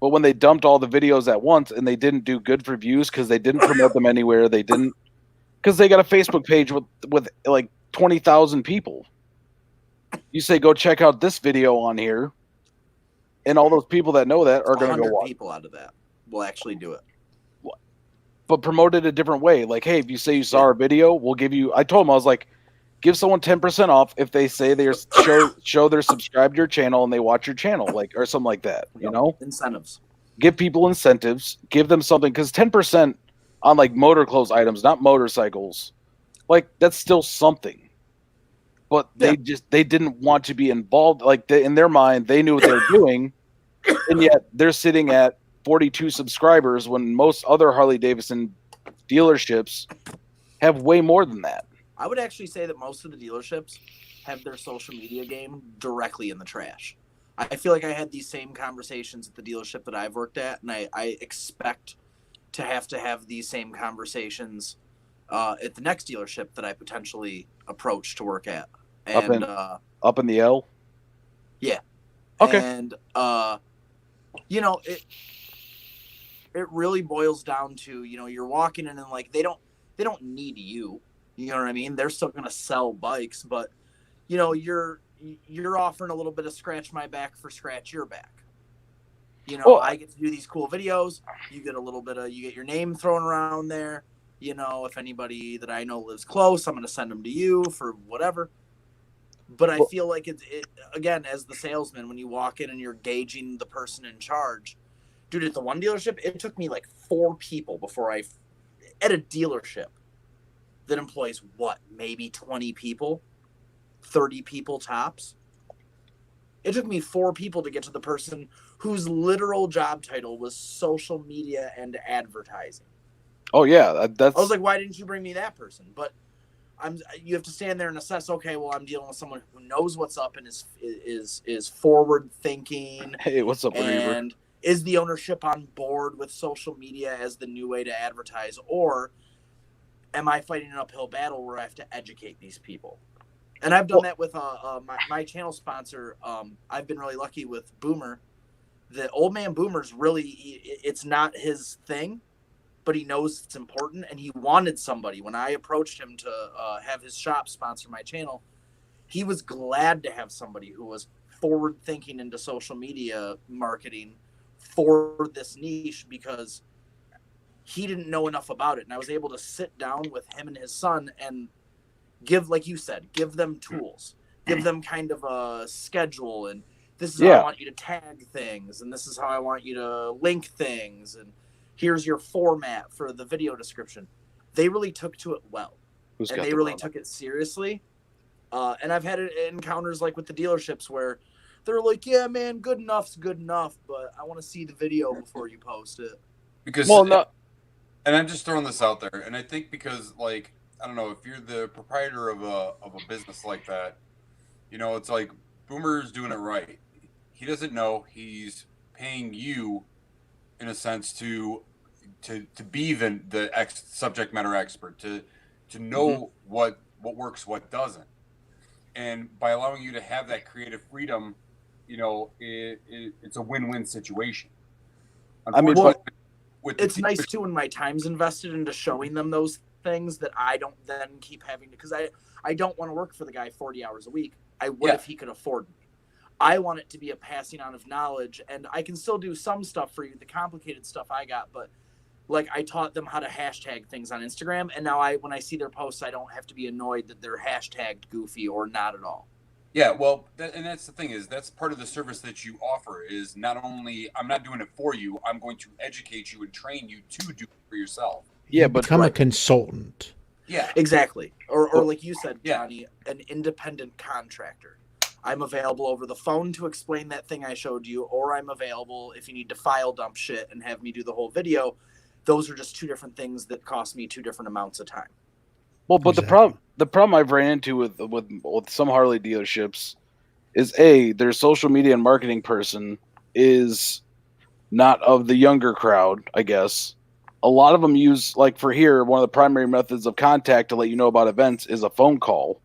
But when they dumped all the videos at once and they didn't do good for views because they didn't promote them anywhere, because they got a Facebook page with like 20,000 people. You say go check out this video on here, and all those people that know that are going to go watch. People out of that will actually do it. But promote it a different way. Like, hey, if you say you saw our video, we'll give you. I told them, I was like, give someone 10% off if they say they're show they're subscribed to your channel and they watch your channel, like, or something like that. You know, incentives. Give people incentives. Give them something, because 10% on like motor clothes items, not motorcycles, like that's still something. But they didn't want to be involved. Like in their mind, they knew what they were doing, and yet they're sitting at 42 subscribers when most other Harley-Davidson dealerships have way more than that. I would actually say that most of the dealerships have their social media game directly in the trash. I feel like I had these same conversations at the dealership that I've worked at, and I expect to have these same conversations at the next dealership that I potentially approach to work at. And up in the L? Yeah. Okay. And you know, it really boils down to, you know, you're walking in and like they don't need you. You know what I mean? They're still gonna sell bikes, but you know, you're offering a little bit of scratch my back for scratch your back. You know, I get to do these cool videos. You get a little bit of, you get your name thrown around there. You know, if anybody that I know lives close, I'm gonna send them to you for whatever. But I feel like it again, as the salesman, when you walk in and you're gauging the person in charge, dude, at the one dealership, it took me like 4 people before at a dealership that employs maybe 20 people, 30 people tops. It took me 4 people to get to the person whose literal job title was social media and advertising. Oh yeah, that's. I was like, why didn't you bring me that person? But you have to stand there and assess. Okay, well, I'm dealing with someone who knows what's up and is forward thinking. Hey, what's up, Reaver? And is the ownership on board with social media as the new way to advertise, or am I fighting an uphill battle where I have to educate these people? And I've done that with my channel sponsor. I've been really lucky with Boomer. The old man Boomer's really, it's not his thing, but he knows it's important, and he wanted somebody. When I approached him to have his shop sponsor my channel, he was glad to have somebody who was forward thinking into social media marketing for this niche, because he didn't know enough about it. And I was able to sit down with him and his son and give, like you said, give them tools, give them kind of a schedule, and this is how I want you to tag things, and this is how I want you to link things, and here's your format for the video description. They really took to it well, and they really took it seriously. And I've had encounters like with the dealerships where they're like, yeah, man, good enough's good enough, but I want to see the video before you post it. Because, and I'm just throwing this out there, and I think because, like, I don't know, if you're the proprietor of a business like that, you know, it's like Boomer's doing it right. He doesn't know. He's paying you, in a sense, to be the subject matter expert, to know what works, what doesn't. And by allowing you to have that creative freedom, you know, it's a win-win situation. I mean, Unfortunately, but with the It's nice too when my time's invested into showing them those things that I don't then keep having to, because I don't want to work for the guy 40 hours a week. I would Yeah. if he could afford me. I want it to be a passing on of knowledge, and I can still do some stuff for you, the complicated stuff I got, but like I taught them how to hashtag things on Instagram, and now when I see their posts, I don't have to be annoyed that they're hashtagged goofy or not at all. Yeah, well, and that's the thing, is that's part of the service that you offer, is not only I'm not doing it for you, I'm going to educate you and train you to do it for yourself. yeah, You but become a right. consultant. Yeah, Exactly. Or Well, like you said, yeah. Johnny, an independent contractor. I'm available over the phone to explain that thing I showed you, or I'm available if you need to file dump shit and have me do the whole video. Those are just two different things that cost me two different amounts of time. well, but Exactly. the problem I've ran into with some Harley dealerships is their social media and marketing person is not of the younger crowd, I guess. A lot of them use, like for here, one of the primary methods of contact to let you know about events is a phone call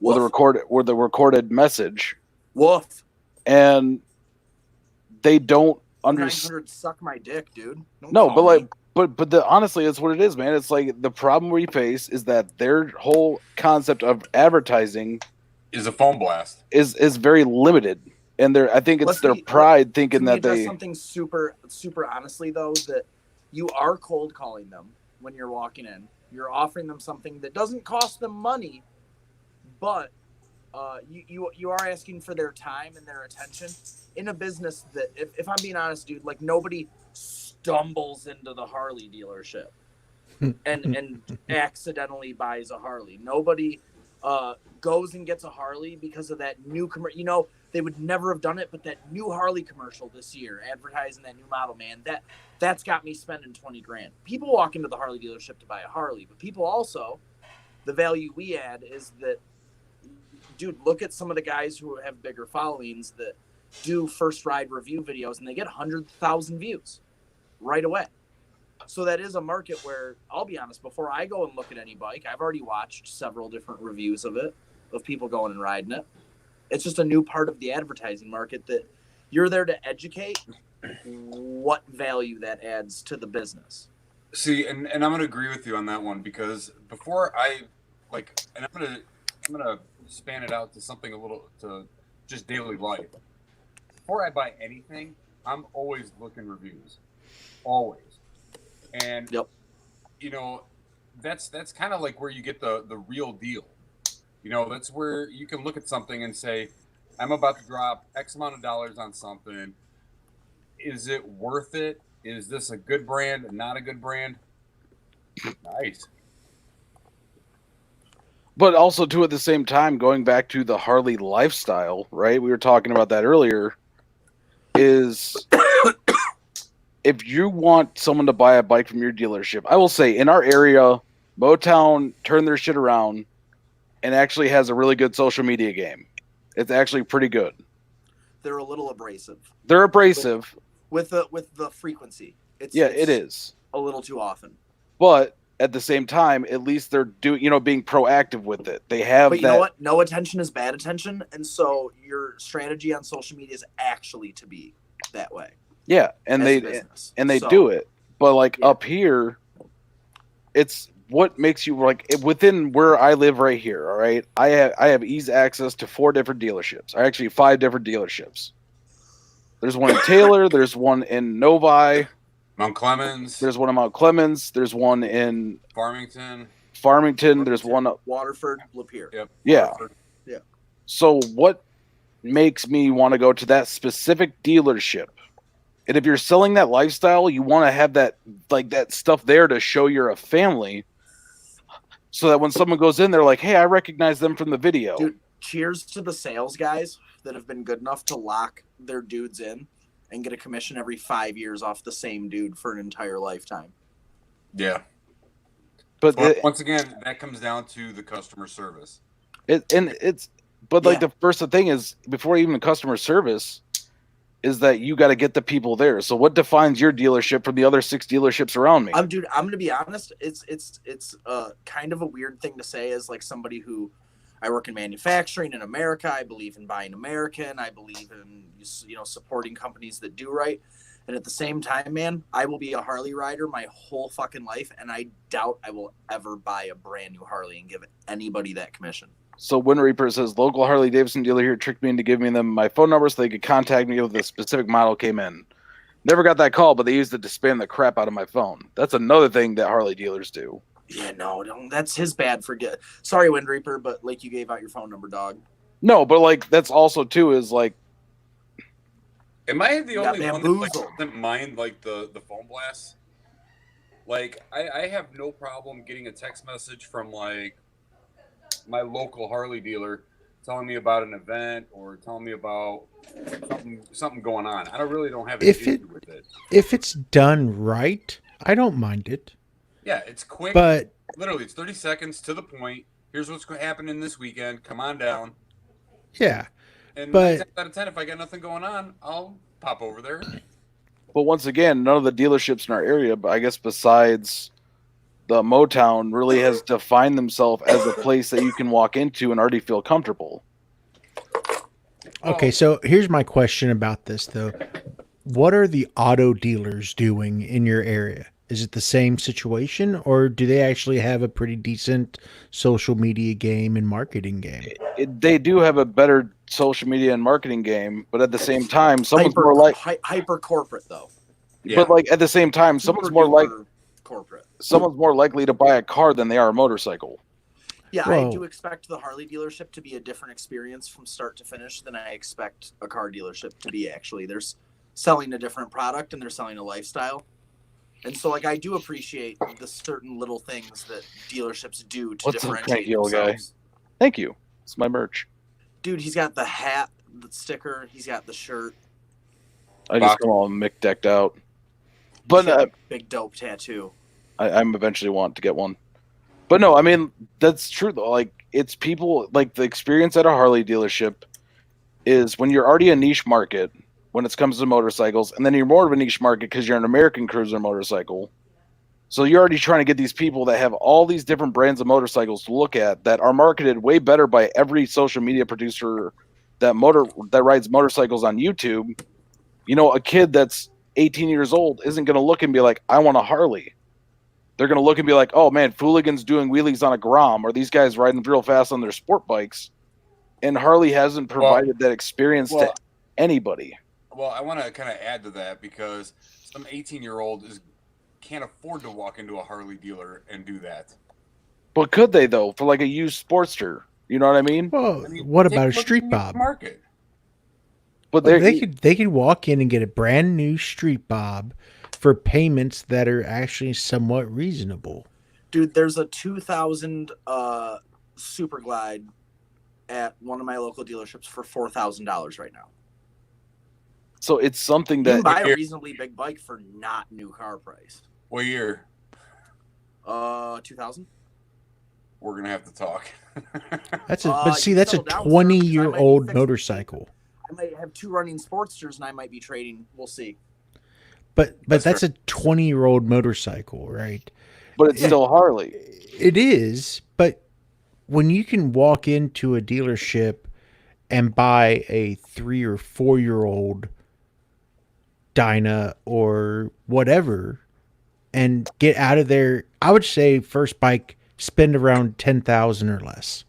with a recorded message, Woof. and they don't understand. 900 suck my dick, dude. Don't No, call but like, me. honestly, it's what it is, man. It's like the problem we face is that their whole concept of advertising Is a phone blast. is very limited, and I think it's their pride thinking Can we that address they. something super honestly though, that you are cold calling them when you're walking in. You're offering them something that doesn't cost them money, but you are asking for their time and their attention in a business that, if I'm being honest, dude, like nobody stumbles into the Harley dealership and accidentally buys a Harley. Nobody goes and gets a Harley because of that new commercial. You know, they would never have done it, but that new Harley commercial this year advertising that new model, man, that's got me spending 20 grand. People walk into the Harley dealership to buy a Harley, but people also, the value we add is that, dude, look at some of the guys who have bigger followings that do first ride review videos and they get 100,000 views right away. So that is a market where, I'll be honest, before I go and look at any bike, I've already watched several different reviews of it, of people going and riding it. It's just a new part of the advertising market that you're there to educate what value that adds to the business. See, and I'm gonna agree with you on that one, because before I and I'm gonna span it out to something a little, to just daily life. Before I buy anything, I'm always looking reviews, always. And Yep. you know, that's kind of like where you get the real deal. You know, that's where you can look at something and say, I'm about to drop X amount of dollars on something. Is it worth it? Is this a good brand and not a good brand? Nice. But also, too, at the same time, going back to the Harley lifestyle, right? We were talking about that earlier. Is if you want someone to buy a bike from your dealership, I will say in our area, Motown turned their shit around and actually has a really good social media game. It's actually pretty good. They're a little abrasive. They're abrasive. With the frequency. It's It is. a little too often. But at the same time, at least they're being proactive with it. They have But you know what? No attention is bad attention, and so your strategy on social media is actually to be that way. Yeah, and they do it. But like up here, it's what makes you like within where I live right here. All right, I have easy access to 4 different dealerships. Or actually 5 different dealerships. There's one in Taylor. There's one in Novi. Mount Clemens. There's one in Mount Clemens. There's one in Farmington. There's one up Waterford, Lapeer. Yep. Yeah. Waterford. Yeah. So what makes me want to go to that specific dealership? And if you're selling that lifestyle, you want to have that stuff there to show you're a family, so that when someone goes in, they're like, "Hey, I recognize them from the video." Dude, cheers to the sales guys that have been good enough to lock their dudes in and get a commission every 5 years off the same dude for an entire lifetime. Yeah. But once again, that comes down to the customer service. the thing is, before even customer service, is that you got to get the people there. So what defines your dealership from the other 6 dealerships around me? I'm going to be honest. It's kind of a weird thing to say as like somebody who, I work in manufacturing in America. I believe in buying American. I believe in supporting companies that do right. And at the same time, man, I will be a Harley rider my whole fucking life, and I doubt I will ever buy a brand new Harley and give anybody that commission. So Wind Reaper says, local Harley-Davidson dealer here tricked me into giving them my phone number so they could contact me if the specific model came in. Never got that call, but they used it to spam the crap out of my phone. That's another thing that Harley dealers do. Yeah, no, that's his bad. Sorry, Wind Reaper, but like you gave out your phone number, dog. No, but like that's also too is like. Am I the only one that like, bamboozled. doesn't mind like the phone blasts? Like I have no problem getting a text message from like my local Harley dealer telling me about an event or telling me about something going on. I really don't have an issue with it. If it's done right, I don't mind it. Yeah, it's quick. But literally, it's 30 seconds to the point. Here's what's happening this weekend. Come on down. yeah, And but 9 out of 10, if I got nothing going on, I'll pop over there. But once again, none of the dealerships in our area, but I guess besides the Motown, really has defined themselves as a place that you can walk into and already feel comfortable. okay, so here's my question about this though. What are the auto dealers doing in your area? Is it the same situation, or do they actually have a pretty decent social media game and marketing game? They do have a better social media and marketing game, but at the same time, someone's more like hyper corporate though. Yeah. But like at the same time, someone's more like corporate. someone's more likely to buy a car than they are a motorcycle. Yeah, Whoa. I do expect the Harley dealership to be a different experience from start to finish than I expect a car dealership to be. Actually, they're selling a different product and they're selling a lifestyle. And so, like, I do appreciate the certain little things that dealerships do to What's up, differentiate cranky old guy? themselves. Thank you. It's my merch. Dude, he's got the hat, the sticker, he's got the shirt. I just come all Mick decked out. But He's got a big dope tattoo. I'm eventually want to get one. But no, I mean, that's true though. Like, it's people, like, the experience at a Harley dealership is when you're already a niche market when it comes to motorcycles, and then you're more of a niche market because you're an American cruiser motorcycle. So you're already trying to get these people that have all these different brands of motorcycles to look at that are marketed way better by every social media producer that rides motorcycles on YouTube. You know, a kid that's 18 years old isn't going to look and be like, I want a Harley. They're going to look and be like, oh man, Fooligans doing wheelies on a Grom, or these guys riding real fast on their sport bikes. And Harley hasn't provided that experience to anybody. Well, I want to kind of add to that because some 18-year-old can't afford to walk into a Harley dealer and do that. But could they though, for like a used Sportster? You know what I mean? Well, I mean, what take about a look Street at the Bob? market. But They could walk in and get a brand new Street Bob for payments that are actually somewhat reasonable. Dude, there's a 2000 Super Glide at one of my local dealerships for $4,000 right now. So it's something You that can buy a reasonably big bike for not new car price. What year? 2000. We're gonna have to talk. But see, you that's a settle down, sir, 20-year-old 'cause I might be fixing- motorcycle. I might have 2 running Sportsters and I might be trading. We'll see. But That's that's a 20-year-old motorcycle, right? but it's still Harley. It is, but when you can walk into a dealership and buy a 3 or 4-year-old Dyna or whatever and get out of there, I would say first bike spend around 10,000 or less.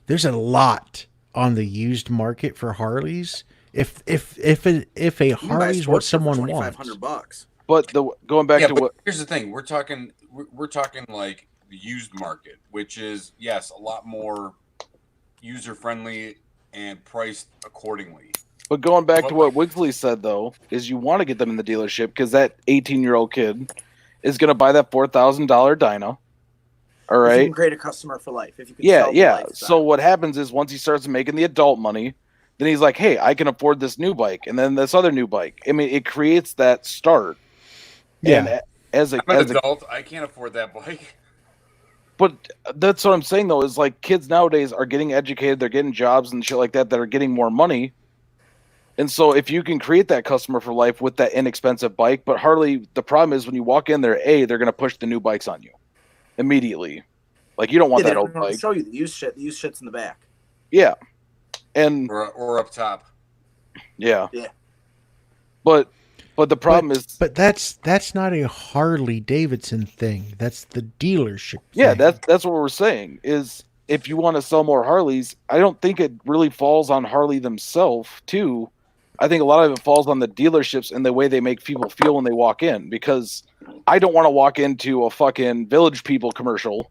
There's a lot on the used market for Harleys. If a Harley's what someone wants, $2,500. But going back to but what here's the thing: we're talking like the used market, which is yes, a lot more user friendly and priced accordingly. But going back to what Wigsley said, though, is you want to get them in the dealership because that 18-year-old kid is going to buy that $4,000 Dyna. All If you right. can create a customer for life. If you can Yeah, sell the yeah. lifestyle. So what happens is once he starts making the adult money, then he's like, hey, I can afford this new bike and then this other new bike. I mean, it creates that start. Yeah. And as I'm an adult. I can't afford that bike. But that's what I'm saying, though, is like kids nowadays are getting educated. They're getting jobs and shit like that are getting more money. And so if you can create that customer for life with that inexpensive bike, but Harley, the problem is when you walk in there, they're going to push the new bikes on you immediately. Like, you don't want they that don't old want to bike. show you the used shit. The used shit's in the back. Yeah. And Or up top. yeah. Yeah. But But the problem is, But that's not a Harley-Davidson thing. That's the dealership yeah, thing. that's what we're saying is if you want to sell more Harleys, I don't think it really falls on Harley themselves too. I think a lot of it falls on the dealerships and the way they make people feel when they walk in, because I don't want to walk into a fucking Village People commercial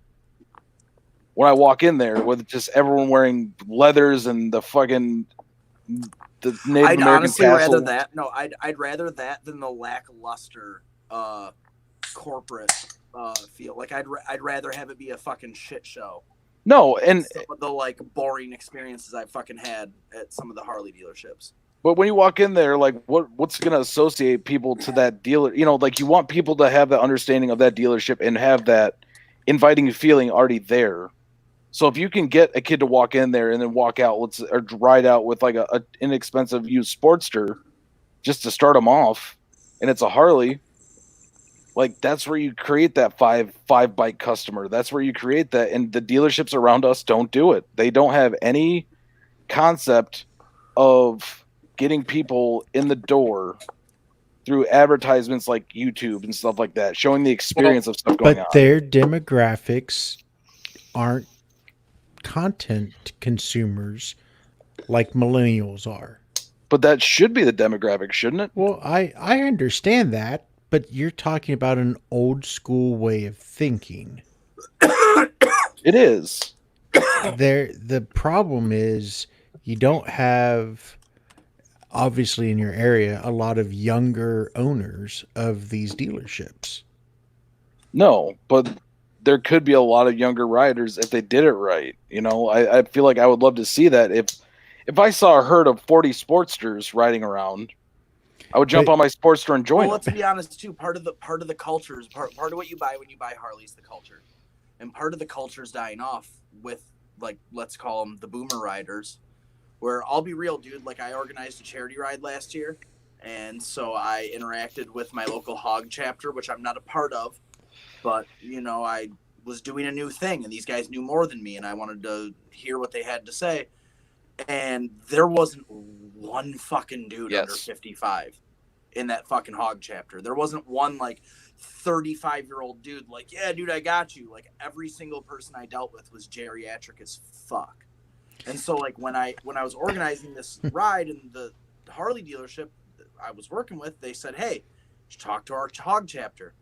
when I walk in there with just everyone wearing leathers and the Native I'd American honestly rather tassel. that. No, I'd rather that than the lackluster corporate feel. Like I'd rather have it be a fucking shit show. No, and Some of the like boring experiences I've fucking had at some of the Harley dealerships. but when you walk in there, like what's going to associate people to that dealer? You know, like you want people to have the understanding of that dealership and have that inviting feeling already there. So if you can get a kid to walk in there and then walk out, or ride out with like a inexpensive used Sportster, just to start them off, and it's a Harley, like that's where you create that five bike customer. That's where you create that, and the dealerships around us don't do it. They don't have any concept of getting people in the door through advertisements like YouTube and stuff like that, showing the experience of stuff going But on. their demographics aren't content consumers like millennials are. But that should be the demographic, shouldn't it? Well, I understand that, but you're talking about an old school way of thinking. It is. The problem is you don't have, obviously in your area, a lot of younger owners of these dealerships. No, but there could be a lot of younger riders if they did it right. You know, I feel like I would love to see that. If I saw a herd of 40 Sportsters riding around, I would jump on my Sportster and join Well, them. let's be honest too. Part of the culture is part of what you buy when you buy Harley's the culture, and part of the culture is dying off with, like, let's call them the boomer riders. Where I'll be real, dude. Like, I organized a charity ride last year, and so I interacted with my local hog chapter, which I'm not a part of, but you know, I was doing a new thing, and these guys knew more than me, and I wanted to hear what they had to say. And there wasn't one fucking dude under 55 in that fucking hog chapter. There wasn't one like 35-year-old dude like, yeah, dude, I got you. Like, every single person I dealt with was geriatric as fuck. And so like when I was organizing this ride in the Harley dealership I was working with, they said, hey, talk to our hog chapter.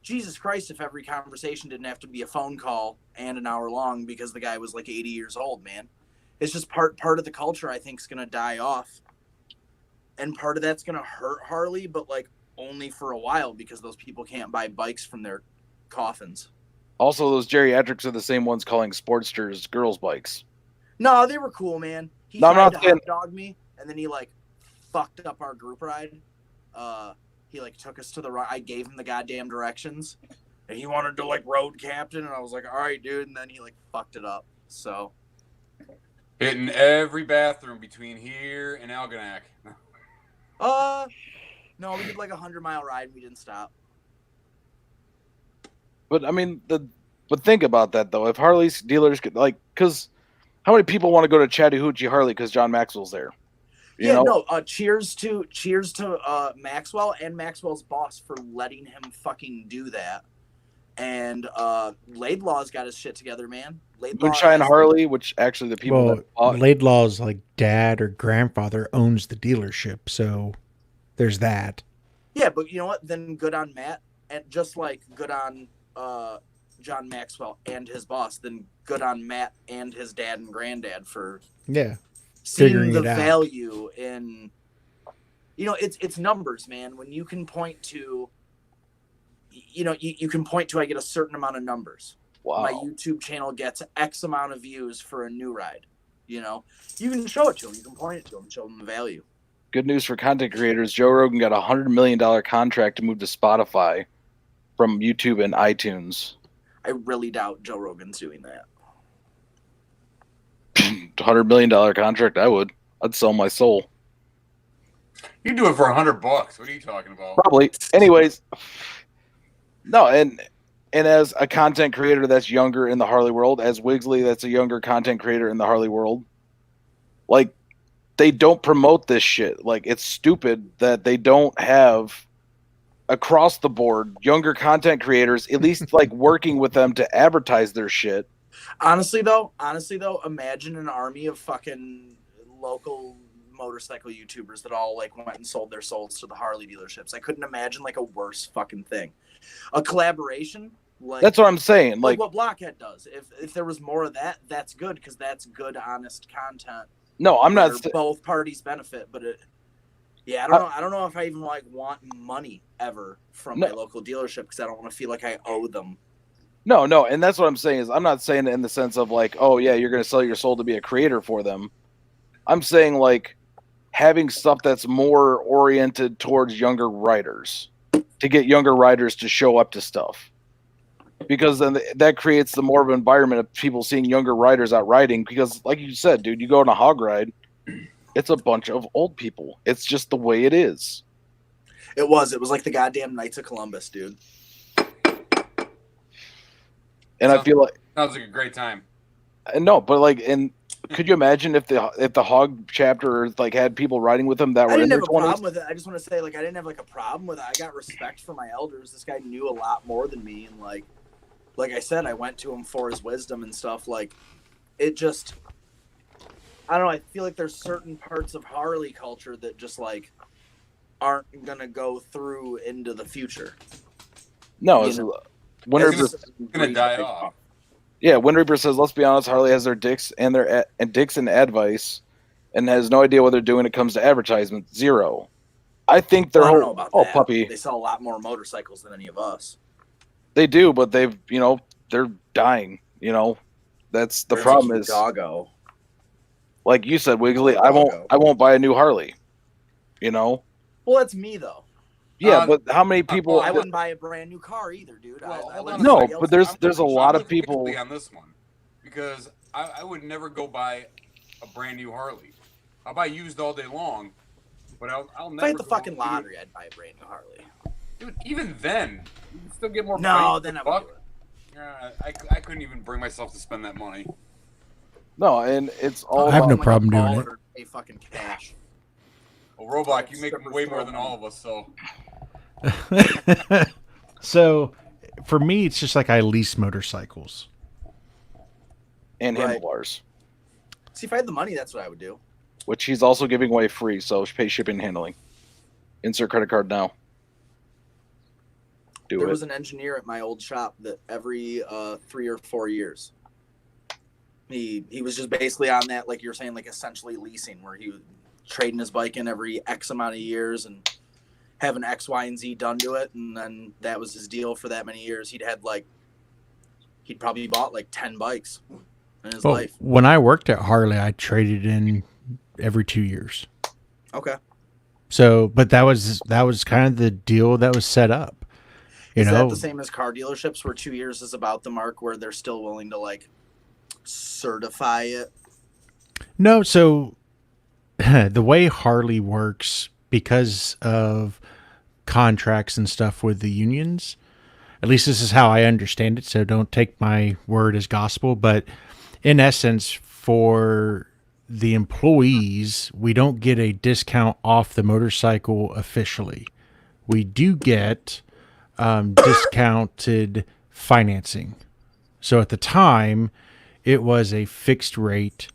Jesus Christ, if every conversation didn't have to be a phone call and an hour long because the guy was like 80 years old, man. It's just part of the culture I think is going to die off. And part of that's going to hurt Harley, but like only for a while because those people can't buy bikes from their coffins. Also, those geriatrics are the same ones calling Sportsters girls' bikes. No, they were cool, man. He No, I'm tried not to saying- hot dog me, and then he like fucked up our group ride. He like took us to the right. I gave him the goddamn directions, and he wanted to like road captain, and I was like, all right, dude. And then he like fucked it up. So Hitting every bathroom between here and Algonac. no, we did like 100-mile ride, and we didn't stop. But I mean, but think about that though. If Harley's dealers could, like, because how many people want to go to Chattahoochee Harley because John Maxwell's there? You know? Cheers to Maxwell and Maxwell's boss for letting him fucking do that. And Laidlaw's got his shit together, man. Moonshine Harley, which actually the people that bought Laidlaw's like dad or grandfather owns the dealership, so there's that. Yeah, but you know what? Then good on Matt, and just like good on John Maxwell and his boss, then good on Matt and his dad and granddad for seeing Figuring the it out. value in, you know, it's numbers, man. When you can point to, you know, you can point to, I get a certain amount of numbers. Wow. My YouTube channel gets X amount of views for a new ride. You know, you can show it to them. You can point it to them, show them the value. Good news for content creators. Joe Rogan got $100 million contract to move to Spotify from YouTube and iTunes. I really doubt Joe Rogan's doing that. $100 million contract, I'd sell my soul. You do it for $100. What are you talking about? Probably. Anyways, no, and as a content creator that's younger in the Harley world, as Wigsley that's a younger content creator in the Harley world, like, they don't promote this shit. Like, it's stupid that they don't have across the board younger content creators at least like working with them to advertise their shit. Honestly though, imagine an army of fucking local motorcycle YouTubers that all like went and sold their souls to the Harley dealerships. I couldn't imagine like a worse fucking thing. A collaboration, like That's what I'm saying. like Like, what Blockhead does. If there was more of that, that's good because that's good, honest content. no, I'm not. where both parties benefit, but I don't know. I don't know if I even like want money ever from my local dealership because I don't want to feel like I owe them. No, and that's what I'm saying is I'm not saying it in the sense of like, oh yeah, you're gonna sell your soul to be a creator for them. I'm saying like having stuff that's more oriented towards younger riders to get younger riders to show up to stuff. Because then that creates the more of an environment of people seeing younger riders out riding. Because, like you said, dude, you go on a hog ride, it's a bunch of old people. It's just the way it is. It was like the goddamn Knights of Columbus, dude. And I feel like Sounds like a great time. no, but like, and could you imagine if the hog chapter like had people riding with them that were I in didn't their have a 20s? problem with it. I just want to say, like, I didn't have like a problem with it. I got respect for my elders. This guy knew a lot more than me, and like I said, I went to him for his wisdom and stuff. Like, it just, I don't know. I feel like there's certain parts of Harley culture that just like aren't gonna go through into the future. No, You it's, know? Wind It's Reaper, gonna die off. yeah, Wind Reaper says, let's be honest, Harley has their dicks and their dicks and advice, and has no idea what they're doing when it comes to advertisement. Zero. I think their Well, I don't know whole about that. puppy. They sell a lot more motorcycles than any of us. They do, but they've they're dying. That's the problem is doggo. like you said, Wiggly. I won't buy a new Harley. Well, that's me though. Yeah, but how many people? I wouldn't buy a brand new car either, dude. Well, I hold let on a No, somebody but else- there's a lot of looking people. differently on this one because I would never go buy a brand new Harley. I'll buy used all day long, but I'll If never I hit the go fucking to- lottery, I'd buy a brand new Harley. Dude, even then, you can still get more. No, bang then I for the would buck. do it. Yeah, I couldn't even bring myself to spend that money. No, and it's all. I have no about, problem doing baller it. to pay fucking cash. Well, Roblox, you make way more than all of us, so So, for me, it's just like I lease motorcycles. and Right. handlebars, See, if I had the money, that's what I would do. which he's also giving away free. So pay shipping and handling. Insert credit card now. Do There it. was an engineer at my old shop that every 3 or 4 years, he was just basically on that, like you're saying, like essentially leasing, where he was trading his bike in every X amount of years and having X, Y, and Z done to it, and then that was his deal for that many years. He'd probably bought like 10 bikes in his Well, life. when I worked at Harley, I traded in every 2 years. Okay. So, but that was kind of the deal that was set up. Is that the same as car dealerships where 2 years is about the mark where they're still willing to like certify it? No, so the way Harley works, because of contracts and stuff with the unions, at least this is how I understand it, so don't take my word as gospel, but in essence, for the employees, we don't get a discount off the motorcycle officially. We do get discounted financing. So at the time, it was a fixed rate,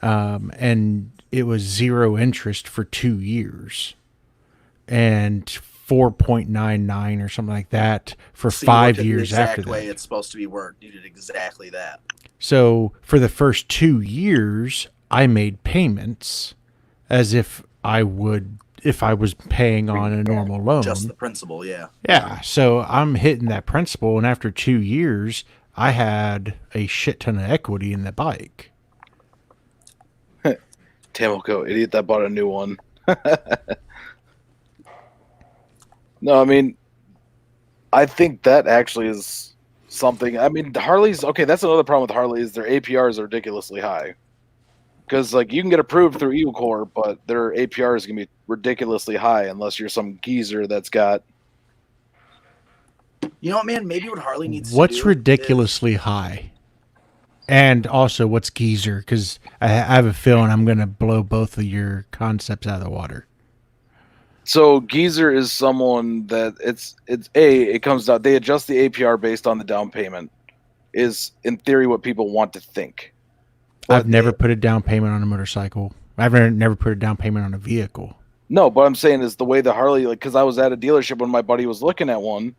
and it was 0 interest for 2 years, and 4.99 or something like that for So you 5 worked it years the after exact way that. it's supposed to be worked. You did exactly that. So for the first 2 years, I made payments as if I was paying on a normal loan. Just the principal, yeah. Yeah, so I'm hitting that principal, and after 2 years, I had a shit ton of equity in the bike. Tamilco, idiot that bought a new one. No, I mean, I think that actually is something. I mean, Harley's okay. That's another problem with Harley is their APRs are ridiculously high. Because like you can get approved through EcoCore, but their APR is gonna be ridiculously high unless you're some geezer that's got. You know what, man? Maybe what Harley needs What's to do ridiculously high? And also, what's geezer? Because I have a feeling I'm going to blow both of your concepts out of the water. So geezer is someone that it comes down. They adjust the APR based on the down payment. Is in theory what people want to think. I've never put a down payment on a motorcycle. I've never put a down payment on a vehicle. No, but I'm saying is the way the Harley, like, because I was at a dealership when my buddy was looking at one,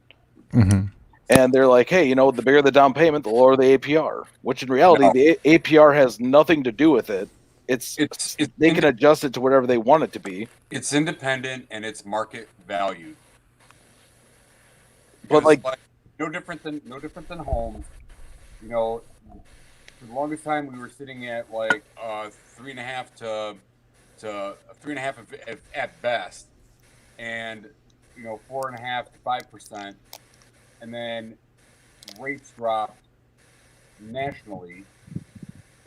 and they're like, hey, the bigger the down payment, the lower the APR. Which in reality, the APR has nothing to do with it. They can adjust it to whatever they want it to be. It's independent and it's market value. But like no different than homes. For the longest time we were sitting at like 3.5 to 3.5 at best, and 4.5 to 5%, and then rates dropped nationally,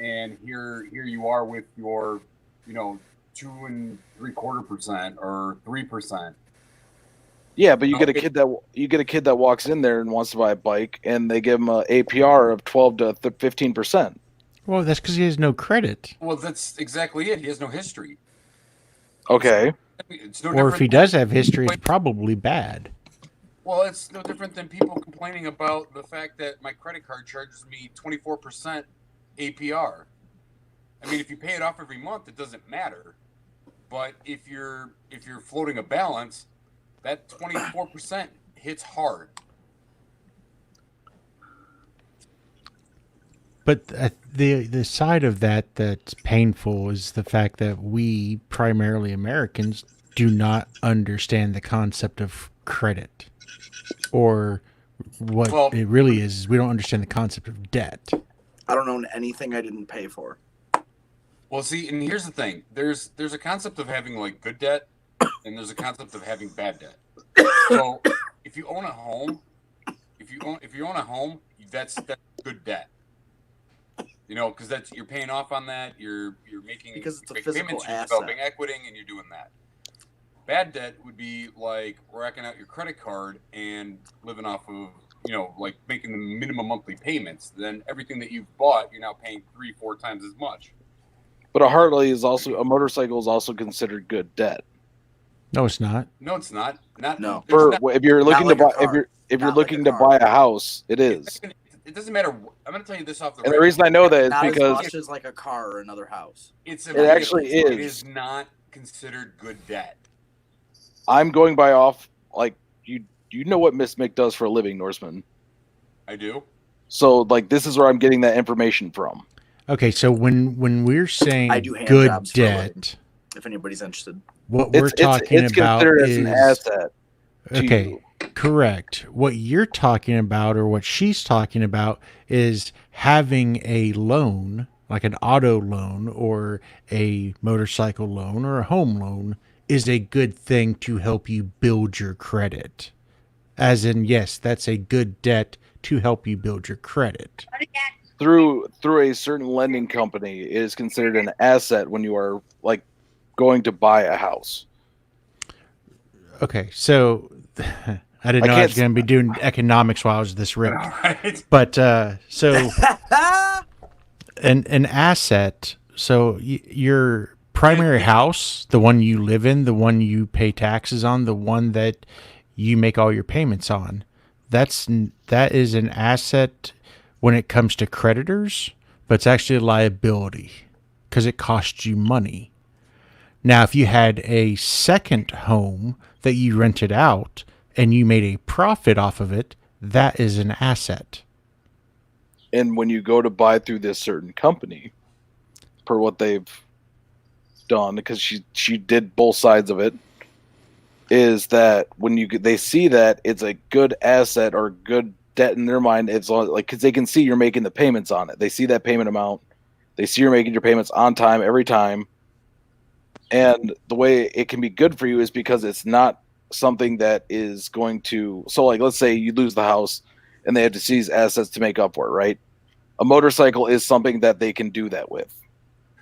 and here you are with your 2.75% or 3%. Yeah, but you get a kid that walks in there and wants to buy a bike, and they give him a APR of 12 to 15%. Well, that's because he has no credit. Well, that's exactly it. He has no history. Okay. It's no or if he does have history, it's probably bad. Well, it's no different than people complaining about the fact that my credit card charges me 24% APR. I mean, if you pay it off every month, it doesn't matter. But if you're floating a balance, that 24% hits hard. But the side of that's painful is the fact that we, primarily Americans, do not understand the concept of credit. Or what it really is we don't understand the concept of debt. I don't own anything I didn't pay for. Well, see, and here's the thing. There's a concept of having like good debt, and there's a concept of having bad debt. So if you own a home, that's good debt. Because you're paying off on that. You're making because it's a physical payments, asset. You're developing equity, and you're doing that. Bad debt would be like racking out your credit card and living off of like making the minimum monthly payments. Then everything that you've bought, you're now paying 3-4 times as much. But a motorcycle is also considered good debt. No, it's not. No, it's not. No. If you're looking to buy, if you're looking to buy a house, it is. It doesn't matter. I'm going to tell you this off the. And the reason I know that is not because as much as like a car or another house. It actually is. It is not considered good debt. I'm going by off like you know what Miss Mick does for a living, Norseman. I do. So like this is where I'm getting that information from. Okay, so when we're saying I do hand good jobs for a living, debt, if anybody's interested, what we're talking it's about considered is as an asset. Okay, correct. What you're talking about, or what she's talking about, is having a loan, like an auto loan or a motorcycle loan or a home loan, is a good thing to help you build your credit. As in, yes, that's a good debt to help you build your credit. Through a certain lending company, it is considered an asset when you are like going to buy a house. Okay, so I didn't know I was going to be doing economics while I was this ripped. Right. But so an asset. So your primary house, the one you live in, the one you pay taxes on, the one that you make all your payments on, that is an asset when it comes to creditors, but it's actually a liability because it costs you money. Now, if you had a second home that you rented out and you made a profit off of it, that is an asset. And when you go to buy through this certain company, per what they've done, because she did both sides of it, is that when they see that it's a good asset or good debt in their mind, it's like because they can see you're making the payments on it. They see that payment amount. They see you're making your payments on time every time. And the way it can be good for you is because it's not something that is going to. So, like, let's say you lose the house and they have to seize assets to make up for it, right? A motorcycle is something that they can do that with.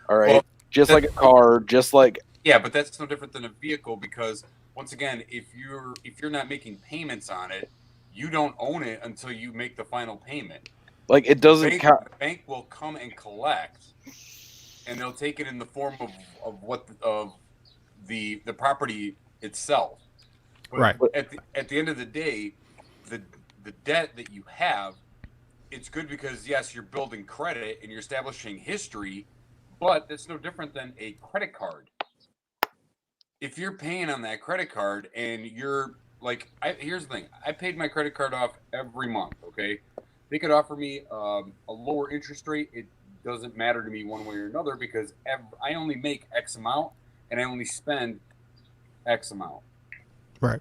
All right, well, just like a car, just like but that's no different than a vehicle because once again, if you're not making payments on it, you don't own it until you make the final payment. Like it doesn't count. The bank will come and collect, and they'll take it in the form of the property itself. But Right. At the end of the day, the debt that you have, it's good because yes, you're building credit and you're establishing history, but it's no different than a credit card. If you're paying on that credit card and you're like, here's the thing, I paid my credit card off every month. Okay, they could offer me a lower interest rate. It doesn't matter to me one way or another because I only make X amount and I only spend X amount. Right.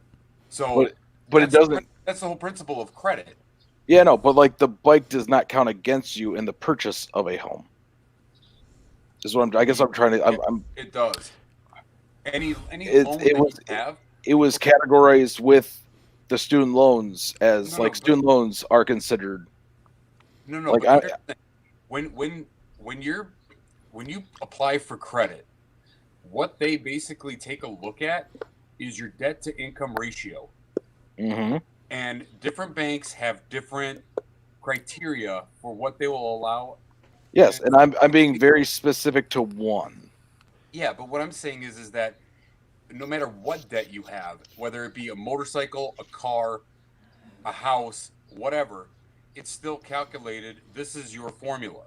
So, but it doesn't. That's the whole principle of credit. Yeah, no, but like the bike does not count against you in the purchase of a home. Is what I guess I'm trying to. It does. Any loan that you have. It was categorized with the student loans as student loans are considered. No. Like when you apply for credit, what they basically take a look at is your debt to income ratio. Mm-hmm. And different banks have different criteria for what they will allow. Yes, and I'm being very specific to one. Yeah, but what I'm saying is that no matter what debt you have, whether it be a motorcycle, a car, a house, whatever, it's still calculated. This is your formula.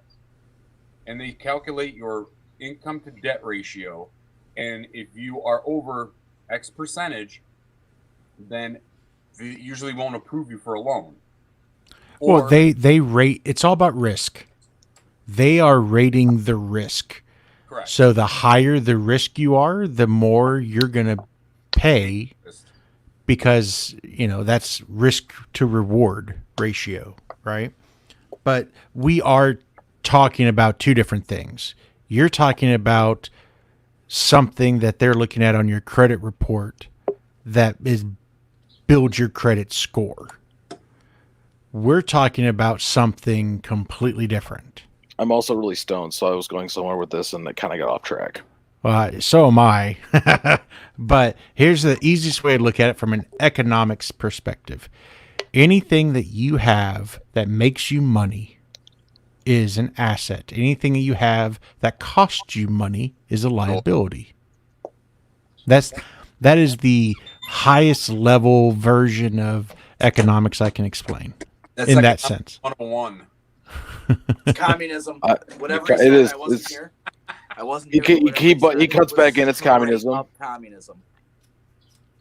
And they calculate your income to debt ratio. And if you are over X percentage, then they usually won't approve you for a loan. Well, they rate, it's all about risk. They are rating the risk. Correct. So the higher the risk you are, the more you're going to pay because, that's risk to reward ratio, right? But we are talking about two different things. You're talking about something that they're looking at on your credit report that is build your credit score. We're talking about something completely different. I'm also really stoned, so I was going somewhere with this, and it kind of got off track. So am I. But here's the easiest way to look at it from an economics perspective. Anything that you have that makes you money is an asset. Anything that you have that costs you money is a liability. That is the highest level version of economics I can explain. That's in like that sense. 101. Communism. Whatever it he said, is. I wasn't here. I wasn't You here. keep- Whatever but said he cuts was back in, it's straight communism. up communism.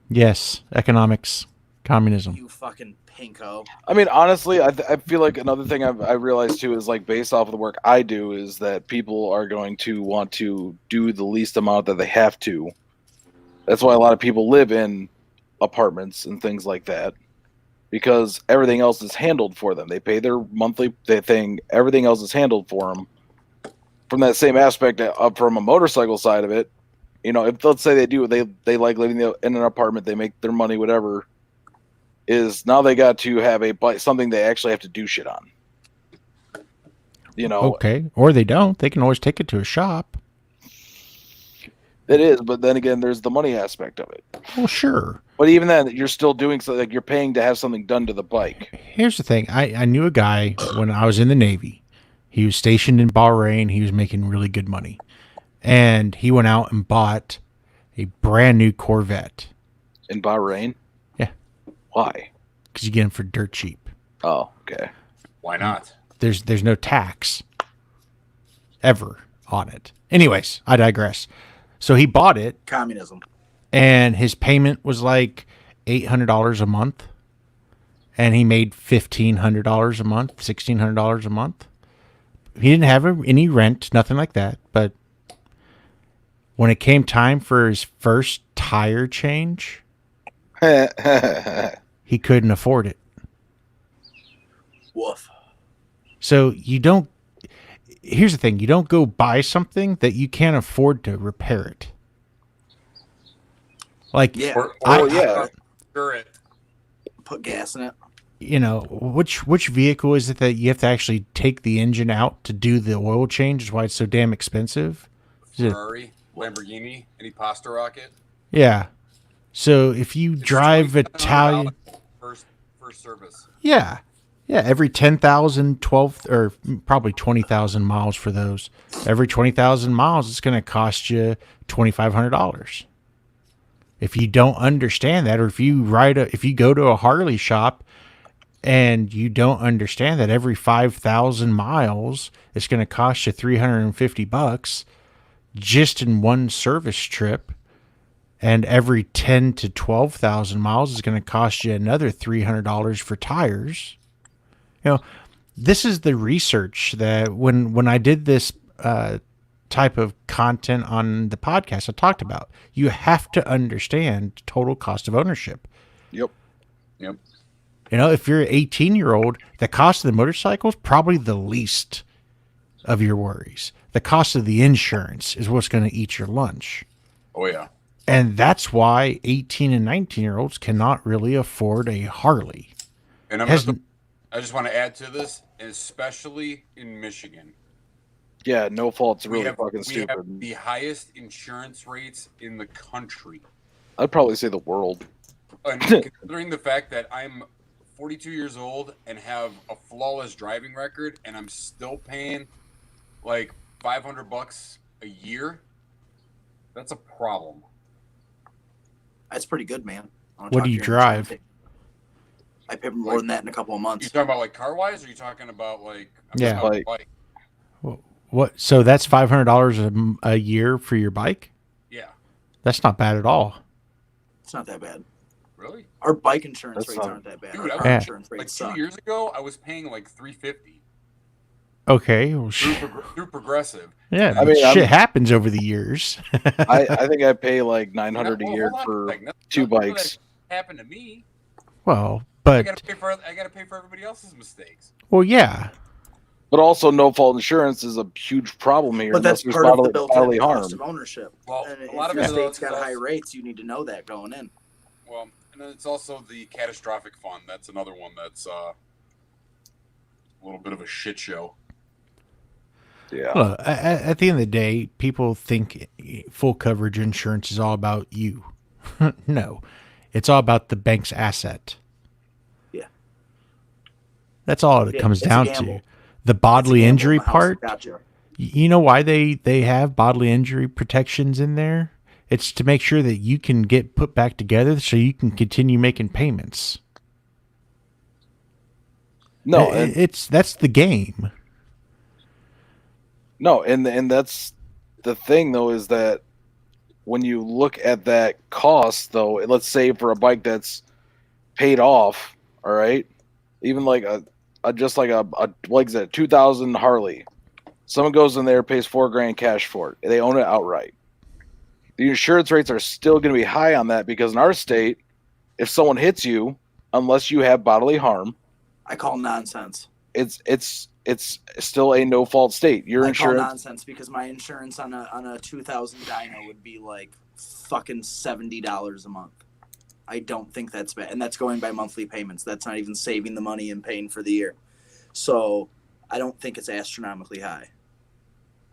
Yes, economics, communism. You fucking pinko. I mean, honestly, I feel like another thing I realized too is like based off of the work I do is that people are going to want to do the least amount that they have to. That's why a lot of people live in apartments and things like that because everything else is handled for them. They pay their monthly thing. Everything else is handled for them. From that same aspect, from a motorcycle side of it, if let's say they like living in an apartment, they make their money, whatever. Is now they got to have something they actually have to do shit on. Okay, or they don't. They can always take it to a shop. It is, but then again, there's the money aspect of it. Well, sure. But even then, you're still doing something. Like you're paying to have something done to the bike. Here's the thing. I knew a guy when I was in the Navy. He was stationed in Bahrain. He was making really good money. And he went out and bought a brand new Corvette. In Bahrain? Yeah. Why? Because you get them for dirt cheap. Oh, okay. Why not? There's no tax ever on it. Anyways, I digress. So he bought it. Communism. And his payment was like $800 a month. And he made $1,500 a month, $1,600 a month. He didn't have any rent, nothing like that. But when it came time for his first tire change, he couldn't afford it. Woof. So here's the thing. You don't go buy something that you can't afford to repair it. Like, Yeah. Sure it. Put gas in it. Which vehicle is it that you have to actually take the engine out to do the oil change? Is why it's so damn expensive? Ferrari, Lamborghini, any pasta rocket? Yeah. So if you drive Italian, First service. yeah, Yeah, every 10,000, 12, or probably 20,000 miles for those. Every 20,000 miles, it's going to cost you $2,500. If you don't understand that, or if you go to a Harley shop and you don't understand that every 5,000 miles, it's going to cost you $350 just in one service trip, and every 10 to 12,000 miles is going to cost you another $300 for tires. This is the research that when I did this type of content on the podcast, I talked about. You have to understand total cost of ownership. Yep. If you're an 18-year-old, the cost of the motorcycle is probably the least of your worries. The cost of the insurance is what's going to eat your lunch. Oh, yeah. And that's why 18 and 19-year-olds cannot really afford a Harley. And I just want to add to this, especially in Michigan. Yeah, no fault. It's really We stupid. have the highest insurance rates in the country. I'd probably say the world. And considering the fact that I'm 42 years old and have a flawless driving record, and I'm still paying like $500 a year, that's a problem. That's pretty good, man. What do you drive? I pay more than that in a couple of months. You talking about like car wise, or are you talking about like bike? What? So that's $500 a year for your bike? Yeah. That's not bad at all. It's not that bad. Really? Our bike insurance rates aren't that bad. Dude, Our Yeah. insurance rates like 2 suck. years ago, I was paying like $350 Okay. Well, through Progressive. yeah, I mean, shit happens over the years. I think I pay like $900 a Well, year hold on for a second. two Nothing like bikes. that happened to me. Well, I but gotta pay for everybody else's mistakes. yeah. But also, no fault insurance is a huge problem here. But that's unless part there's of the bodily built-in harm. cost of ownership. Well, And a lot if of your it state's is got also- high rates, you need to know that going in. Well, and then it's also the catastrophic fund. That's another one that's a little bit of a shit show. Yeah. Look, at the end of the day, people think full coverage insurance is all about you. No, it's all about the bank's asset. Yeah. That's all it Yeah, comes it's a down gamble. to. The bodily It's a gamble injury in the house part. that got you. You know why they have bodily injury protections in there? It's to make sure that you can get put back together so you can continue making payments. No, and, that's the game. no, and that's the thing though, is that when you look at that cost though, let's say for a bike that's paid off, all right, even like a just like a like is that 2000 Harley, someone goes in there, pays $4,000 cash for it, they own it outright. The insurance rates are still going to be high on that because in our state, if someone hits you, unless you have bodily harm, I call nonsense. it's still a no fault state. Your I insurance, call nonsense because my insurance on a 2000 dyno would be like fucking $70 a month. I don't think that's bad, and that's going by monthly payments. That's not even saving the money and paying for the year. So I don't think it's astronomically high.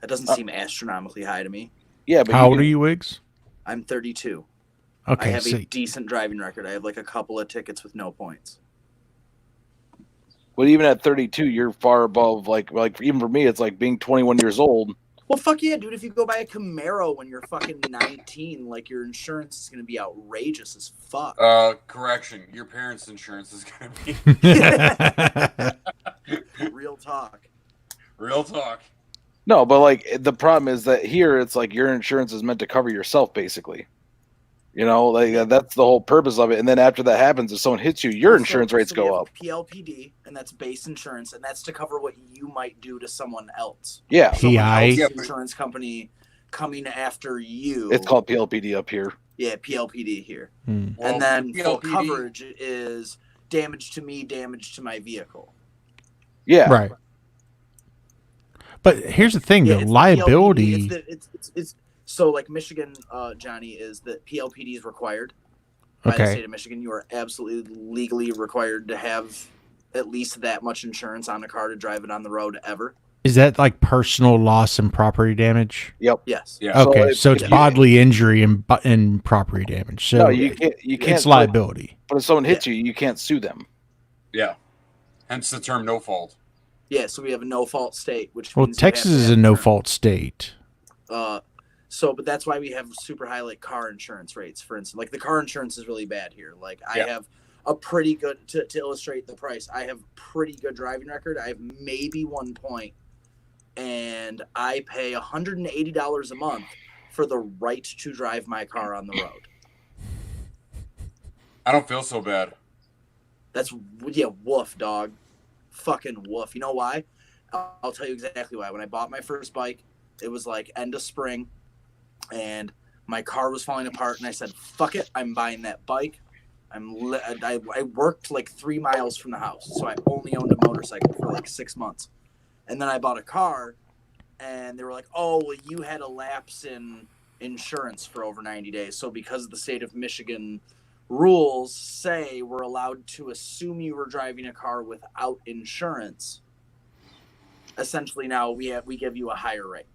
That doesn't seem astronomically high to me. yeah. But How old are you, Wiggs? I'm 32. I Okay, have so a decent driving record. I have like a couple of tickets with no points. But even at 32, you're far above like even for me, it's like being 21 years old. Well, fuck yeah, dude. If you go buy a Camaro when you're fucking 19, like your insurance is going to be outrageous as fuck. Correction, your parents' insurance is going to be Real talk. real talk. No, but like the problem is that here it's like your insurance is meant to cover yourself, basically. You know, like that's the whole purpose of it. And then after that happens, if someone hits you, your insurance rates we go have up. PLPD, and that's base insurance, and that's to cover what you might do to someone else. Yeah, Someone PI. else's Yeah, but- insurance company coming after you. it's called PLPD up here. Yeah, PLPD here. Hmm. Well, And then full PLPD coverage is damage to me, damage to my vehicle. Yeah, right. But here's the thing, Yeah, though. it's the Liability. PLPD, it's so like Michigan, Johnny, is that PLPD is required by the Okay. state of Michigan. You are absolutely legally required to have at least that much insurance on a car to drive it on the road ever. Is that like personal loss and property damage? Yes. Yeah. So Okay, if- so it's if you- bodily injury and property damage. So No, you can't. You can't. it's liability. But if someone hits you, you can't sue them. Yeah. Hence the term no fault. Yeah, so we have a no-fault state, which Well, means you have Texas to is have a insurance. no-fault state. But that's why we have super high like car insurance rates, for instance. Like the car insurance is really bad here. Like I have a pretty good to illustrate the price. I have pretty good driving record. I have maybe 1 point, and I pay $180 a month for the right to drive my car on the road. I don't feel so bad. That's woof, dog. Fucking woof. You know why? I'll tell you exactly why. When I bought my first bike, it was like end of spring, and my car was falling apart, and I said, fuck it, I'm buying that bike. I worked like 3 miles from the house, so I only owned a motorcycle for like 6 months. And then I bought a car, and they were like, oh, well, you had a lapse in insurance for over 90 days. So because the state of Michigan rules say we're allowed to assume you were driving a car without insurance, essentially now we give you a higher rate.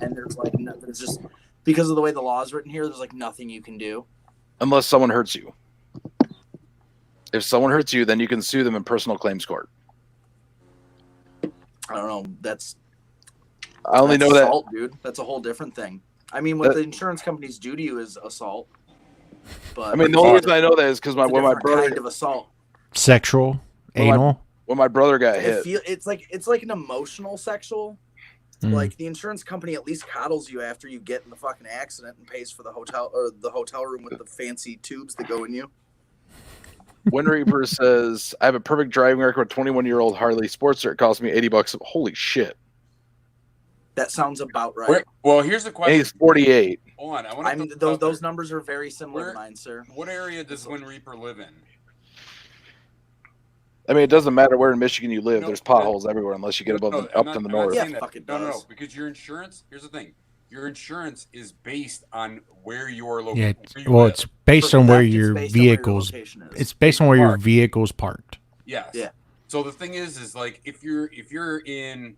And there's like there's just, because of the way the law is written here, there's like nothing you can do Unless someone hurts you. If someone hurts you, then you can sue them in personal claims court. I don't know. I only know that. Assault, dude. That's a whole different thing. I mean, what the insurance companies do to you is assault. But I mean, the only reason I know that is because when my brother kind of assault. Sexual, anal. When my brother got hit, It's like an emotional sexual. Like the insurance company at least coddles you after you get in the fucking accident and pays for the hotel or the hotel room with the fancy tubes that go in you. Wind Reaper says, I have a perfect driving record with a 21-year-old Harley Sportster. It cost me $80. Holy shit. That sounds about right. Well, here's the question. And he's 48. Hold on. I mean, those numbers are very similar to mine, sir. What area does Wind Reaper live in? I mean, it doesn't matter where in Michigan you live. There's potholes everywhere unless you get up to the north. Yeah, fuck it does. No, because your insurance, here's the thing. Your insurance is based on where you're located. Yeah, well, it's based on where your vehicle's. It's based on where your vehicle's parked. Yes. Yeah. So the thing is like if you're in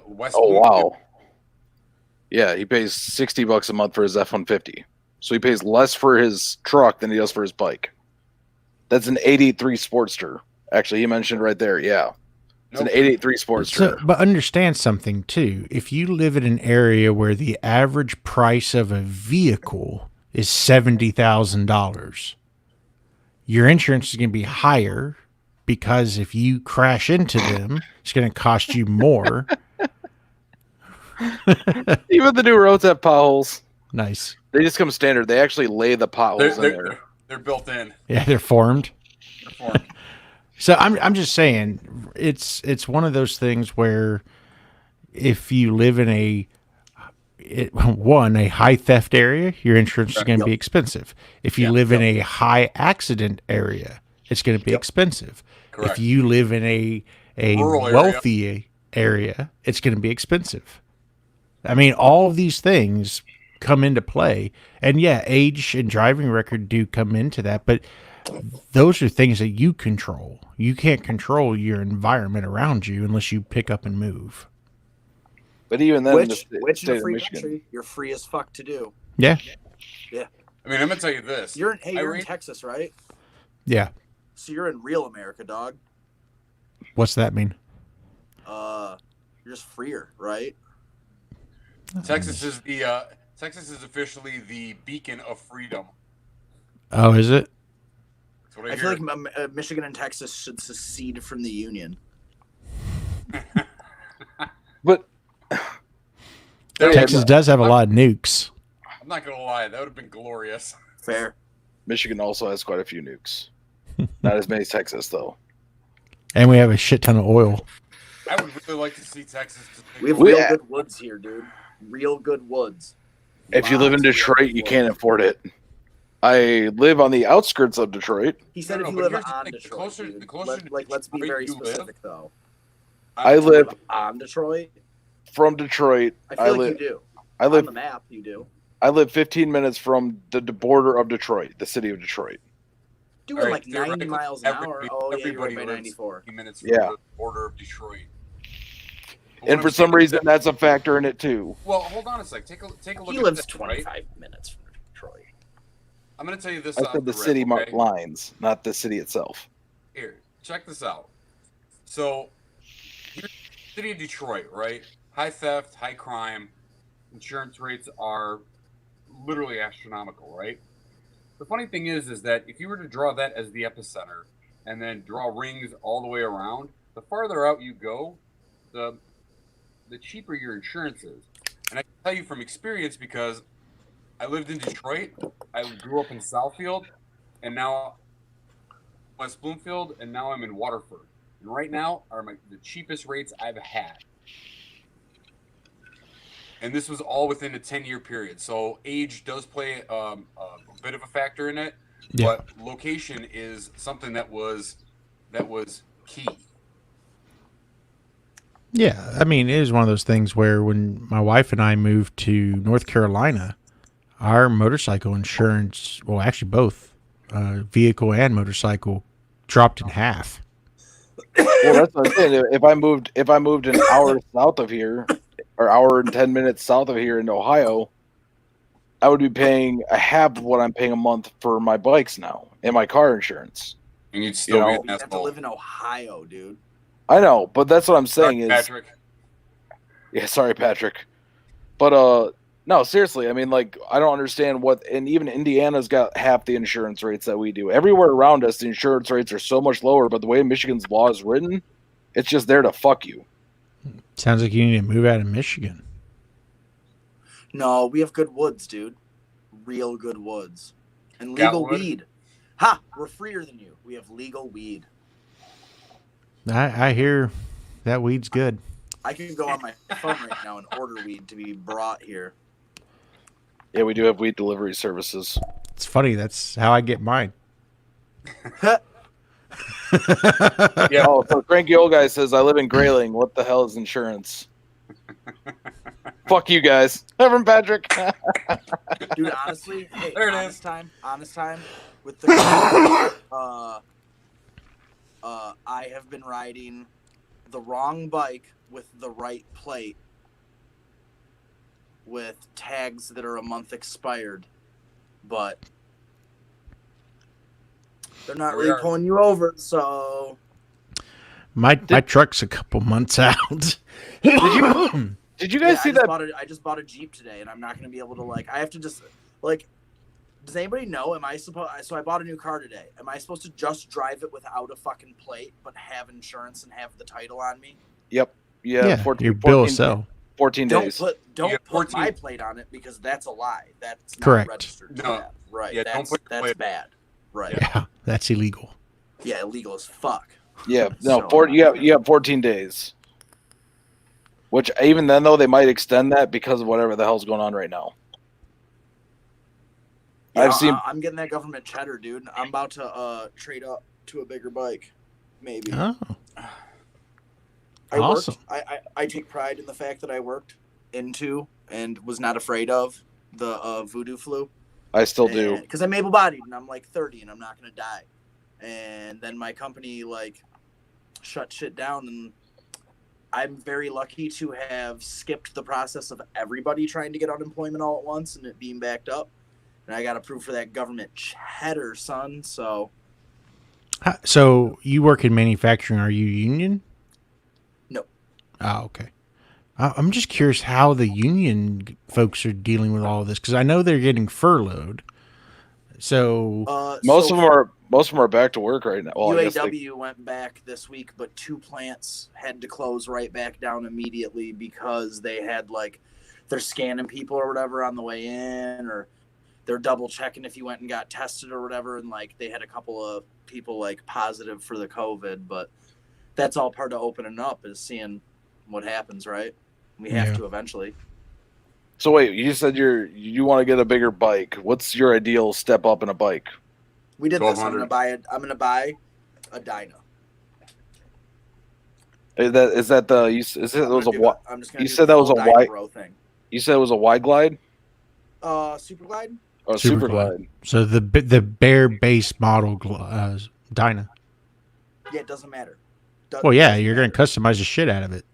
West. Oh wow. Yeah, he pays $60 a month for his F-150. So he pays less for his truck than he does for his bike. That's an 883 Sportster. Actually, he mentioned right there. Yeah. It's an 883 Sportster. So, but understand something, too. If you live in an area where the average price of a vehicle is $70,000, your insurance is going to be higher because if you crash into them, it's going to cost you more. Even the new roads have potholes. Nice. They just come standard. They actually lay the potholes in there. They're built in. Yeah, they're formed. They're formed. So I'm just saying, it's one of those things where if you live in a high theft area, your insurance is going to be expensive. If you live in a high accident area, it's going to be expensive. Correct. If you live in a rural wealthy area, it's going to be expensive. I mean, all of these things come into play, and yeah, age and driving record do come into that, but those are things that you control. You can't control your environment around you unless you pick up and move. But even then, which in a free country, you're free as fuck to do. Yeah. Yeah. I mean, I'm gonna tell you this. You're in Texas, right? Yeah. So you're in real America, dog. What's that mean? You're just freer, right? Texas is officially the beacon of freedom. Oh, is it? That's what I feel like Michigan and Texas should secede from the Union. But Texas does have a lot of nukes. I'm not gonna lie, that would have been glorious. Fair. Michigan also has quite a few nukes. Not as many as Texas, though. And we have a shit ton of oil. I would really like to see Texas. We have real good woods here, dude. Real good woods. If you live in Detroit, you can't afford it. I live on the outskirts of Detroit. He said if you live on Detroit, let's be very specific, though. I live on Detroit. From Detroit. I feel like you do. I live on the map. You do. I live 15 minutes from the border of Detroit, the city of Detroit. Doing like 90 miles an hour. Oh yeah, you're right by 94. 15 minutes from the border of Detroit. And for some reason, that's a factor in it too. Well, hold on a sec. Take a look. He lives 25 minutes from Detroit. I'm going to tell you this. I said the city lines, not the city itself. Here, check this out. So, here's the city of Detroit, right? High theft, high crime, insurance rates are literally astronomical, right? The funny thing is that if you were to draw that as the epicenter and then draw rings all the way around, the farther out you go, the cheaper your insurance is. And I can tell you from experience because I lived in Detroit, I grew up in Southfield, and now West Bloomfield, and now I'm in Waterford. And right now are the cheapest rates I've had. And this was all within a 10-year period. So age does play a bit of a factor in it, but location is something that was key. Yeah, I mean, it is one of those things where when my wife and I moved to North Carolina, our motorcycle insurance, well, actually both, vehicle and motorcycle, dropped in half. Well, that's what I'm saying. If I moved an hour south of here, or hour and 10 minutes south of here in Ohio, I would be paying a half of what I'm paying a month for my bikes now and my car insurance. And you'd still be an You have to asshole. live in Ohio, dude. I know, but that's what I'm saying is. Patrick. Yeah, sorry, Patrick. But no, seriously. I mean, like, I don't understand and even Indiana's got half the insurance rates that we do. Everywhere around us, the insurance rates are so much lower. But the way Michigan's law is written, it's just there to fuck you. Sounds like you need to move out of Michigan. No, we have good woods, dude. Real good woods. And Got legal wood? weed. Ha! We're freer than you. We have legal weed. I hear that weed's good. I can go on my phone right now and order weed to be brought here. Yeah, we do have weed delivery services. It's funny. That's how I get mine. Yeah. Oh, so cranky old guy says, I live in Grayling. What the hell is insurance? Fuck you guys. Reverend Patrick. Dude, honestly, hey, There it honest is. time with the I have been riding the wrong bike with the right plate with tags that are a month expired, but they're not Here we really are. pulling you over, so My truck's a couple months out. Did you guys see that? I just bought a Jeep today, and I'm not going to be able to I have to just does anybody know? So I bought a new car today. Am I supposed to just drive it without a fucking plate, but have insurance and have the title on me? Yep. Yeah. your bill of 14 sale. 14 Don't days. put Yeah, put 14 my plate on it because that's a lie. That's not Correct. registered to No. that. Right. Yeah, don't that's put your plate- bad. Right. Yeah, that's illegal. Yeah, illegal as fuck. Yeah. No. So- You have 14 days. Which even then though they might extend that because of whatever the hell's going on right now. Yeah, I've seen- I'm getting that government cheddar, dude. I'm about to trade up to a bigger bike, maybe. Oh, I awesome. worked. I take pride in the fact that I worked into and was not afraid of the voodoo flu. I still do. Because I'm able-bodied and I'm 30 and I'm not gonna die. And then my company shut shit down, and I'm very lucky to have skipped the process of everybody trying to get unemployment all at once and it being backed up. And I got approved for that government cheddar, son. So So you work in manufacturing. Are you union? No. Oh, okay. I'm just curious how the union folks are dealing with all of this because I know they're getting furloughed. So Most of them are back to work right now. Well, I guess UAW went back this week, but 2 plants had to close right back down immediately because they had they're scanning people or whatever on the way in, or they're double checking if you went and got tested or whatever, and they had a couple of people positive for the COVID, but that's all part of opening up is seeing what happens, right? We have to eventually. So wait, you said you want to get a bigger bike. What's your ideal step up in a bike? We did this. I'm 1200. gonna buy a Dyna. Is that the you said it was a what? I'm just gonna You do said the that was full a Dyna white- Bro thing. You said it was a wide glide Super Glide. or Super super glide. glide? So the bare base model Dyna. Yeah, it doesn't matter. Well, yeah, you're going to customize the shit out of it.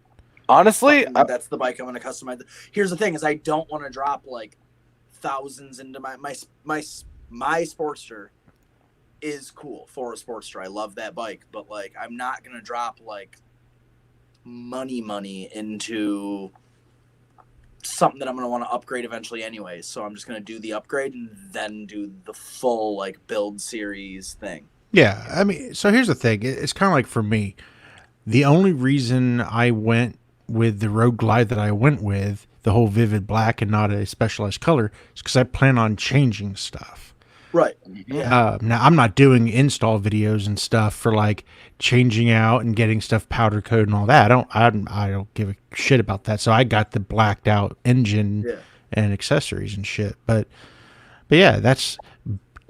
Honestly, That's the bike I'm going to customize. Here's the thing: is I don't want to drop thousands into my Sportster is cool for a Sportster. I love that bike, but like I'm not gonna drop like money into something that I'm gonna want to upgrade eventually anyways. So I'm just gonna do the upgrade and then do the full like build series thing. Yeah, I mean, so here's the thing. It's kind of like for me, the only reason I went with the Road Glide that I went with, the whole vivid black and not a specialized color, is because I plan on changing stuff. Right. Yeah. Now, I'm not doing install videos and stuff for like changing out and getting stuff powder coated and all that. I don't give a shit about that. So I got the blacked out engine and accessories and shit. But yeah, that's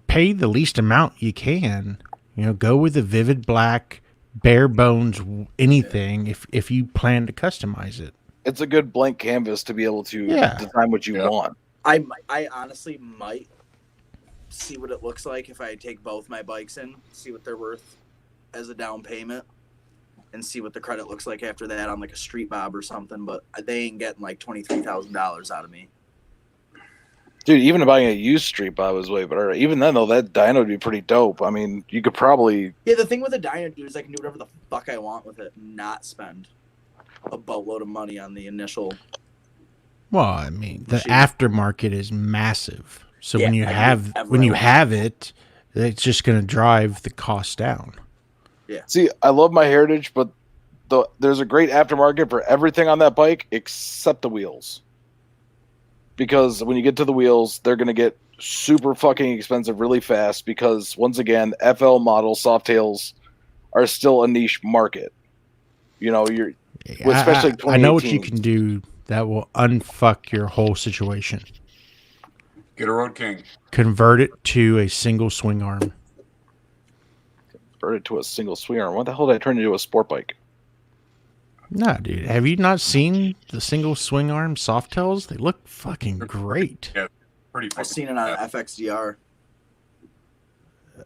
pay the least amount you can. You know, go with the vivid black, bare bones, anything if you plan to customize it. It's a good blank canvas to be able to design what you want. I honestly might see what it looks like if I take both my bikes in, see what they're worth as a down payment, and see what the credit looks like after that on like a street bob or something. But they ain't getting like $23,000 out of me. Dude, even buying a used street bob is way better. Even then, though, that dyno would be pretty dope. I mean, you could probably... Yeah, the thing with a dyno, dude, is I can do whatever the fuck I want with it, not spend a boatload of money on the initial... Well, I mean, the machine. aftermarket is massive. So when you I have it, it's just going to drive the cost down. Yeah. See, I love my Heritage, but there's a great aftermarket for everything on that bike except the wheels. Because when you get to the wheels, they're going to get super fucking expensive really fast because, once again, FL model softails are still a niche market. You know, especially I know what you can do that will unfuck your whole situation. Get a Road King. Convert it to a single swing arm. Convert it to a single swing arm. What the hell did I turn into a sport bike? No, dude. Have you not seen the single swing arm softails? They look fucking great. Yeah, pretty. I've seen it on FXDR.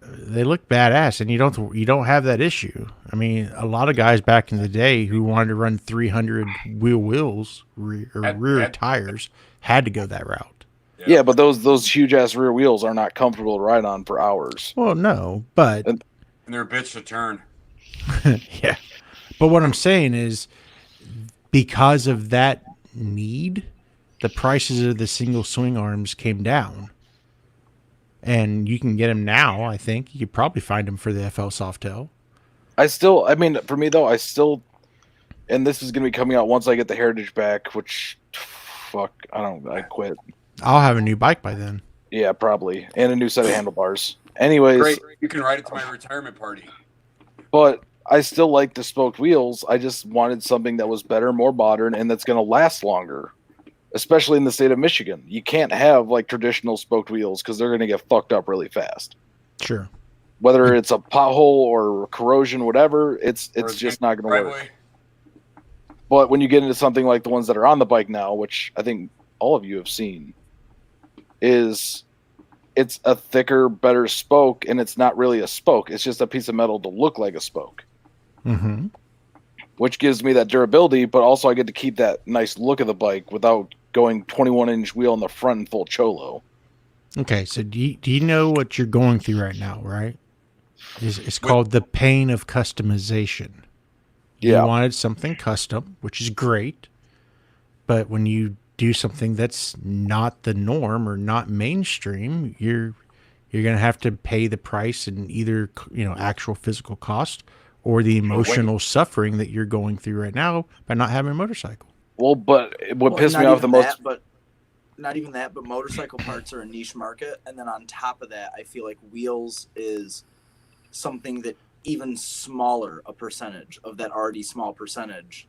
They look badass, and you don't have that issue. I mean, a lot of guys back in the day who wanted to run 300 wheels rear tires had to go that route. Yeah, but those huge ass rear wheels are not comfortable to ride on for hours. Well, no, but And they're a bitch to turn. yeah. But what I'm saying is, because of that need, the prices of the single swing arms came down. And you can get them now, I think. You could probably find them for the FL Softail. For me, though, and this is going to be coming out once I get the Heritage back, which, I quit. I'll have a new bike by then. Yeah, probably. And a new set of handlebars. Anyways. Great. You can ride it to my retirement party. But I still like the spoked wheels. I just wanted something that was better, more modern, and that's going to last longer. Especially in the state of Michigan. You can't have like traditional spoked wheels because they're going to get fucked up really fast. Sure. Whether it's a pothole or corrosion, whatever, it's just not going to work. But when you get into something like the ones that are on the bike now, which I think all of you have seen, it's a thicker, better spoke, and it's not really a spoke. It's just a piece of metal to look like a spoke. Mm-hmm. Which gives me that durability, but also I get to keep that nice look of the bike without going 21-inch wheel in the front and full cholo. Okay, so do you know what you're going through right now, right? It's called the pain of customization. Yeah. You wanted something custom, which is great, but when you do something that's not the norm or not mainstream, you're going to have to pay the price in either, actual physical cost or the emotional suffering that you're going through right now by not having a motorcycle. Well, but what pissed me off the most... Not even that, but motorcycle parts are a niche market. And then on top of that, I feel like wheels is something that even smaller a percentage of that already small percentage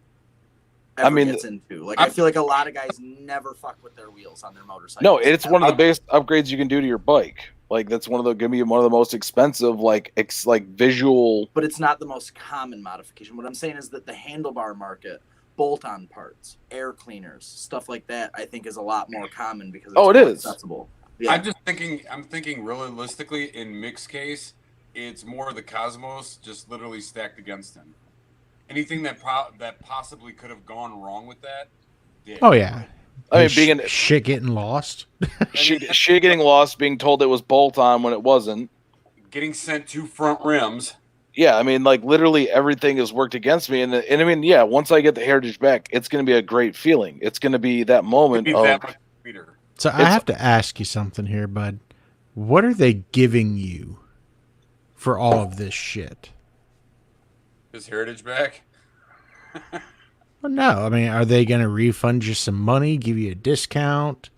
gets into. Like, I feel like a lot of guys never fuck with their wheels on their motorcycles. No, it's one of the biggest upgrades you can do to your bike. Like, that's going to be one of the most expensive, visual... But it's not the most common modification. What I'm saying is that the handlebar market, bolt-on parts, air cleaners, stuff like that, I think is a lot more common because it's more accessible. Yeah. I'm thinking realistically, in Mick's case, it's more the Cosmos just literally stacked against him. Anything that possibly could have gone wrong with that did. Oh, yeah. I mean, shit getting lost. shit getting lost, being told it was bolt-on when it wasn't. getting sent 2 front rims. Yeah, I mean, like literally everything has worked against me, and I mean, yeah, once I get the Heritage back, it's going to be a great feeling. It's going to be that moment It'd be of that much sweeter. So I have to ask you something here, bud. What are they giving you for all of this shit? His Heritage back. Well, no, I mean, are they going to refund you some money, give you a discount?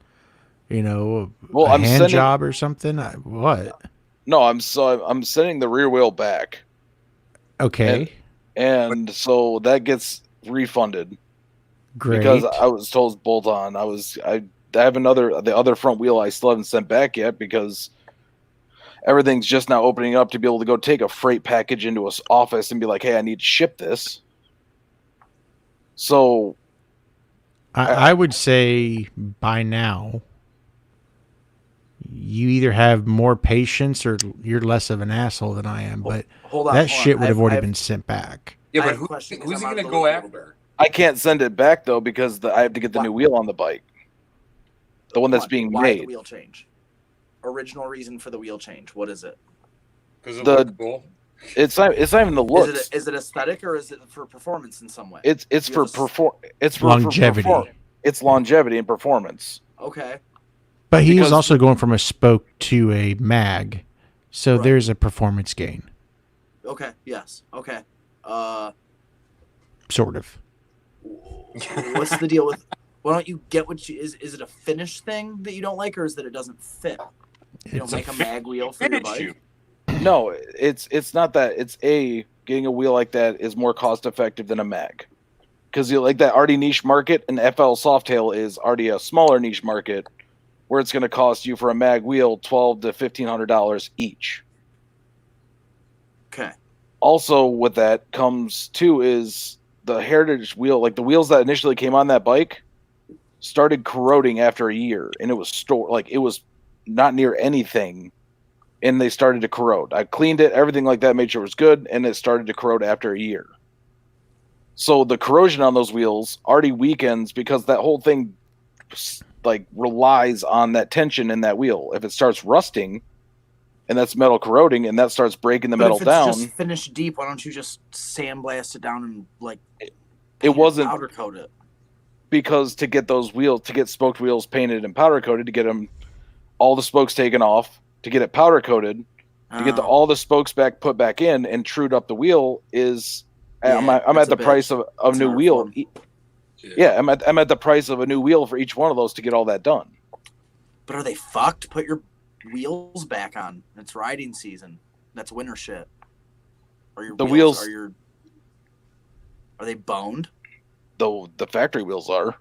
You know, Well, a I'm hand sending- job or something? What? no, I'm sending the rear wheel back, Okay, and so that gets refunded great. because I was told bolt on. I have the other front wheel I still haven't sent back yet because everything's just now opening up to be able to go take a freight package into an office and be like, hey, I need to ship this. So I would say by now, you either have more patience or you're less of an asshole than I am. But Hold on. that hold shit on. would have I already have- been sent back. Yeah, I but have a question 'cause who's he I'm going to on go board a little after? I can't send it back though because I have to get the Why- new wheel on the bike, the one that's Hold on. being Why the made. wheel change? Original reason for the wheel change. What is it? Because it The- looks cool. It's not even the looks. Is it aesthetic or is it for performance in some way? It's You for have a s- it's for Longevity. it's longevity and performance. Okay. But he was Because- also going from a spoke to a mag, so Right. there's a performance gain, Okay. Yes. Okay. sort of. What's the deal with? Why don't you get what you is? Is it a finish thing that you don't like, or is that it doesn't fit? You don't It's a make a mag wheel for your Finish bike. you. No, it's not that. It's getting a wheel like that is more cost effective than a mag. Because you like that already niche market, and FL Softail is already a smaller niche market, where it's going to cost you for a mag wheel $1,200 to $1,500 each. Okay. Also, with that comes too is the Heritage wheel, like the wheels that initially came on that bike, started corroding after a year, and it was not near anything, and they started to corrode. I cleaned it, everything like that, made sure it was good, and it started to corrode after a year. So the corrosion on those wheels already weakens because that whole thing like relies on that tension in that wheel. If it starts rusting, and that's metal corroding, and that starts breaking the But metal if it's down, just finished deep, why don't you just sandblast it down and like it wasn't powder coat it? because to get those wheels, to get spoked wheels painted and powder coated, to get them all the spokes taken off, to get it powder coated, to get Oh. all the spokes back put back in and trued up the wheel is I'm Yeah, at it's the a price bitch. of It's new an art wheel. form. Yeah, I'm at the price of a new wheel for each one of those to get all that done. But are they fucked? Put your wheels back on. It's riding season. That's winter shit. Are your The wheels wheels- are they boned? Though the factory wheels are.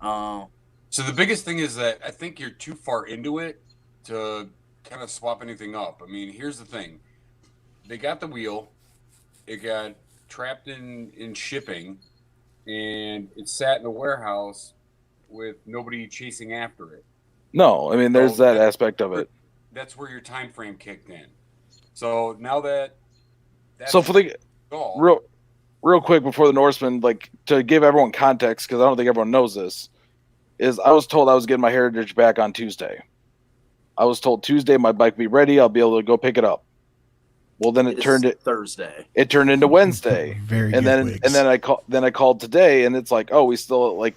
Oh. So the biggest thing is that I think you're too far into it to kind of swap anything up. I mean, here's the thing. They got the wheel. It got trapped in shipping, and it sat in a warehouse with nobody chasing after it. No, I mean there's So that that- aspect of it. That's where your time frame kicked in. So now that that's So for the all, real quick before the Norseman, like to give everyone context, because I don't think everyone knows this, is I was told I was getting my Heritage back on Tuesday. I was told Tuesday my bike will be ready. I'll be able to go pick it up. Well, then it It's turned Thursday. into Wednesday, Very and good. then I called today, and it's like, oh, we still like,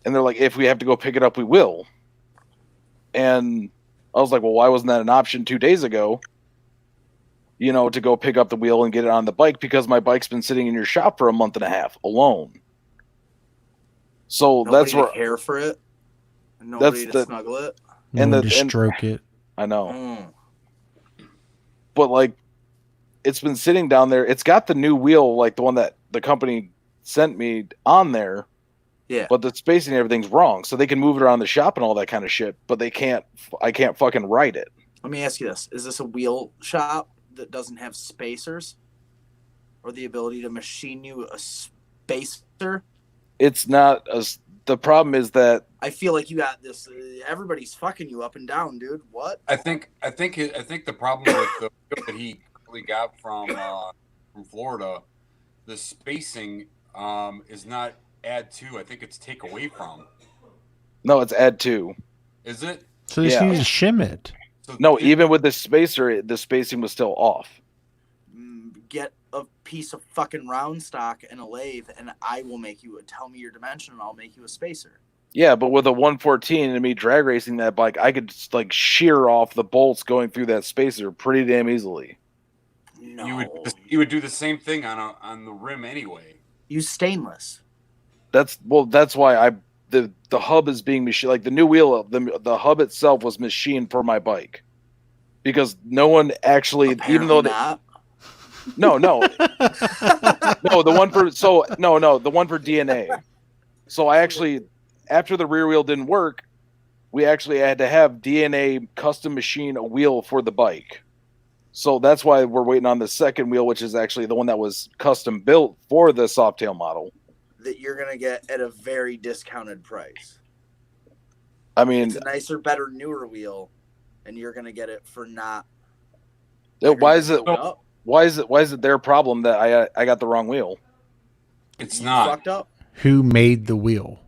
and they're like, if we have to go pick it up, we will. And I was like, well, why wasn't that an option 2 days ago? You know, to go pick up the wheel and get it on the bike, because my bike's been sitting in your shop for a month and a half alone. So Nobody that's to where care for it. Nobody to the- snuggle it. and No the- to and- stroke it. I know. Mm. But like it's been sitting down there. It's got the new wheel, like the one that the company sent me on there, Yeah. but the spacing and everything's wrong. So they can move it around the shop and all that kind of shit, but I can't fucking ride it. Let me ask you this: is this a wheel shop that doesn't have spacers, or the ability to machine you a spacer? It's not the problem is that I feel like you got this. Everybody's fucking you up and down, dude. What? I think the problem with the wheel that he really got from Florida, the spacing is not add to. I think it's take away from. no, it's add 2. Is it? So just Yeah. use shim it. So No, even with the spacer, the spacing was still off. Get a piece of fucking round stock and a lathe, and I will make you tell me your dimension, and I'll make you a spacer. Yeah, but with a 114 and me drag racing that bike, I could just, like, shear off the bolts going through that spacer pretty damn easily. No, you would do the same thing on the rim anyway. Use stainless. That's why the hub is being machined. Like the new wheel, the hub itself was machined for my bike because no one actually, Apparently even though not. no, the one for the one for DNA. So I actually, after the rear wheel didn't work, we actually had to have DNA custom machine a wheel for the bike. So that's why we're waiting on the second wheel, which is actually the one that was custom built for the Softail model. That you're gonna get at a very discounted price. I mean, It's a nicer, better, newer wheel, and you're gonna get it for not. why is it Up. why is it their problem that I got the wrong wheel? It's You not fucked up. Who made the wheel?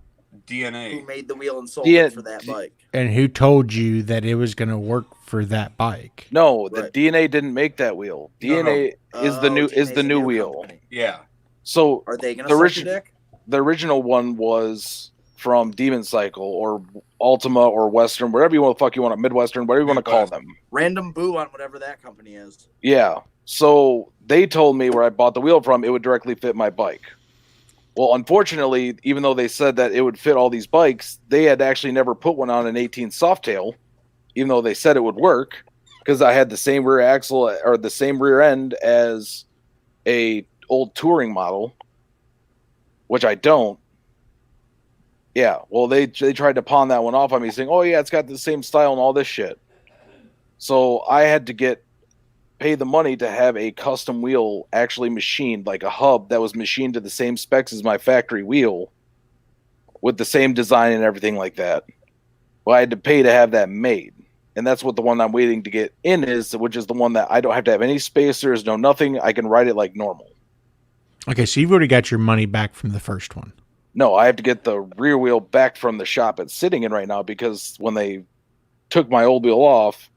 DNA. Who made the wheel and sold it for that bike? And who told you that it was going to work for that bike? No, the Right. DNA didn't make that wheel. DNA is the new DNA's a new wheel. company. Yeah. So Are they gonna The suck rich- your dick? the original one was from Demon Cycle or Ultima or Western, whatever you want Midwestern, whatever you want to call Midwest. them. Random boo on whatever that company is. Yeah. So they told me where I bought the wheel from, it would directly fit my bike. Well, unfortunately, even though they said that it would fit all these bikes, they had actually never put one on an 18 Softail, even though they said it would work, because I had the same rear axle or the same rear end as a old touring model, which I don't. Yeah, well, they tried to pawn that one off on me, saying, "Oh yeah, it's got the same style and all this shit." So I had to pay the money to have a custom wheel actually machined, like a hub that was machined to the same specs as my factory wheel, with the same design and everything like that. Well, I had to pay to have that made, and that's what the one I'm waiting to get in is, which is the one that I don't have to have any spacers, no nothing. I can ride it like normal. Okay, so you've already got your money back from the first one. No, I have to get the rear wheel back from the shop it's sitting in right now because when they took my old wheel off,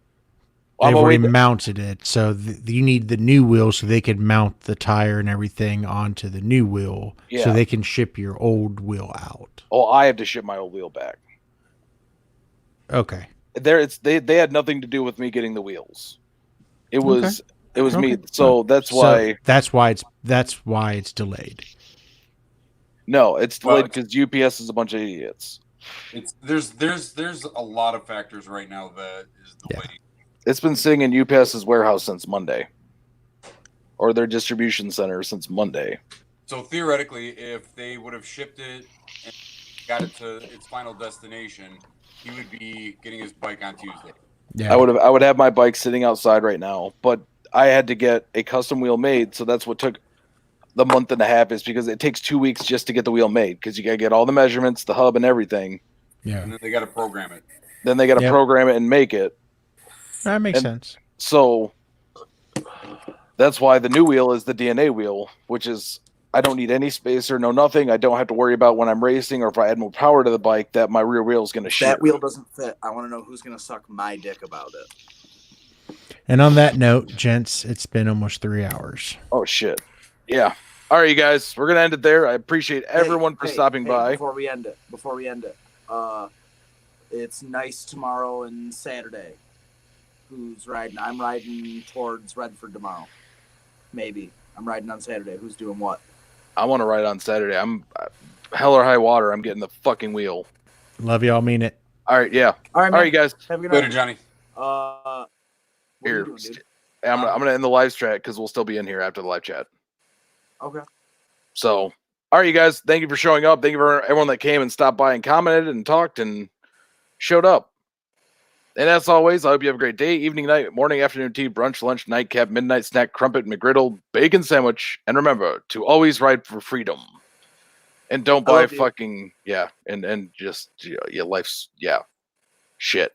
They've already mounted it, so you need the new wheel so they could mount the tire and everything onto the new wheel, Yeah. so they can ship your old wheel out. Oh, I have to ship my old wheel back. Okay. They had nothing to do with me getting the wheels. It was me. Okay. So that's why that's why it's delayed. no, it's Well, delayed because UPS is a bunch of idiots. There's a lot of factors right now that is delaying. It's been sitting in UPS's warehouse since Monday, or their distribution center since Monday. So theoretically, if they would have shipped it and got it to its final destination, he would be getting his bike on Tuesday. Yeah. I would have my bike sitting outside right now, but I had to get a custom wheel made, so that's what took the month and a half, is because it takes 2 weeks just to get the wheel made because you gotta get all the measurements, the hub, and everything. Yeah. And then they got to program it. Then they gotta program it and make it. That makes sense. So that's why the new wheel is the DNA wheel, which is I don't need any spacer, no nothing. I don't have to worry about when I'm racing or if I add more power to the bike that my rear wheel is going to If shit. that wheel doesn't fit, I want to know who's going to suck my dick about it. And on that note, gents, it's been almost 3 hours. Oh shit! Yeah. All right, you guys, we're gonna end it there. I appreciate everyone for stopping by. Before we end it, it's nice tomorrow and Saturday. Who's riding? I'm riding towards Redford tomorrow. Maybe I'm riding on Saturday. Who's doing what? I want to ride on Saturday. I'm hell or high water. I'm getting the fucking wheel. Love y'all, mean it. All right, yeah. All right, All man. right, you guys. Have a good Later, night. Johnny. What are Here, you doing, dude? I'm gonna end the live chat because we'll still be in here after the live chat. Okay. So, all right, you guys. Thank you for showing up. Thank you for everyone that came and stopped by and commented and talked and showed up. And as always, I hope you have a great day, evening, night, morning, afternoon tea, brunch, lunch, nightcap, midnight snack, crumpet, McGriddle, bacon sandwich, and remember to always ride for freedom. And don't I buy love you. fucking and just your life's shit.